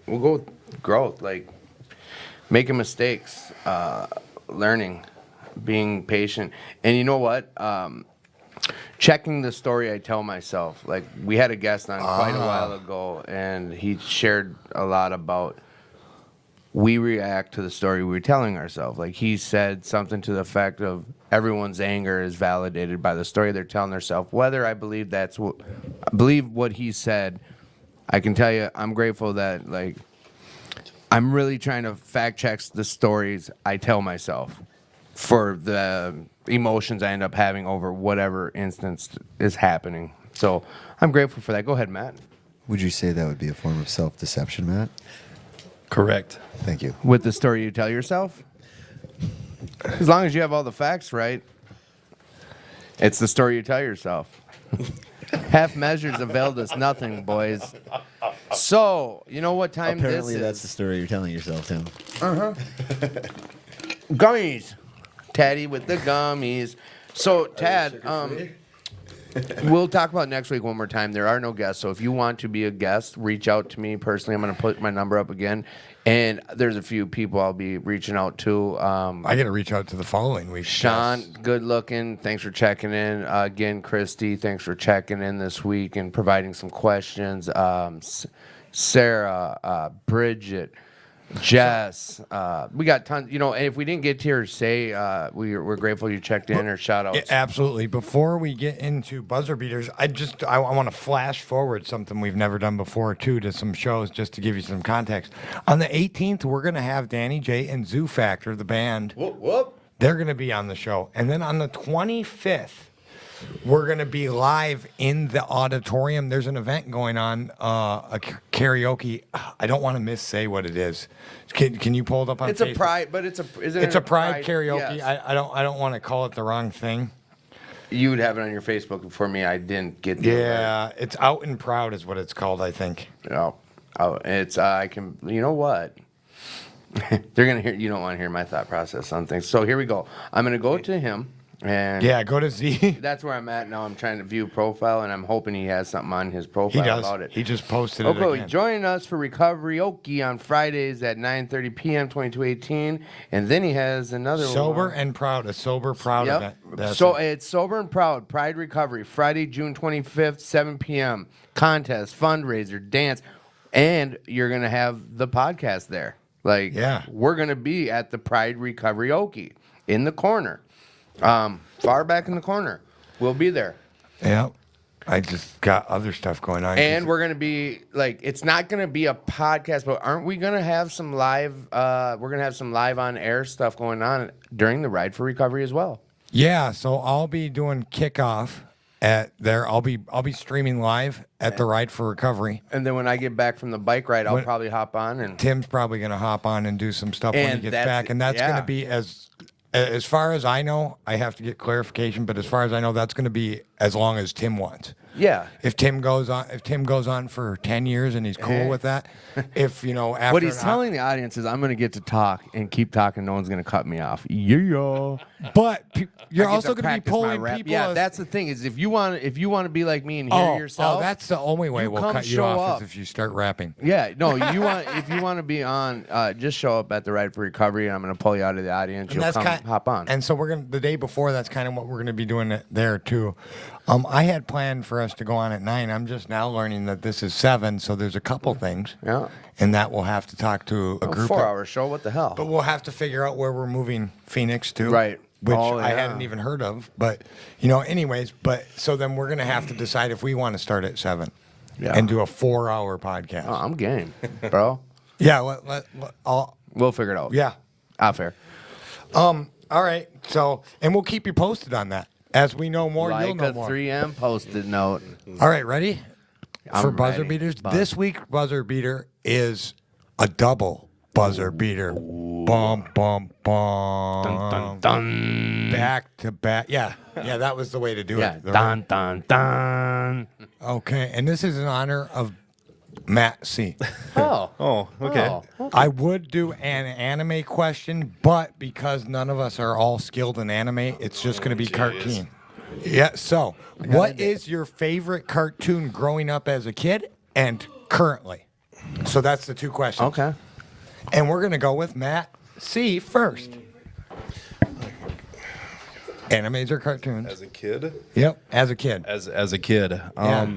we'll go with growth, like making mistakes, learning, being patient. And you know what? Checking the story I tell myself. Like, we had a guest on quite a while ago, and he shared a lot about we react to the story we're telling ourselves. Like, he said something to the effect of everyone's anger is validated by the story they're telling themselves. Whether I believe what he said, I can tell you I'm grateful that, like, I'm really trying to fact check the stories I tell myself for the emotions I end up having over whatever instance is happening. So I'm grateful for that. Go ahead, Matt. Would you say that would be a form of self-deception, Matt? Correct. Thank you. With the story you tell yourself? As long as you have all the facts right, it's the story you tell yourself. Half measures availed us nothing, boys. So, you know what time Apparently, this that's is? the story you're telling yourself, Tim. Gummies. Taddy with the gummies. So, Tad, we'll talk about next week one more time. There are no guests, so if you want to be a guest, reach out to me personally. I'm going to put my number up again. And there's a few people I'll be reaching out to. I got to reach out to the following week. Sean, good looking. Thanks for checking in. Again, Christy, thanks for checking in this week and providing some questions. Sarah, Bridget, Jess, we got tons. You know, and if we didn't get to your say, we're grateful you checked in or shout outs. Yeah, absolutely. Before we get into buzzer beaters, I want to flash forward something we've never done before, too, to some shows, just to give you some context. On the 18th, we're going to have Danny J and Zoo Factor, the band. Whoop, whoop. They're going to be on the show. And then on the 25th, we're going to be live in the auditorium. There's an event going on, a karaoke. I don't want to say what it is. Can you pull it up on It's Facebook? a pride, but isn't It's it a pride karaoke. Yes. I don't want to call it the wrong thing. You would have it on your Facebook for me. I didn't get the Yeah, it's Out and Proud is what it's called, I think. No. Oh, it's I can. You know what? They're gonna hear. You don't want to hear my thought process on things. So here we go. I'm gonna go to him, and Yeah, go to Z. that's where I'm at now. I'm trying to view profile, and I'm hoping he has something on his He profile does. about it. He just posted it Okay, again. join us for Recovery Okie on Fridays at 9:30 p.m. 2218, and then he has another Sober one. and Proud, a Sober Proud event. That's So it. it's Sober and Proud Pride Recovery Friday, June 25th, 7 p.m. Contest, fundraiser, dance, and you're gonna have the podcast there. Like, Yeah. we're gonna be at the Pride Recovery Okie in the corner, far back in the corner. We'll be there. Yeah. I just got other stuff going on. And we're gonna be like, it's not gonna be a podcast, but aren't we gonna have some live? We're gonna have some live on air stuff going on during the Ride for Recovery as well. Yeah, so I'll be doing kickoff at there. I'll be streaming live at the Ride for Recovery. And then when I get back from the bike ride, I'll When- probably hop on and Tim's probably going to hop on and do some stuff when he And gets that's- back, and that's going yeah. to be as far as I know. I have to get clarification, but as far as I know, that's going to be as long as Tim wants. yeah. If Tim goes on for 10 years and he's cool with that, if after What he's an- telling the audience is, I'm gonna get to talk and keep talking. No one's gonna cut me off. Yeah. but you're I get also to going to be practice my pulling rap. people. Yeah, as- that's the thing is if you want to be like me and hear yourself. Oh, that's the only way you we'll come cut you show off up. is if you start rapping. Yeah, no, if you want to be on, just show up at the Ride for Recovery, and I'm gonna pull you out of the audience. And You'll that's come hop on. And so the day before, that's kind of what we're gonna be doing there too. I had planned for us to go on at 9. I'm just now learning that this is 7, so there's a couple things. Yeah. And that we'll have to talk to a group. 4-hour show. What the hell? But we'll have to figure out where we're moving Phoenix to. Right. Which Oh, I yeah. hadn't even heard of. But, anyways, so then we're gonna have to decide if we want to start at 7 Yeah. and do a 4-hour podcast. Oh, I'm game, bro. Yeah. I'll, We'll figure it out. yeah. Fair. All right. So, and we'll keep you posted on that. As we know more, you'll Like know a more. 3M Post-it note. All right, ready? For I'm buzzer ready. beaters, Buzz. this week buzzer beater is a double buzzer beater. Bum bum bum. Dun. Back to back. Yeah, that was the way to do Yeah. it. Dun dun dun. Okay, and this is in honor of Matt C. Oh. Oh, okay. Oh. I would do an anime question, but because none of us are all skilled in anime, it's just going to be cartoon. Yeah. So, what is your favorite cartoon growing up as a kid and currently? So that's the two questions. Okay. And we're going to go with Matt C first. Animes or cartoons? As a kid, Yep. As a kid. as a kid, Yeah.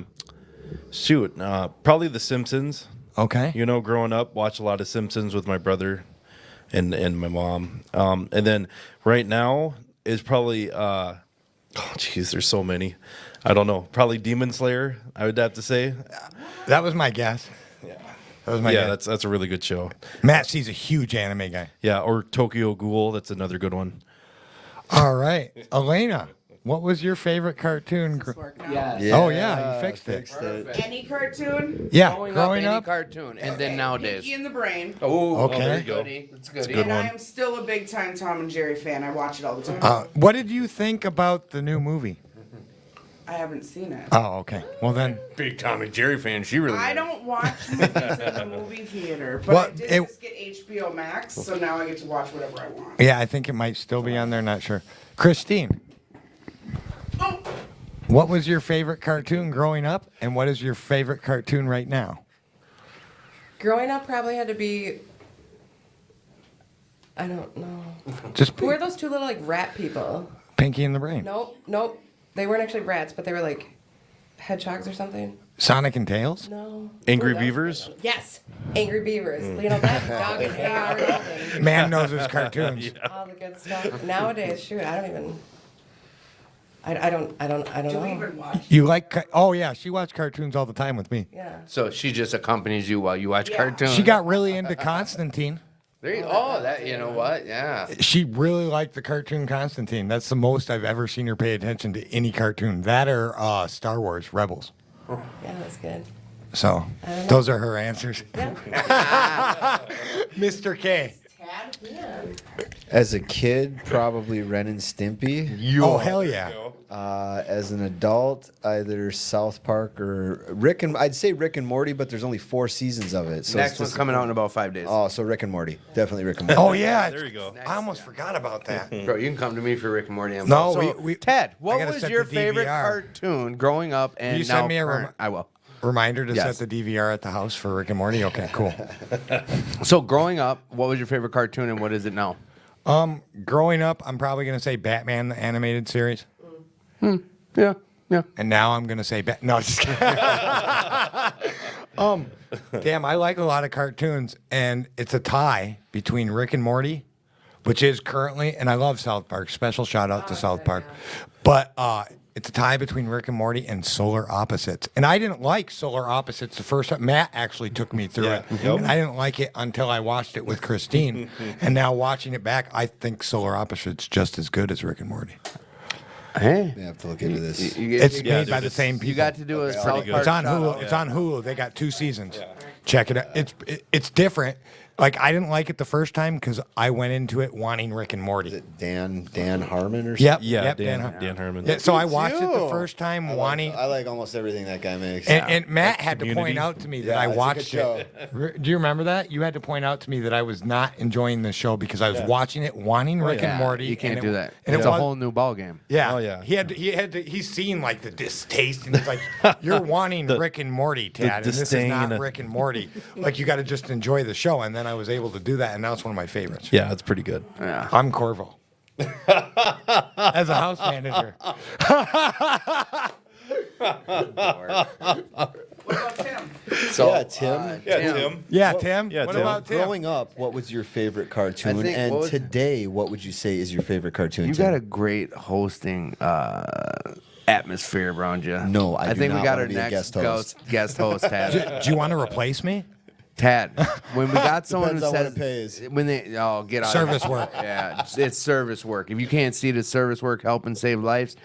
shoot, probably The Simpsons. Okay. Growing up, watch a lot of Simpsons with my brother and my mom. And then right now is probably oh geez, there's so many. I don't know. Probably Demon Slayer, I would have to say. That was my guess. Yeah. That was my Yeah, guess. that's a really good show. Matt C's a huge anime guy. Yeah, or Tokyo Ghoul, that's another good one. All right. Elena, what was your favorite cartoon? Oh, yeah, you fixed it. Any cartoon? Yeah, Growing up, any cartoon, and then nowadays. Pinky in the Brain. Oh, Okay. there you go. That's good. good And I one. am still a big time Tom and Jerry fan. I watch it all the time. What did you think about the new movie? I haven't seen it. Oh, okay. Well, then, Big Tom and Jerry fan. She really. I don't watch movies in the movie theater, but Well, I did it- just get HBO Max, so now I get to watch whatever I want. yeah, I think it might still be on there. Not sure. Christine, Oh, what was your favorite cartoon growing up, and what is your favorite cartoon right now? Growing up probably had to be. I don't know. Just Who are those two little like rat people? Pinky in the Brain. Nope. They weren't actually rats, but they were like hedgehogs or something. Sonic and Tails? No. Angry Ooh, that was Beavers? good. Yes. Angry Beavers. That dog and AR and Man knows his cartoons. all the good stuff. Nowadays, shoot, I don't even. I don't do know. we even watch? You like? Oh yeah, she watched cartoons all the time with me. Yeah. So she just accompanies you while you watch Yeah. cartoons. She got really into Constantine. There you, oh, that you know what? Yeah. She really liked the cartoon Constantine. That's the most I've ever seen her pay attention to any cartoon. That or Star Wars Rebels. Yeah, that's good. So those are her answers. Mr. K. As a kid, probably Ren and Stimpy. Oh, hell yeah. As an adult, either South Park or Rick and I'd say Rick and Morty, but there's only 4 seasons of it. So Next it's one's just- coming out in about 5 days. Oh, so Rick and Morty, definitely Rick and Morty. Oh, yeah. There you go. I almost forgot about that. Bro, you can come to me for Rick and Morty. I'm No, so, we- Ted, I what gotta was set your the favorite DVR. cartoon growing up and you now send me a current? I will. Reminder to Yes. set the DVR at the house for Rick and Morty? Okay, cool. So growing up, what was your favorite cartoon and what is it now? Growing up, I'm probably going to say Batman, the animated series. Yeah, yeah. And now I'm going to say no, just kidding. Damn, I like a lot of cartoons, and it's a tie between Rick and Morty, which is currently, and I love South Park. Special shout out to South Park. But it's a tie between Rick and Morty and Solar Opposites. And I didn't like Solar Opposites the first time. Matt actually took me through Yeah. it. Yep. And I didn't like it until I watched it with Christine. And now watching it back, I think Solar Opposites just as good as Rick and Morty. Hey. I have to look into this. It's Yeah, made dude, by the it's- same people. You got to do a South good. Park. It's on shout Hulu. out. It's on Hulu. They got 2 seasons. Check it out. It's different. Like I didn't like it the first time because I went into it wanting Rick and Morty. Is it Dan Harmon or Yep. something? Yeah, Yep, Dan Herman. Yeah, so I watched it the too. first time wanting. I like almost everything that guy makes. And Matt had to point Community. out to me that Yeah, I it's a good watched show. it. Do you remember that? You had to point out to me that I was not enjoying the show because I was watching it, wanting Rick and Yeah, Morty. you can't and do it- that. And It's it a was, whole new ball game. Yeah. Oh, yeah. He's seen like the distaste, and he's like, "You're wanting Rick and Morty, Tad, and this is disdain not and- Rick and Morty. Like you got to just enjoy the show." And then I was able to do that, and now it's one of my favorites. Yeah, it's pretty good. Yeah. I'm Corvo. As a house manager. So, Yeah, Tim. Yeah, Tim. Yeah, Tim. Yeah, what Tim. about Tim? Growing up, what was your favorite cartoon? I think- And what was- today, what would you say is your favorite cartoon? You Tim? got a great hosting atmosphere around you. No, I do think we not got wanna our be a next guest host. guest host, Tad. Do you want to replace me? Tad, when we got someone who Depends on what says it pays. when they get out Service of work. Yeah, it's service work. If you can't see it as service work helping save lives,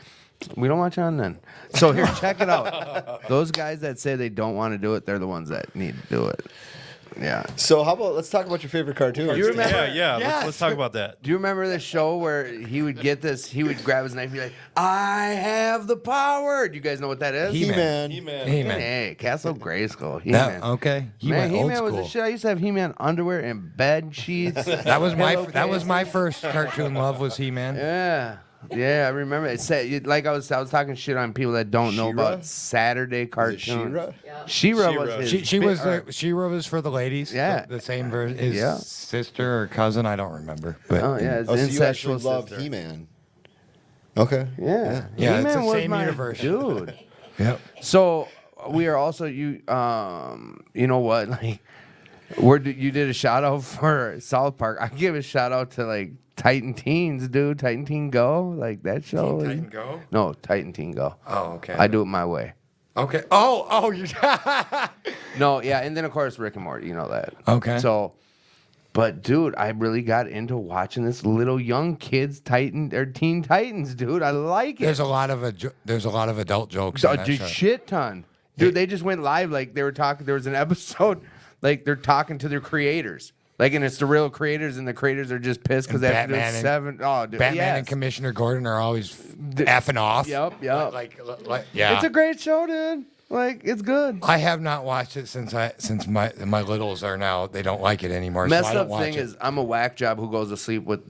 we don't want you on then. So here, check it out. Those guys that say they don't want to do it, they're the ones that need to do it. Yeah. So how about let's talk about your favorite cartoon? You remember? Yeah. Yes. Let's talk about that. Do you remember the show where he would get this? He would grab his knife and be like, "I have the power." Do you guys know what that is? He-Man. He-Man. He-Man. Hey, Castle Grayskull. That, He-Man. okay. He Man, went old He-Man was school. the shit. I used to have He-Man underwear and bed sheets. That was my first cartoon love was He-Man. Yeah, I remember. It said like I was talking shit on people that don't know She-Ra? about Saturday Is it cartoon. She-Ra? She-Ra was She-Ra. his She was or- She-Ra was for the ladies. Yeah. The same version. His Yeah. sister or cousin, I don't remember. But Oh yeah, it's Oh, so you actually incestuous love sister. He-Man. Okay. Yeah, Yeah, it's He-Man the was same my universe. dude. Yep. So we are also you know what like you did a shout out for South Park. I give a shout out to like Titan Teens, dude. Titan Teen Go, like that show. Titan Go? No, Titan Teen Go. Oh, okay. I do it my way. Okay. Oh, you. No, yeah, and then of course Rick and Morty. You know that. Okay. So, but dude, I really got into watching this little young kids Teen Titans, dude. I like it. There's a lot of adult jokes. in A that show. shit ton. Dude, they just went live like they were talking. There was an episode like they're talking to their creators. Like, and it's the real creators, and the creators are just pissed because And they have to do Batman and- 7. Oh, dude. Batman yes. and Commissioner Gordon are always effing off. Yep. Like yeah. It's a great show, dude. Like, it's good. I have not watched it since my littles are now they don't like it anymore. Messed so I don't up watch thing it. is, I'm a whack job who goes to sleep with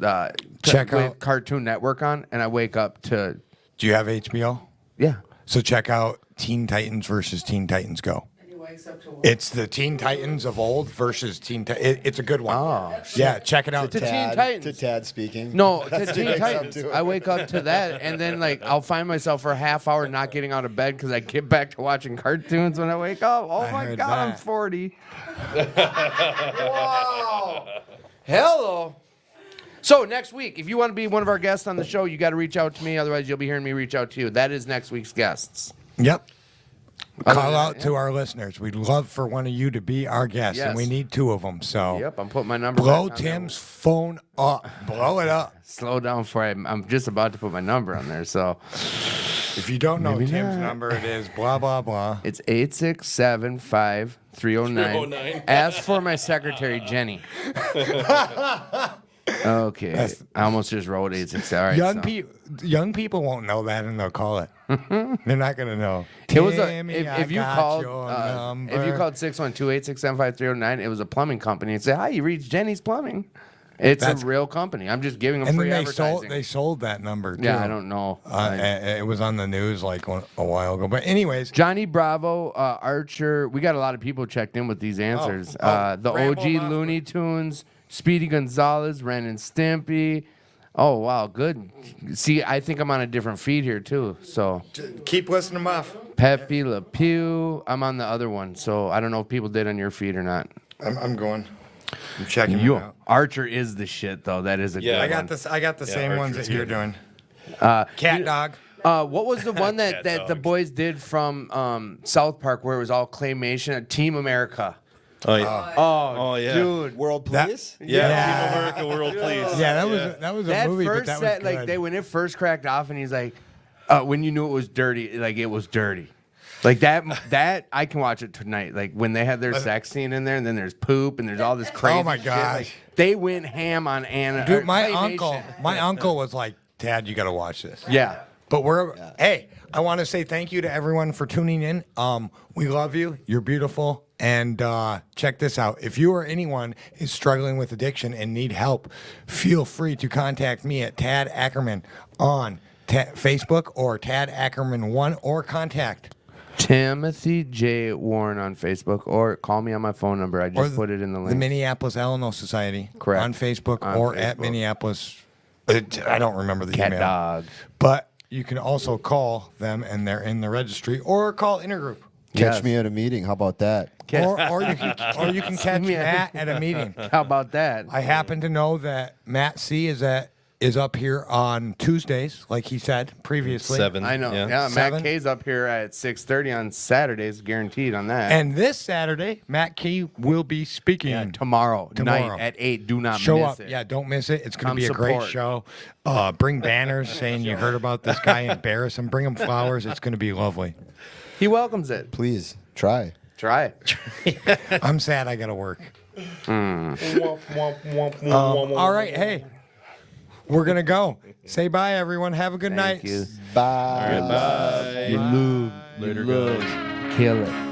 Check with out- Cartoon Network on, and I wake up to Do you have HBO? yeah. So check out Teen Titans versus Teen Titans Go. It's the Teen Titans of old versus it's a good one. Oh, yeah, check it out. To Teen Titans. To Tad speaking. No, to what Teen he wakes up Titans. to. I wake up to that, and then like I'll find myself for a half hour not getting out of bed because I get back to watching cartoons when I wake up. Oh I my heard god, I'm that. 40. Wow. Hello. So next week, if you want to be one of our guests on the show, you got to reach out to me. Otherwise, you'll be hearing me reach out to you. That is next week's guests. Yep. Call out to our listeners. We'd love for one of you to be our guest, and we Yes. need 2 of them. So Yep, I'm putting my number. blow back on Tim's phone up. Blow it up. there. Slow down for I'm just about to put my number on there. So If you don't know Maybe Tim's not. number, it is blah blah blah. it's 8675309. 309. Ask for my secretary, Jenny. Okay. I almost just wrote 867. All right, Young people won't know that, and they'll call it. They're not gonna know. It was Timmy, I if you got called your if you number. called 612-867-5309, it was a plumbing company. And say, "Hi, you reached Jenny's Plumbing." It's That's- a real company. I'm just giving them and then free they advertising. sold that number. Too. Yeah, I don't know. It was on the news like a while ago. But anyways, Johnny Bravo, Archer. We got a lot of people checked in with these answers. The ramble OG off. Looney Tunes, Speedy Gonzalez, Ren and Stimpy. Oh wow, good. See, I think I'm on a different feed here too. So keep listening, Muff. Pepe Le Pew. I'm on the other one, so I don't know if people did on your feed or not. I'm going. I'm checking it out. Archer is the shit though. That is a Yeah, good I one. got this. I got the same ones Archer's that you're good. doing. Cat dog. What was the one that Cat the dogs. boys did from South Park where it was all claymation? Team America. Oh yeah. Oh, yeah. dude. World That- Police? Yeah. Yeah. Team America World Police. Yeah, that was a That movie, but first that was set, good. like when it first cracked off, and he's like, when you knew it was dirty, like it was dirty. Like that I can watch it tonight. Like when they had their sex scene in there, and then there's poop, and there's all this crazy. Oh my shit. gosh. Like, they went ham on Anna. Dude, or my claymation. uncle was like, Tad, you got to watch this. Yeah. But hey, I want to say thank you to everyone for tuning in. We love you. You're beautiful. And check this out. If you or anyone is struggling with addiction and need help, feel free to contact me at Tad Ackerman on Facebook or Tad Ackerman 1 or contact. Timothy J. Warren on Facebook, or call me on my phone number. I just put it in the link. The Minneapolis Eleanor Society. Correct. On Facebook On or at Facebook. Minneapolis. I don't remember the Cat email. dog. But you can also call them and they're in the registry or call Intergroup. Catch Yes. me at a meeting. How about that? Or you can catch me Matt at a meeting. How about that? I happen to know that Matt C is up here on Tuesdays, like he said previously. 7. I know. Yeah, Matt 7? K's up here at 6:30 on Saturdays, guaranteed on that. And this Saturday, Matt Key will be speaking. tomorrow Tomorrow. night at 8. Do not Show miss up. it. Yeah, don't miss it. It's going Come to be a great support. show. Bring banners saying you heard about this guy. Embarrass him. Bring him flowers. It's going to be lovely. He welcomes it. Please try. Try it. I'm sad I got to work. All right. Hey, we're going to go. Say bye, everyone. Have a good night. Thank you. Bye. Bye. You lose. Later, You lose. guys. Kill it.